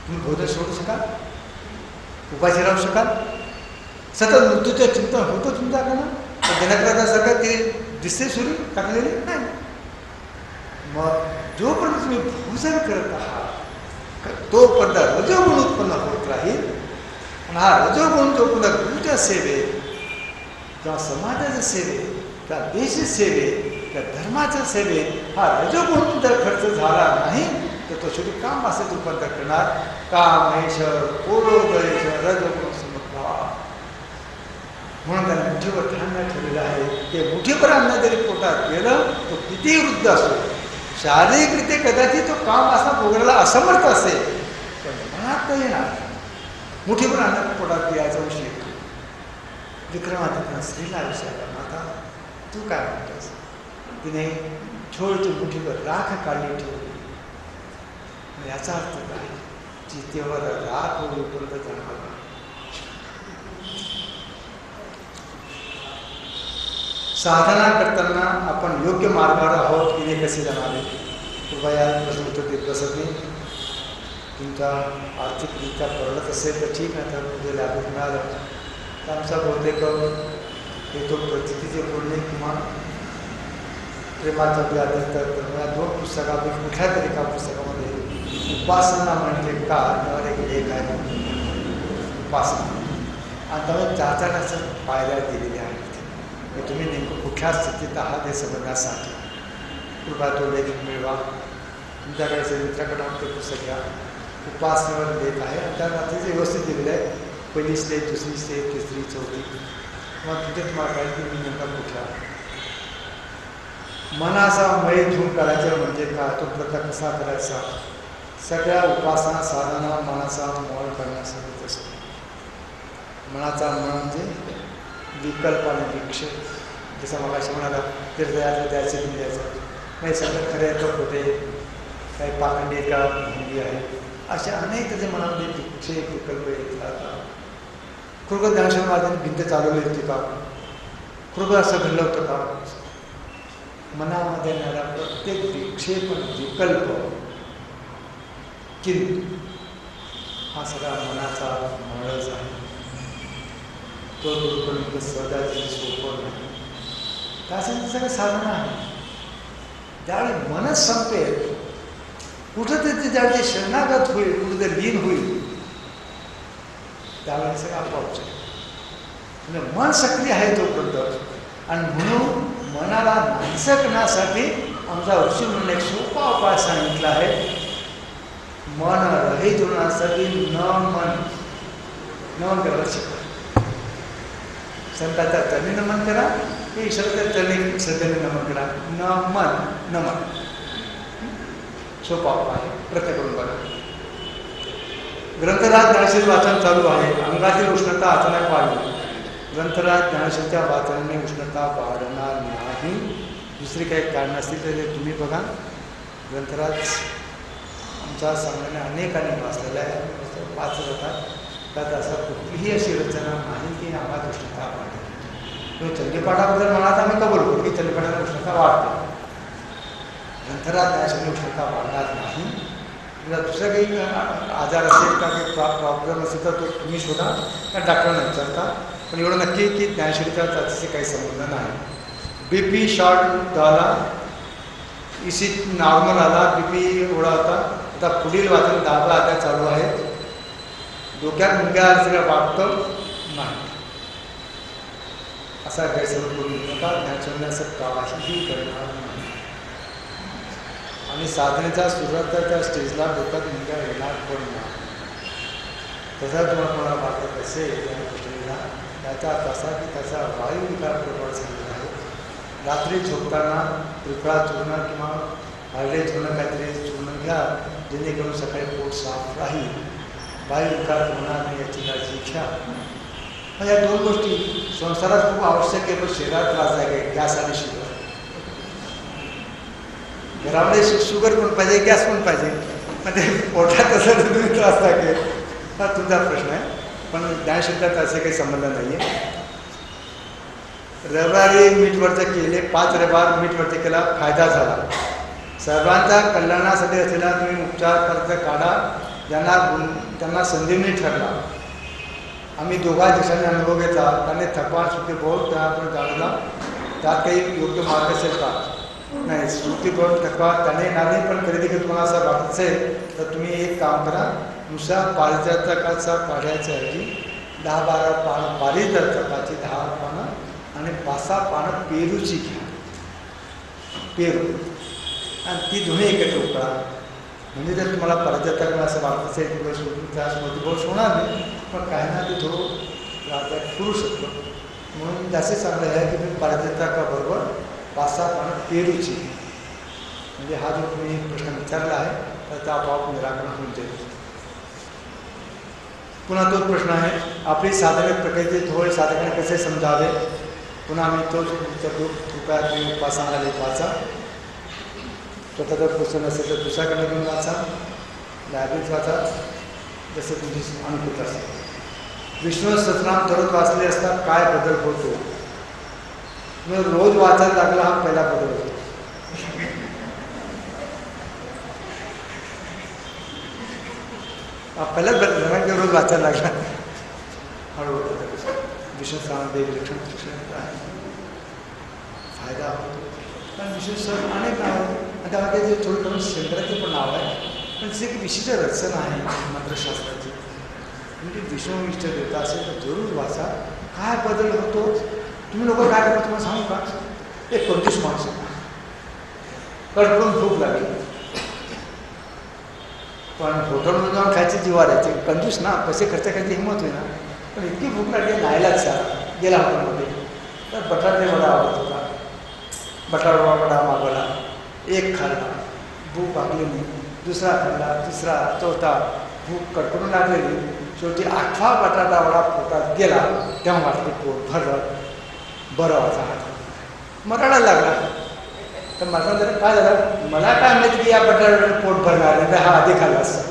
तुम्ही भोजन सोडू शकाल. उपाशी राहू शकाल. सतत मृत्यूचं चिंतन होतं तुमच्याकडनं. तर दिनकरासारखं ते दिसते सुरू टाकलेले नाही. मग जोपर्यंत तुम्ही भोजन करत आहात तोपर्यंत रजोगुण उत्पन्न होत राहील. आणि हा रजोगुण जोपर्यंत गुरुच्या सेवेत किंवा समाजाच्या सेवेत किंवा देश सेवेत किंवा धर्माच्या सेवेत हा रजोगुण जर खर्च झाला नाही तर तो शेवटी काम असेच रूपांतर करणार. कामेश पोरोदयेश रजोगुण समभावा. म्हणून त्याने मुठीवर धान्य ठेवलेलं आहे. ते मुठीवर अन्न जरी पोटात गेलं तो कितीही वृद्ध असो शारीरिकरित्या कदाचित तो काम असा भोगायला असमर्थ असेल पण मनात तर येणार. मुठीवर अन्न पोटात द्यायचा विषय. विक्रमादित्य स्त्रीला विचारला माता तू काय म्हणतोस. तिने छोटी मुठीवर राख काढली ठेवली. याचा अर्थ काय. जितेवर राख होईपर्यंत जाणार. साधना करताना आपण योग्य मार्गावर आहोत की नाही कसे जाणारे. कृपया प्रश्न उत्तर देत बसत नाही. तुमचा आर्थिकरित्या परवडत असेल तर ठीक आहे. तर पुढे लागू मिळालं तर आमचा बहुतेक हे तो परिस्थितीचे बोलणे किंवा प्रेमाचा व्याधी तर या 2 पुस्तकापैकी कुठल्या तरी एका पुस्तकामध्ये उपासना म्हणजे का यावर एक लेख आहे. उपासना आणि त्यामुळे 4 असं पायऱ्या दिलेल्या आहेत की तुम्ही नेमकं कुठल्या स्थितीत आहात हे समजण्यासाठी कृपा तो लेख मिळवा. तुमच्याकडे असेल मित्राकडे ते पुस्तक घ्या. उपासनेवर लेख आहे आणि त्यात अतिशय व्यवस्थित दिलेलं आहे. पहिली स्टेज, दुसरी स्टेज, तिसरी, चौथी. मग तिथे तुम्हाला काय की मी नेमका कुठला मनाचा मय धूम करायचं म्हणजे का तो प्रकार कसा करायचा. सगळ्या उपासना साधना मनाचा मळ करण्यासाठी असतो. मनाचा मळ म्हणजे विकल्प आणि विक्षेप. जसं मला अशी म्हणाला तीर्थयात्रा द्यायचं नाही द्यायचं नाही सगळं खरं आहे का खोटे काही पाखंडी का भंगी आहे अशा अनेक त्याच्या मनामध्ये विक्षेप विकल्प येत राहतात. खरोखर ज्ञानेश्वर महाराजांनी भिंत चालवली होती का. खरोखर असं घडलं होतं का. मनामध्ये येणारा प्रत्येक विक्षेप विकल्प किंतु हा सगळा मनाचा मळच आहे. तो दूरपर्यंत सहजाची सोपं नाही. त्यासाठी सगळं साधन आहे. ज्यावेळी मनच संपेल कुठंतरी ज्यावेळी शरणागत होईल कुठंतरी लीन होईल त्यावेळी सगळं आपोआप म्हणजे मन सक्रिय आहे तोपर्यंत. आणि म्हणून मनाला नाहीसं करण्यासाठी आमचा ऋषी म्हणून एक सोपा उपाय सांगितला आहे. मन रहित होण्यासाठी नमन करायला शिकवा. संतांच्या चरणी नमन करा की ईश्वराच्या चरणी श्रद्धेने नमन करा. नमन सोपा उपाय प्रत्येकडून बघा. ग्रंथराज ज्ञानेश्वर वाचन चालू आहे. अंगातील उष्णता अचानक वाढली. ग्रंथराज ज्ञानेश्वरच्या वाचनाने उष्णता वाढणार नाही. दुसरी काही कारण असतील तर तुम्ही बघा. ग्रंथराज आमच्या सांगण्याने अनेकांनी वाचलेला आहे. वाचत होतात त्यात असं कुठलीही अशी रचना नाही की आम्हाला उष्णता वाढते. चंडीपाठाबद्दल म्हणाल तर आम्ही कबूल करू की चंडीपाठाने उष्णता वाढते. ग्रंथराज ज्ञानेश्वरने उष्णता वाढणार नाही. जर दुसरा काही आजार असेल का काही प्रॉब्लेम असेल तर तो तुम्ही शोधा त्या डॉक्टरांना विचारता. पण एवढं नक्की की ज्ञानेश्वरीचा त्याचे काही संबंध नाही. BP शॉर्ट झाला, EC नॉर्मल आला, BP एवढा होता. आता पुढील वाचन 10 अध्याय चालू आहे. डोक्यात मुंग्या सगळं वाटतं नाही असा गैरसमज करून नका. ज्ञानेश्वरीने असं काहीही करणार नाही. आणि साधनेच्या सुरुवातीच्या स्टेजला डोक्यात मुंग्या येणार पण नाही. तसा तुम्हाला कोणाला वाटत असेल त्या गोष्टीला त्याचा अर्थ असा की त्याचा वायुविकार प्रभाव झालेला आहे. रात्री झोपताना त्रिफळा चूर्ण किंवा हळदे चूर्ण काहीतरी चूर्ण घ्या जेणेकरून सकाळी पोट साफ राहील. वायुविकार होणार नाही याची काळजी घ्या. या 2 गोष्टी संसारात खूप आवश्यक आहे पण शरीरात त्रासदायक आहे. गॅस आणि शुगर. घरामध्ये शुगर पण पाहिजे गॅस पण पाहिजे पण ते पोटात असं तुम्ही त्रासदायक आहे हा तुमचा प्रश्न आहे. पण ज्ञानशब्दात असे काही संबंध नाही आहे. रविवारी मीठवरचं केले 5 रविवार मीठवरचं केला फायदा झाला. सर्वांच्या कल्याणासाठी असलेला तुम्ही उपचार खर्च काढा त्यांना संजीवनी ठरला. आम्ही दोघा दिवसांनी अनुभव घेतला. त्यांनी थकवा सुट्टी बहुत त्यापर्यंत जाणला. त्यात काही योग्य मार्ग असेल का नाही. सुट्टी बहुत थकवा त्याने येणार नाही. पण कधी देखील तुम्हाला असं वाटत असेल तर तुम्ही एक काम करा. नुसार पारिजातकाचा काढायच्या ऐवजी 10-12 पानं पारिजातकाची 10 पानं आणि 5-6 पानं पेरूची घ्या. पेरू आणि ती दोन्ही एकत्र उकळा. म्हणजे जर तुम्हाला पारिजातक असं वाटत असेल किंवा सोडून त्या स्मृतीभोष होणार नाही पण काही ना ते थोडं त्रासदायक करू शकतो. म्हणून जास्त चांगलं आहे की तुम्ही पारिजातकाबरोबर 5-6 पानं पेरूची. म्हणजे हा जो तुम्ही प्रश्न विचारला आहे त्याचा आपोआप निराकरण होऊन जाईल. पुन्हा तोच प्रश्न आहे आपली साधने प्रकृती थोडे साधकाने कसे समजावे. पुन्हा आम्ही तोच विचारतो. कृपया तुम्ही उपासना लेख वाचा. स्वतः जर पुस्तक नसेल तर दुसऱ्याकडे घेऊन वाचा. लायब्ररीत वाचा जसं तुमची अनुकूल असेल. विष्णू सहस्रनाम दररोज वाचले असता काय बदल होतो. मग रोज वाचायला लागला हा पहिला बदल होतो. पहिलाच बदल रोज वाचायला लागला हळूहळू विष्णू सहस्रनाम देव लक्षण फायदा होतो. कारण विष्णू सहस्र अनेक नाव आहेत आणि त्यामध्ये जे थोडं करून शंकराचं पण नाव आहे, पण तिची एक विशिष्ट रचना आहे मंत्रशास्त्राची. म्हणजे विष्णू इष्ट देवता असेल तर जरूर वाचा. काय बदल होतो तुम्ही लोक काय करता तुम्हाला सांगू का? एक 25 माणसं कडकून भूक लागली, पण हॉटेलमध्ये जाऊन खायची जीवार यायचे, कंजूस ना, पैसे खर्च करायची हिंमत होईना. पण इतकी भूक लागली, नाईलाज झाला, गेला हॉटेलमध्ये. तर बटाटे वडा आवडत होता, बटाटा वडा मागवला, एक खाल्ला, भूक भागली नाही, दुसरा खाल्ला, तिसरा, चौथा, भूक कडकडून लागलेली, शेवटी 8वा बटाटा वडा पोटात गेला. तेव्हा वाटते पोट भरलं, बरं वाचा हात मराठा लागला. तर माझा जरा काय झालं, मला काय माहिती की या बटाट्याने पोट भरणार नाही, तर हा आधी खाल्ला असता.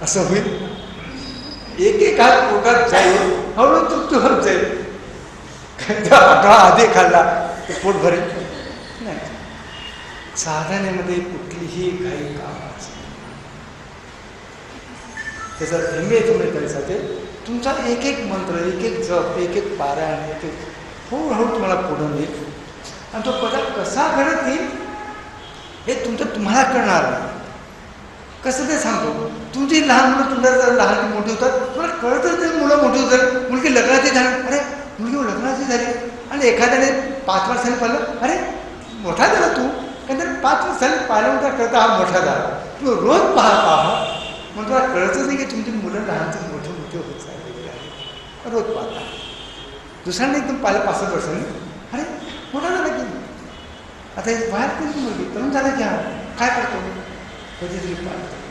असं होईल. एक एक हात पोटात जाईल, हळूहळू चुकतो होत जाईल. बटाटा आधी खाल्ला तर पोट भरेल नाही. साधनेमध्ये कुठलीही काही कामाचं त्याचा धीमे धीमे करायसाठी तुमचा एक एक मंत्र, एक एक जप, एक एक पारायण, एक एक हळूहळू तुम्हाला पुढून येईल. आणि तो पदार्थ कसा घडत येईल हे तुम्हाला कळणार नाही. कसं ते सांगतो, तुमची लहान मुलं तुमच्या लहान मोठी होतात, तुम्हाला कळतच नाही. मुलं मोठी होतात, मुलगी लग्नाची झाली, अरे मुलगी लग्नाची झाली, आणि एखाद्याने 5 वर्षांनी पाहिलं, अरे मोठा झाला तू, कारण 5 वर्षांनी पाहिलं काय करता हा मोठा झाला. तू रोज पाहत आहात मग तुला कळतच नाही की तुमची मुलं लहानचे मोठे मोठे होत चाललेली आहे. रोज पाहता. दुसऱ्यांनी एकदम पाहिलं 5-7 वर्षांनी, अरे मोठा झाला की. आता हे बाहेर कोणी मुलगी तरुण झाला की हा काय करतो, कधीतरी पाहतो.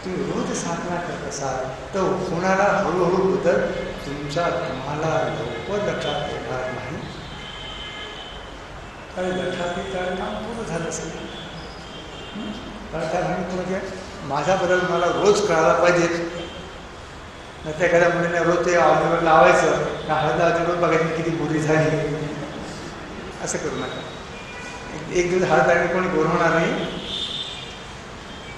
तुम्ही रोज साधना करत असाल तर होणारा हळूहळू बदल तुम्हाला लवकर लक्षात येणार नाही. आणि लक्षात येत काम पूर्ण झालं असेल. कारण त्या म्हणजे माझा बदल मला रोज कळायला पाहिजे. नाही तर एखाद्या मुलीने रोज ते ऑलिव्हर लावायचं, हळद रोज बघायची किती गोरी झाली. असं करू नका. एक दिवस हळद लागली कोणी गोर होणार नाही.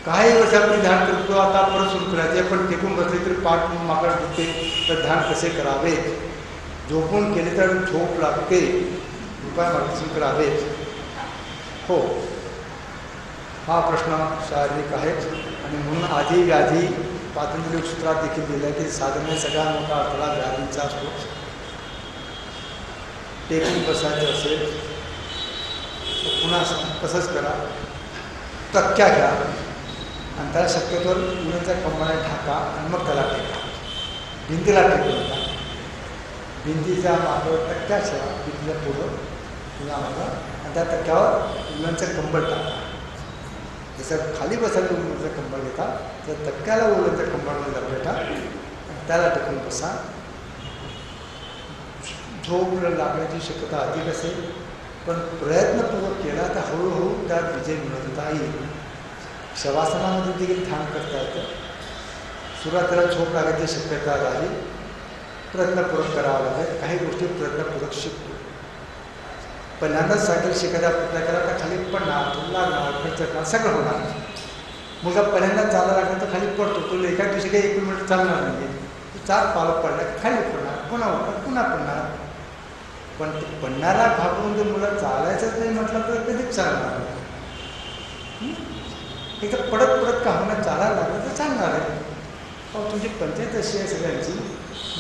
काही वर्ष आपण ध्यान करतो, आता परत सुरू करायचे. पण टेकून बसले तरी पाठ मागड दुखते, तर ध्यान कसे करावे. झोपून केले तर झोप लागते, उपाय मार्गदर्शन करावे. हो, हा प्रश्न शारीरिक आहे. आणि म्हणून आधी व्याधी पातंजली सूत्रात देखील दिलं की साधने सगळ्यात मोठा अडथळा व्याधींचा असतो. टेकून बसायचं असेल तर पुन्हा तसंच करा. तक्क्या घ्या आणि त्याला शक्यतोवर उन्हाच्या कंबळाने ढाका आणि मग त्याला टेका. भिंतीला टेकू नका. भिंतीच्या मागं तक्क्या ठेवा, भिंतीच्या पुढं पुन्हा मागं, आणि त्या तक्क्यावर उन्हाचं कंबळ टाका. जसं खाली बसायला उन्हाचं कंबळ घेता तर तक्क्याला उन्हाचं कंबळमध्ये लपेटा आणि त्याला टेकून बसा. झोप लागण्याची शक्यता अधिक असेल, पण प्रयत्नपूर्वक केला तर हळूहळू त्यात विजय मिळवता येईल. शवासनामध्ये देखील ध्यान करता येतं. सुरुवातीला झोप लागण्याची शक्यता राहील, प्रयत्नपूर्वक करावं लागेल. काही गोष्टी प्रयत्नपूर्वक शिकतो. पहिल्यांदाच सायकल शिकायचा प्रयत्न केला तर खाली पडणार, लागणार, खर्चणार, सगळं होणार. मुलगा पहिल्यांदाच चालायला लागला तर खाली पडतो. तो एका दिवशी काही 1 किलोमीटर चालणार नाही. 4 पावलं पडल्या खाली पडणार, पुन्हा उठणार, पुन्हा पडणार. पण ते पडणारा घाबरून जर मुलं चालायचंच नाही म्हटलं तर कधीच चालणार नाही. एकदा पडत पडत का होणार चालायला लागलं तर चालणार आहे. अहो, तुमची पंचायत अशी आहे सगळ्यांची,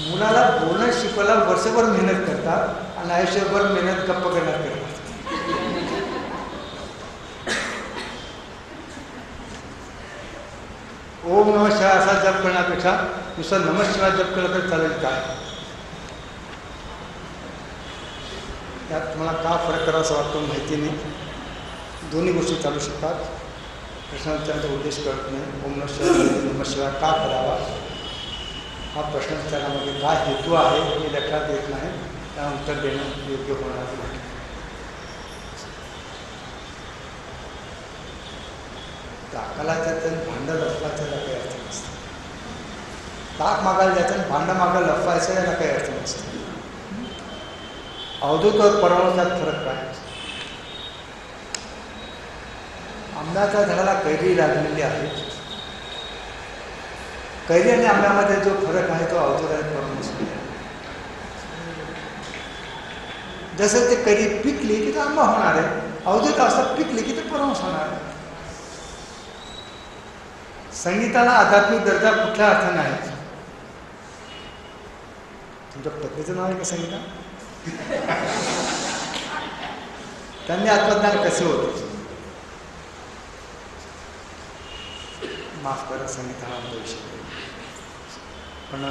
मुलाला बोलणं शिकवायला वर्षभर मेहनत करतात आणि आयुष्यभर मेहनत गप्प करण्यात करतात. ओम नमः शिवाय असा जप करण्यापेक्षा नुसतं नमः शिवाय जप केलं तर चालेल काय? त्यात तुम्हाला का फरक करावा असं वाटतो माहिती नाही. दोन्ही गोष्टी चालू शकतात. प्रश्नांचा उद्देश कळत नाही. ओम नमः शिवाय का करावा हा प्रश्न विचारण्यामध्ये काय हेतू आहे हे लक्षात येत नाही. त्या उत्तर देणं योग्य होणार नाही. ताकाला जायचं भांडं लपवायचं याला काही अर्थ नसतं. ताक मागायला जायचं आणि भांडं मागायला लपवायचं याला काही अर्थ नसतं. अवधूत और परमाणूच्यात फरक काय? आंब्याच्या झाडाला कैरी लागलेली आहे. कैरी आणि आंब्यामध्ये जो फरक आहे तो अवधूत आहे, परमसुंदर आहे. जसं ते कैरी पिकली की तो आंबा होणार आहे, अवधूत असं पिकली की ते परमस होणार आहे. संगीताला आध्यात्मिक दर्जा कुठल्या अर्थाने आहे? तुमच्या पत्नीचं नाव आहे का संगीता? त्यांनी आत्मज्ञान कसे होते? माफ करा, संगीता हा विषय पण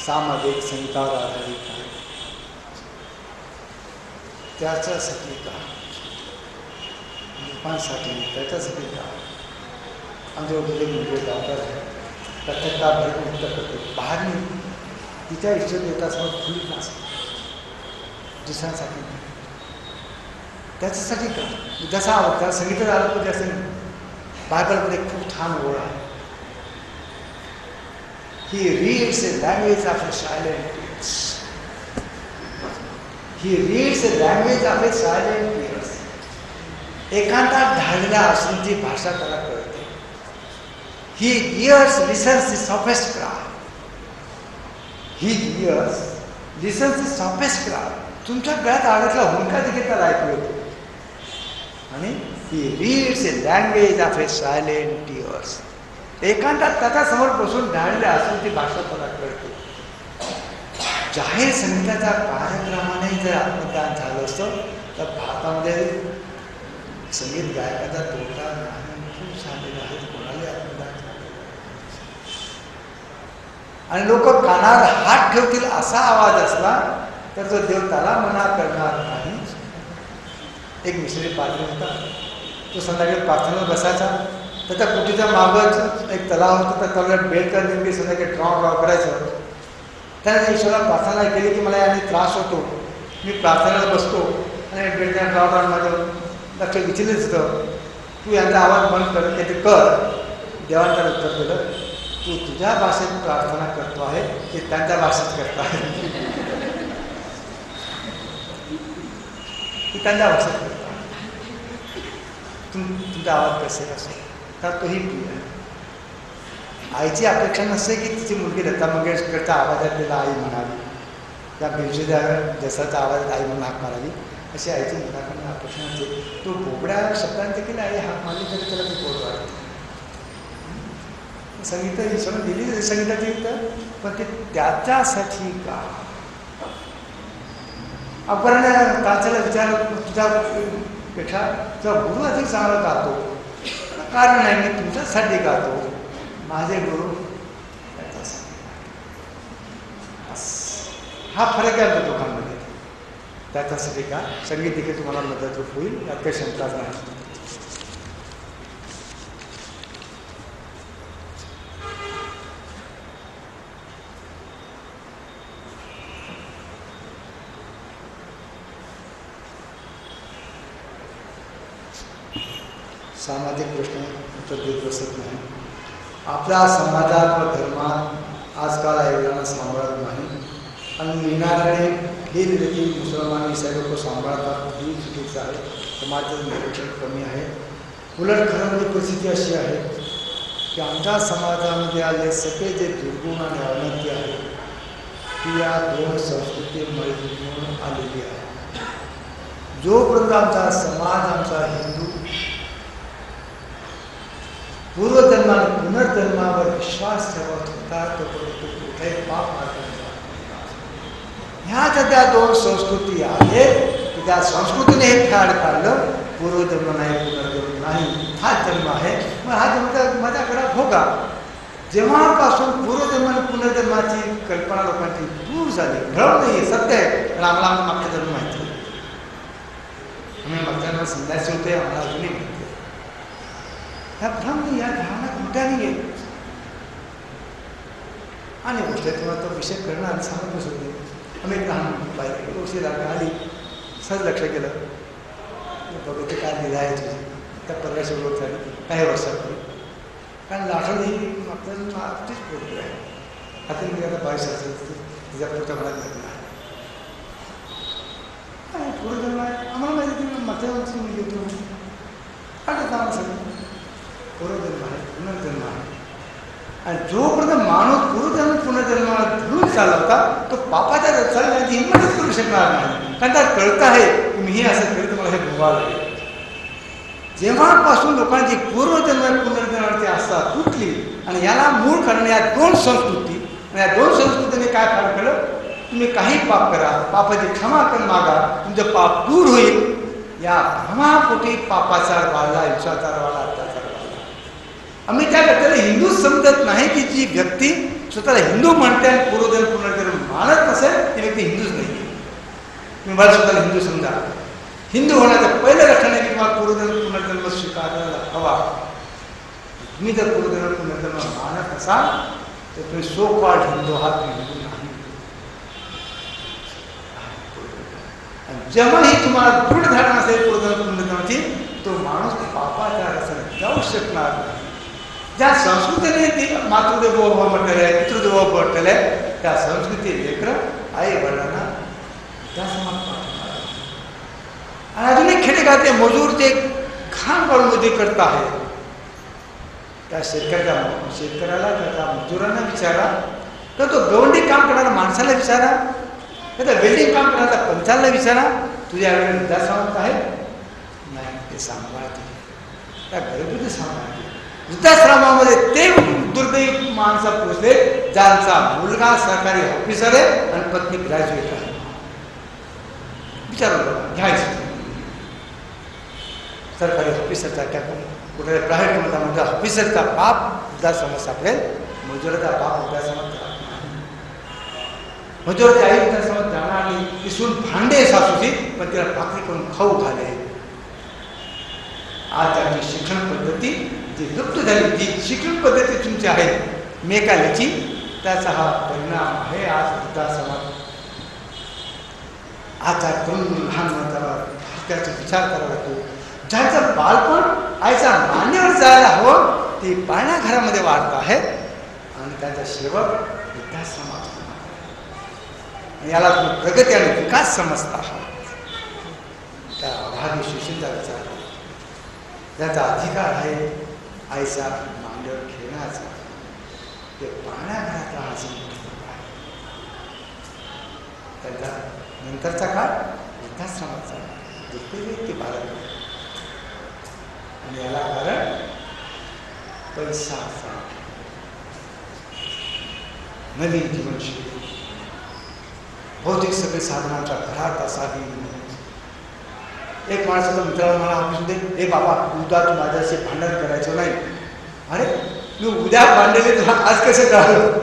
सामाजिक संगीतावर आधारित आहे. त्याच्यासाठी का, लोकांसाठी, त्याच्यासाठी का? आमचे वडील मुलगे डॉक्टर आहे, प्रत्येका भेट मुक्त करते, बाहेर नाही, तिच्या इच्छेत येतासमोर खुली क्लास दुसऱ्यांसाठी नाही, त्याच्यासाठी का? जसा आवडता संगीत झालं तर जसं नाही. बायबलमध्ये खूप छान ओळ आहे. He reads the language of a silent tears. He reads the language of a silent tears. एकांतात ढाळलेल्या असूनची भाषा त्याला कळते. He ears listens the softest cry. His ears listens the softest cry. तुमच्या गळ्यात आवाजातला हुंका देखील त्याला ऐकू येतो. आणि he reads the language of a silent tears. एकांतात त्याच्यासमोर बसून ढाळले असून ती भाषा त्याला कळते. जाहीर संगीताच्या कार्यक्रमाने जर आत्मज्ञान झालं असतं तर भारतामध्ये संगीत गायकाचा तोटा नाही खूप झालेला आहे. कोणाला आत्मज्ञान झालं आणि लोक कानावर हात ठेवतील असा आवाज असला तर तो देव त्याला मना करणार नाही. एक मिसरी पात्र होता, तो संध्याकाळी प्रार्थनेला बसायचा. त्याच्या कुटीच्या मागच एक तलाव होता, त्या तलावात बेडकर नेमकी संध्याकाळी ड्रॉ करायचं. त्याने ईश्वराला प्रार्थना केली की मला याने त्रास होतो, मी प्रार्थनेला बसतो आणि बेडच्या ड्रॉ माझं लक्ष विचलित होतं, तू यांचा आवाज बंद कर, ते कर. देवाने त्याला उत्तर दिलं, तू तुझ्या भाषेत प्रार्थना करतो आहे की त्यांच्या भाषेत करतो आहे? ती त्यांच्या भाषेत करतो आहे. तुमचा आवाज कसे असेल तर तोही प्रिय आहे. आईची अपेक्षा नसते की तिची मुलगी लता मंगेशकरच्या आवाजात तिला आई म्हणावी, त्या बिरजूदा जसाचा आवाजात आई म्हणून हाक मारावी, अशी आईची मुलाकडून अपेक्षा नसते. तो बोबड्या शब्दांत देखील आई हाक मारली तरी त्याला ती गोड वाटते. संगीत ईश्वराने दिली संगीताची तर, पण ते त्याच्यासाठी का? अपराने काचाला विचार, तुझ्यापेक्षा तुझा गुरु अधिक चांगला गातो. कारण आहे मी तुमच्यासाठी गातो, माझे गुरु त्याच्यासाठी. हा फरक आहे आमच्या दोघांमध्ये. त्याच्यासाठी का संगीत देखील तुम्हाला मदत होईल यात काही शंकाच नाही. सामाजिक प्रश्न उत्तर देत बसत नाही. आपल्या समाजात व धर्मात आजकाल आईवडिलांना सांभाळत नाही आणि लिहिणाऱ्याने हे लिहिले की मुसलमान इसाई लोक सांभाळतात, ही चुकीचं आहे. समाजाचं निरीक्षण कमी आहे. उलट खरं म्हणजे परिस्थिती अशी आहे की आमच्या समाजामध्ये आले सगळे जे दुर्गुण आणि अवनती आहे ती या दोन संस्कृतीमुळे मिळून आलेली आहे. जोपर्यंत आमचा समाज, आमचा हिंदू पूर्वजन्म आणि पुनर्जन्मावर विश्वास ठेवत होता तोपर्यंत कुठेही पाप मार्ग. ह्या ज्या दोन संस्कृती आहेत की त्या संस्कृतीने हे फॅड काढलं, पूर्वजन्म नाही, पुनर्जन्म नाही, हा जन्म आहे, मग हा जन्म माझ्या घरात भोगा. जेव्हापासून पूर्वजन्म आणि पुनर्जन्माची कल्पना लोकांची दूर झाली, भ्रम नाही, सत्य आहे. पण आम्हाला आमचा मागचा जन्म माहिती, आम्ही मागच्या जन्म संन्यासी होते, आम्हाला अजूनही माहिती. ह्या भ्रम नाही, या धारणा कुठ्याने येईल. आणि गोष्ट तेव्हा तो विषय करणं आणि सांगतच होते. आम्ही एक लहान पाहिजे गोष्टी आली, सहज लक्ष केलं, बघ ते काय लिहिलं आहे तुझी, त्या परवाशी ओळख झाली काही वर्षापूर्वी. कारण लाठण ही मागच्या आजचीच पोरगी आहे. आता मी आता 22 वर्षाची, तिच्या पुढच्या मनात घडला आहे. पुढं जन्म आहे आम्हाला माहिती की मागच्या वर्षी मी घेतो आठवत आम्हाला सगळं. पूर्वजन्म आहे, पुनर्जन्म आहे. आणि जोपर्यंत माणूस पूर्वजन्म पुनर्जन्माला धरून चालला होता तो पापाच्या चालण्याची हिंमतच करू शकणार नाही. कारण त्याला कळतं आहे की मी हे असं केलं तर मला हे भोगावं लागेल. जेव्हापासून लोकांची पूर्वजन्म पुनर्जन्माची आस्था तुटली आणि याला मूळ कारण या दोन संस्कृती आणि या दोन संस्कृतीने काय फार केलं, तुम्ही काही पाप करा, पापाची क्षमा करून मागा, तुमचं पाप दूर होईल. या भ्रमापोटी पापाचा वाढला, हिंसाचार वाढला, अत्याचार वाढला. आम्ही त्या व्यक्तीला हिंदूच समजत नाही की जी व्यक्ती स्वतःला हिंदू म्हणते आणि पूर्वजन्म पुनर्जन्म मानत नसेल ती व्यक्ती हिंदूच नाही. तुम्ही मला स्वतःला हिंदू समजा. हिंदू होण्याचं पहिलं लक्षण आहे की तुम्हाला पूर्वजन्म पुनर्जन्म स्वीकारायला हवा. तुम्ही जर पूर्वजन्म पुनर्जन्म मानत असाल तर तुम्ही सो कॉल्ड हिंदू आहात, हिंदू नाही. जेव्हाही तुम्हाला दृढ धारणा असेल पूर्वजन्म पुनर्जन्माची तो माणूस पापाच्या रस्त्याने जाऊ शकणार नाही. ज्या संस्कृतीने ती मातृदेवो भव म्हटलेलं आहे, पितृदेवो भव म्हटलेलं आहे, त्या संस्कृती लेकरं आई वडिलांना त्या समाज पाठवणार. आणि अजून एक खेडेगावातले मजूर ते घाण काढून मजुरी करत आहे. त्या शेतकऱ्याला त्या मजुरांना विचारा, तर तो गवंडी काम करणाऱ्या माणसाला विचारा, तर वेल्डिंग काम करणाऱ्या पंचाला विचारा, तुझ्याकडे वृद्धाश्रमात आहे नाही ते सांभाळते, त्या घरगुती सांभाळते. वृद्धाश्रमामध्ये ते दुर्दैवी माणसं पोचले ज्यांचा मुलगा सरकारी ऑफिसर आहे आणि पत्नी ग्रॅज्युएट आहे. विचारलं घ्यायचं सरकारी ऑफिसरचा त्या कुठे प्रायव्हेट कंपनीमध्ये ऑफिसरचा बाप वृद्धाश्रमात सापडेल, मजुराचा बाप वृद्धाश्रमात जाणार नाही. मजुराची आई वृद्धाश्रमात जाणार नाही. तिसून भांडे सासूची पण तिला भाकरी करून खाऊ घाले. आज त्याची शिक्षण पद्धती जी लुप्त झाली, जी शिक्षण पद्धती तुमची आहे मेकालीची, त्याचा हा परिणाम आहे. आज वृद्धाश्रमात आचार करून लहान मुलाला त्याचा विचार करावा लागतो. ज्यांचं बालपण आईचा मान्यवर जायला हवं ते पाळण्याघरामध्ये वाढत आहे आणि त्याचा शेवट वृद्धाश्रमात होणार. याला तुम्ही प्रगती आणि विकास समजता आहात. त्या भाग्य शिक्षणाचा विचार, त्याचा अधिकार आहे आईचा मांडीवर खेळण्याचा, ते पाळण्याघरात राहण्याचं त्याचा नंतरचा काळ वृद्धाश्रमाचा ते बालक. आणि याला कारण पैसा, नवीन जीवनशैली, भौतिक सगळे साधनांच्या घरात असावी. एक माणसाचा मित्राला मला ऑफिसमध्ये, हे बाबा उद्या तू माझ्याशी भांडण करायचं नाही. अरे मी उद्या भांडले तुला आज कसं कळलं?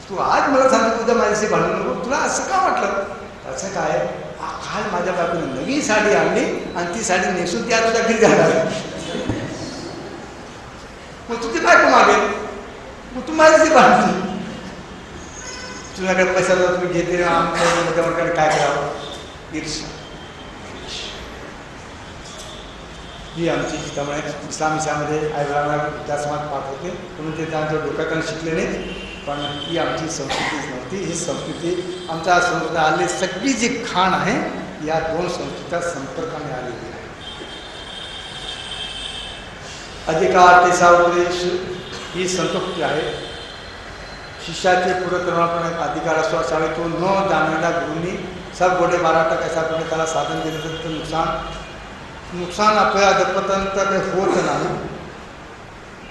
तू आज मला सांगतो उद्या माझ्याशी भांडण नको, तुला असं का वाटलं? असं काय, काल माझ्या बायकोने नवी साडी आणली आणि ती साडी नेसून ती आज तुझ्या घरी जाणार. मग तुझी बायको मागेल, मग तू माझ्याशी भांडते. तुझ्याकडे पैसा तुम्ही घेते आमच्या काय करावं? ईर्ष्या. ही आमची त्यामुळे इस्लामिशामध्ये आईवडिलांना वृद्धाश्रमात पाठवते म्हणून ते त्यांच्या डोक्याकडे शिकले नाही. पण ही आमची संस्कृतीच नव्हती. ही संस्कृती आमच्या संस्कृतीत आलेली सगळी जी खाण आहे या दोन संस्कृतीच्या संपर्काने आलेली आहे. अधिकार तेसा उपदेश ही संतुष्टी आहे. शिष्याचे पुढे करण्यापणे अधिकार असतो असावे. तो न जाणणाऱ्या गुरूंनी सब गोडे 12% अशा प्रकारे त्याला साधन दिलं तर नुकसान आपल्या अधपतन तर होत नाही.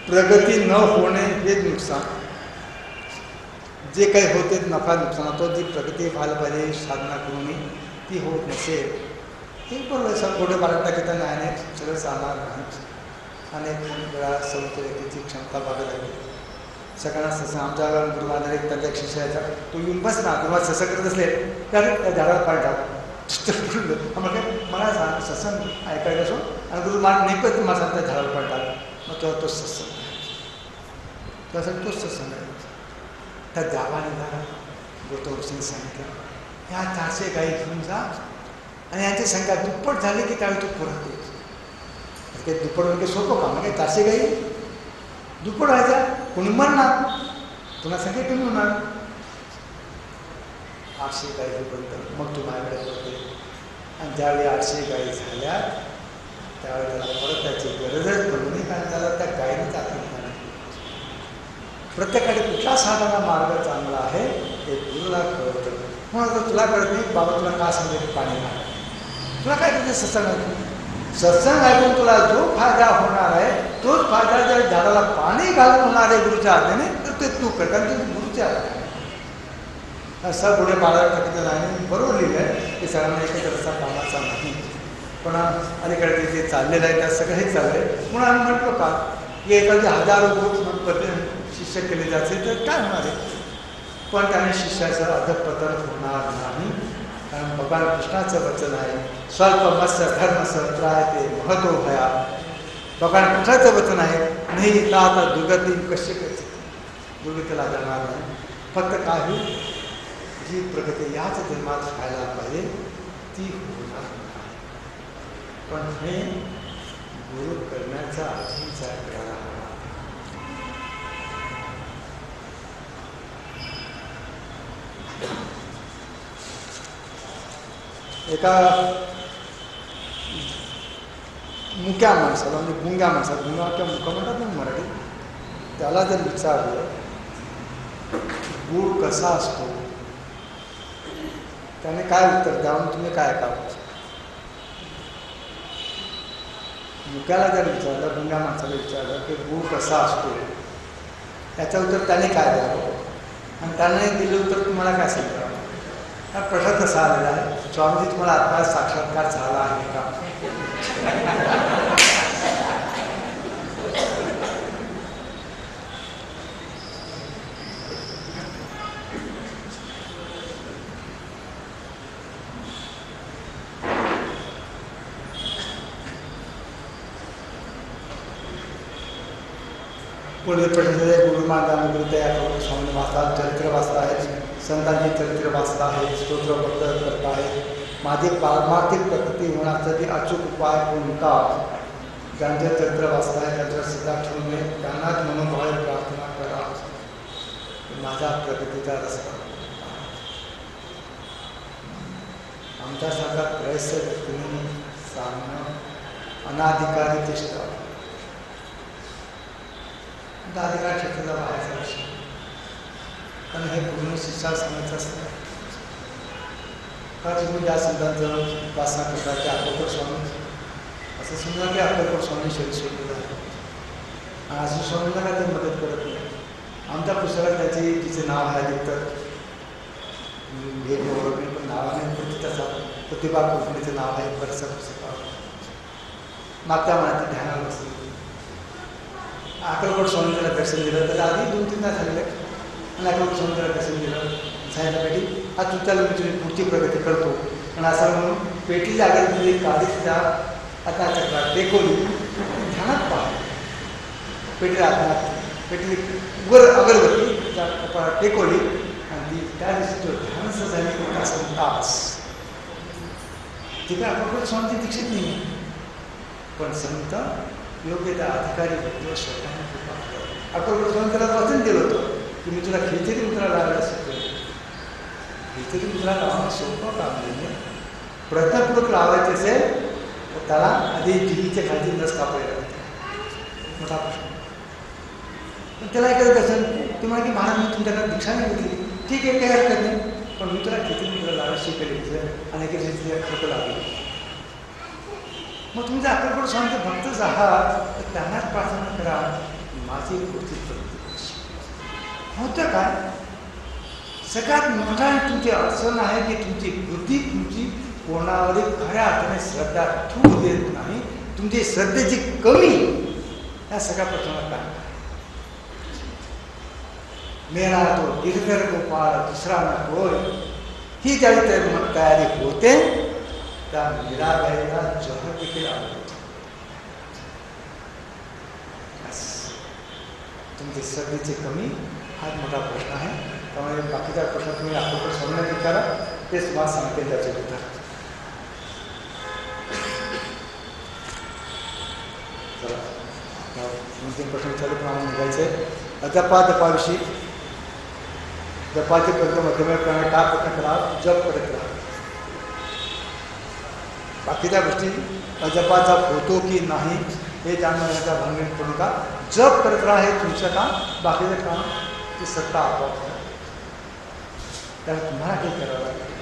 प्रगती न होणे हेच नुकसान. जे काही होते नफा नुकसान होतो. जी प्रगती व्हायला पाहिजे साधना करून ती होत नसेल. ते बरोबर सब गोडे 12% त्यांना अनेक सगळं चालणार नाही. अनेक वेळा संत व्यक्तीची क्षमता बघायला लागली. सगळ्यांना ससं आमच्या गुरुवादाला एक त्याचा एक शिष्य यायचा, तो येऊन बस ना गुरुवाद ससं करत असले तर त्या झाडावर पाय टाक. मला सांग सत्संग ऐकायला असो आणि गुरु मान नेमकं तुम्हाला सांगता झाडावर पाय टाक. मग तेव्हा तो सत्संग तसं तोच सत्संग आहे. त्या जावाने झाला गौतम सिंग सांगितलं, ह्या 400 गाई घेऊन जा आणि यांची संख्या दुप्पट झाली की त्यावेळी तू पुरत येईल. ते दुप्पट म्हणजे सोपं काम म्हणजे 400 गाई दुप्पट व्हायचा, कोणी मरणार, पुन्हा संख्या कमी होणार. 800 गाई होईपर्यंत मग तू माझ्याकडे होते. आणि ज्यावेळी 800 गाई झाल्या त्यावेळी त्याला परत त्याची गरजच पडली नाही. कारण त्याला त्या गायीनेच आत्महत्या नाही. प्रत्येकाने कुठला साधना मार्ग चांगला आहे हे गुरुला कळतं. म्हणून आता तुला कळत नाही बाबा, तुला का सांगते की पाणी नाही, तुला काय करते सत्संग ऐकून तुला जो फायदा होणार आहे तोच फायदा जर झाडाला पाणी घालून होणार आहे गुरुच्या आज्ञेने तर ते तू कर, कारण तुझी गुरुच्या आज्ञा असं पुढे बाळा टाकीचं नाही. बरोबर लिहिलं आहे की सगळ्यांना एकच रस्ता कामाचा नाही, पण अलीकडे जे चाललेलं आहे त्या सगळं हे चाललं आहे. म्हणून आम्ही म्हटलो का की एखादी हजारो शिष्य केले जायचे तर काय होणार आहे, पण त्याने शिष्याचं अधपतन होणार नाही. कारण भगवान कृष्णाचं वचन आहे, स्वल्पमस्य धर्मस्य त्रायते महतो भया. भगवान कृष्णाचं वचन आहे, नाही आता दुर्गती कशी करायची, दुर्गतीला जाणार नाही. फक्त काही जी प्रगती याच जन्मात व्हायला पाहिजे ती होणार नाही. पण हे गुरु करण्याचा आधीचा करायला हवा. एका मुक्या माणसाला म्हणजे गुंग्या माणसाला, गुंगा किंवा मुका म्हणतात ना मराठीत, त्याला जर विचारलं गुळ कसा असतो त्याने काय उत्तर द्यावं, तुम्ही काय ऐकावं. मुक्याला जर विचारलं, गुंग्या माणसाला विचारलं की गुळ कसा असतो त्याचं उत्तर त्याने काय द्यावं, आणि त्याने दिलं उत्तर तुम्हाला काय सांगावं. हा प्रश्न कसा आलेला आहे, स्वामीजी तुम्हाला आत्मा साक्षात्कार झाला आहे का. पुढे पडलेले गुरुमार्गानुगृत स्वामी वाचतात, चरित्र वाचता आहेत, संतांची चरित्र वाचता आहे, स्तोत्र भक्त करत आहेत. माझी पारमार्थिक प्रकृती होण्यासाठी अचूक उपाय कोणता, ज्यांचे चरित्र वाचता आहे त्यांच्यावर सदा ठेवून त्यांनाच मनोभावे प्रार्थना करा. माझा प्रकृतीचा रस्ता आमच्यासारखा प्रयत्न व्यक्तीने सांगणं अनाधिकारी चेष्टा, अधिकार क्षेत्राला बाहेरचा विषय, कारण हे पूर्ण शिष्याला सांगायचं असतं. का तुम्ही ज्या संतांचं उपासना करता की अक्कलकोट स्वामी, असं समजा की अक्कलकोट स्वामी शरीर सोडलेलं आहे, अजून स्वामीला काय ते मदत करत नाही. आमच्या पुस्तकात त्याची तिचे नाव आहे लिखतात, भेट ओळख नाही पण नावाने पण त्याचा प्रतिभा कोकणीचं नाव आहे बरंचसं पुस्तकावर. मागच्या मनात ध्यानाला बसली, अक्कलकोट स्वामीला दर्शन दिलं तर आधी 2-3 तास झालेले, आणि अक्कलकोट स्वामीला दर्शन दिलं, सांगितलं पेटी हा तुमच्याला मी तुझी पुढची प्रगती करतो. पण असं म्हणून पेटी जागेत म्हणजे काढीत त्या आता चक्रात टेकवली, ध्यानात पहा, पेटी आत्मात पेटी उगर अगरबत्ती त्या कपाळात टेकवली, आणि ती त्या दिवशी ध्यानच झाली 1 तास. ती काय अक्कलकोट स्वामीची दीक्षित नाही, पण संत योग्य त्या अधिकारी व्यक्तीवर स्वतःने कृपा करतात. अक्कलकोट स्वामी त्याला वचन दिलं होतं की मी तुला खिचडी मुद्रा लावायला शिकवेल. खिचडी मुद्रा लावणं सोपं काम नाही, प्रयत्नपूर्वक लावायचे असेल तर त्याला आधी जिभीच्या खालची नस कापायला लागते, मोठा प्रश्न. पण त्याला एखादं कसं ते म्हणा की महाराज मी तुमच्याकडे दीक्षा नाही घेतली, ठीक आहे काही हरकत नाही, पण मी तुला खिचडी मुद्रा लावायला शिकवली आणि एका खरं लागली. मग तुम्ही जर अक्कलकोट स्वामीचे भक्तच आहात तर त्यांनाच प्रार्थना करा, माझी पुढची प्रगती होतं काय. सगळ्यात मोठा तुमची अडचण आहे की तुमची बुद्धी तुमची कोणावरील खऱ्या अर्थाने श्रद्धा ठेवू देत नाही. तुमची श्रद्धेची कमी या सगळ्या प्रश्नाला काय. मेरा तो गिरधर गोपाळ दुसरा नको ही ज्यावेळी तयारी होते त्या निरागाईला जहर देखील आवडत. तुमची श्रद्धेची कमी हा मोठा प्रश्न आहे. त्यामुळे बाकीच्या प्रश्न तुम्ही अक्कलकोट स्वामींना विचारा, ते तुम्हाला सांगतील त्याचे उत्तर. चला 2-3 प्रश्न विचारले पण आम्हाला निघायचं आहे. जपाविषयी जपाचे पंथ मध्यम करणे का प्रयत्न करा, जप करत राहा. बाकीच्या गोष्टी अजपाचा होतो की नाही हे जाणण्याच्या भानगडीत पडू नका. जप करत राहा, हे तुमचं काम. बाकीचं काम ते सत्ता आपोआप करा. त्यामुळे तुम्हाला काही करावं लागेल.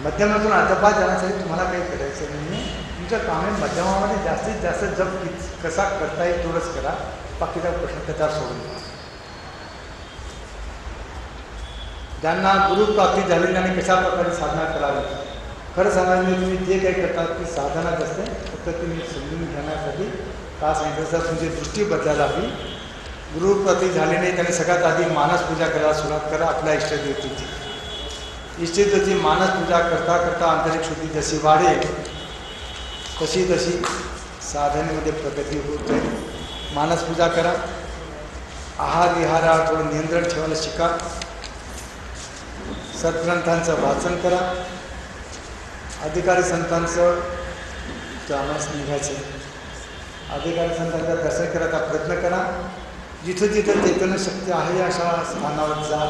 मध्यमातून अर्धपात जाण्यासाठी तुम्हाला काही करायचं नाही. तुमचं काम आहे मध्यमामध्ये जास्तीत जास्त जप कसा करता येईल तेवढंच करा. बाकीचा प्रश्न त्याच्यावर सोडून द्या. ज्यांना गुरुप्राप्ती झाली त्यांनी कशा प्रकारे साधना करावी. खरं सांगायचं तुम्ही जे काही करतात ती साधनाच असते. फक्त तुम्ही समजून घेण्यासाठी का सांगितलं तर तुमची दृष्टी बदलायला हवी. गुरुप्राप्ती झाली नाही त्याने सगळ्यात आधी मानस पूजा करायला सुरुवात करा. आपल्या इष्टदेवतेची इष्टदेवतेची मानस पूजा करता करता आंतरिक शुद्धी जशी वाढेल तशी तशी साधनेमध्ये प्रगती होत जाईल. मानस पूजा करा. आहार विहारावर थोडं नियंत्रण ठेवायला शिका. सद्ग्रंथांचं वाचन करा. अधिकारी संतांचं जाण्यास निघायचं. अधिकारी संतांचा दर्शन करायचा प्रयत्न करा. जिथं जिथं चैतन्य शक्ती आहे अशा स्थानावर जा.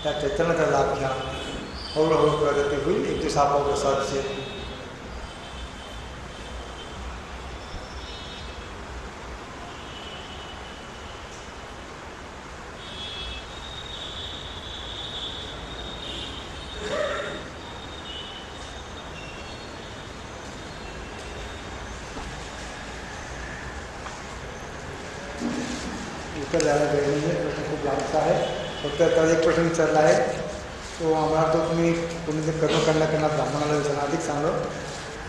त्या चैतन्याचा लाभ घ्या. हळूहळू प्रगती होईल. एक दिवस आपोआप असा दिसेल. उत्तर द्यायला वेळ नाही आहे. प्रश्न खूप लांबचा आहे. फक्त आता एक प्रश्न विचारला आहे तो आम्हाला तो तुम्ही कोणी कर्मकांडाकडनं ब्राह्मणाला विचारला. अधिक सांगलं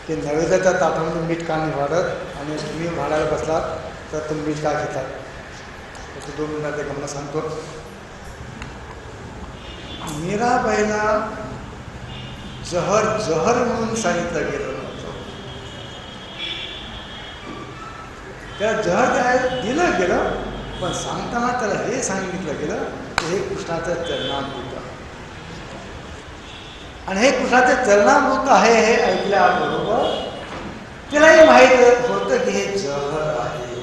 की नैवेद्याच्या ताटामध्ये मीठ का नाही वाढत आणि तुम्ही वाढायला बसलात तर तुम्ही मीठ का घेतात. तर 2 मिनिटात ते गमनं सांगतो. मीराबाईला जहर जहर म्हणून सांगितलं गेलं नव्हतं. त्याला जहर दिलं गेलं पण सांगताना त्याला हे सांगितलं गेलं की हे कृष्णाचं चरणामृत आणि हे कृष्णाचं चरणामृत आहे. हे ऐकल्याबरोबर त्यालाही माहीत होतं की हे जहर आहे.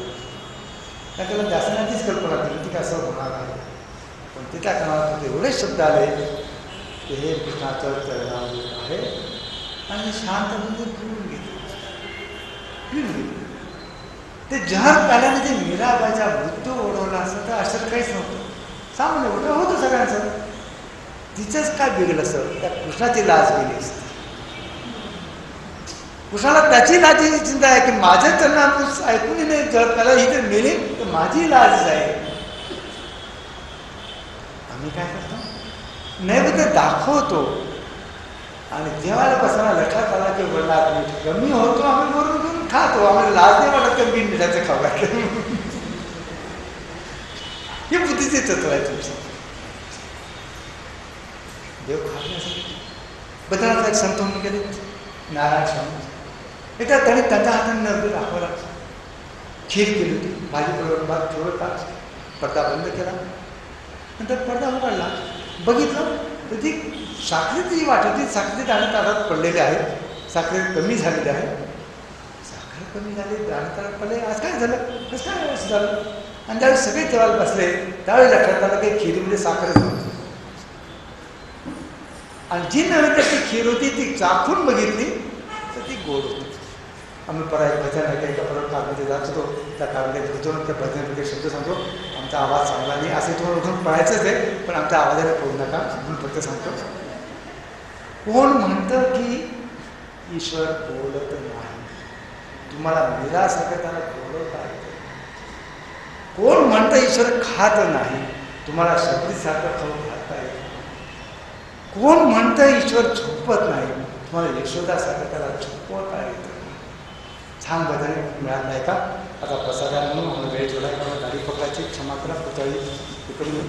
त्याला त्यासनाचीच कल्पना केली की असं होणार आहे. पण ते त्या कानात एवढे शब्द आले की हे कृष्णाचं चरणामृत आहे आणि शांत म्हणजे पिऊन गेले. ते जहर प्याल्याने जे मीराबाईचा मृत्यू ओढवला असं तर असं काहीच नव्हतं. सामान्य ओढं होतं सगळ्यांचं. तिचंच काय बिघडलं असं. त्या कृष्णाची लाज गेली असती. कृष्णाला त्याची लाजी चिंता आहे की माझं चरणामृत ऐकून नाही जर त्याला ही तर मेली तर माझी लाज जाईल. आम्ही काय करतो नैवेद्य दाखवतो आणि जेवायला बसताना लक्षात आला की वडिलात मीठ कमी होतो. आम्ही वरून घेऊन खातो. आम्हाला लाज नाही वाटत की मीठ मिठाचं खाऊ घातलं. ही बुद्धीची तत्व आहे तुमची. देव खाण्यासाठी बद्रीनाथला एक संत म्हणून गेले नारायण स्वामी. एकदा त्याने त्यांच्या हाताने नैवेद्य दाखवला. खीर केली होती. भाजी बरोबर भात थोडं तास पडदा बंद केला. नंतर पडदा उघडला. बघितलं तर ती साखरेची वाट होती. साखरेचे दाणे ताटात पडलेले आहेत. साखर कमी झालेली आहे. साखर कमी झाली दाणे ताटात पडले. आज काय झालं कसं काय व्यवस्थित झालं. आणि ज्यावेळी सगळे जेवायला बसले त्यावेळी लक्षात आलं की खिरीमध्ये साखरच नव्हती. आणि जी नैवेद्याची खीर होती ती चाखून बघितली तर ती गोड होती. आम्ही परत एक भजन आहे एका परत कारमध्ये जात होतो. त्या कारमध्ये धुतो त्या भजनामध्ये शब्द सांगतो आमचा आवाज चांगला नाही असे तुम्हाला उठून पळायचंच आहे पण आमच्या आवाजाने पळू नका म्हणून फक्त सांगतो. कोण म्हणतं की ईश्वर बोलत नाही. तुम्हाला मीरासारखं त्याला बोलवता येतं. कोण म्हणतं ईश्वर खात नाही. तुम्हाला शबरीसारखं खाऊ घालता येतं. कोण म्हणतं ईश्वर झोपत नाही. तुम्हाला यशोदासारखं त्याला झोपवता येतं. छान बदल मिळाला नाही का. आता प्रसादा म्हणून वेळ ठेवला गाडी पकडायची क्षमा करा पुतळी तिकडून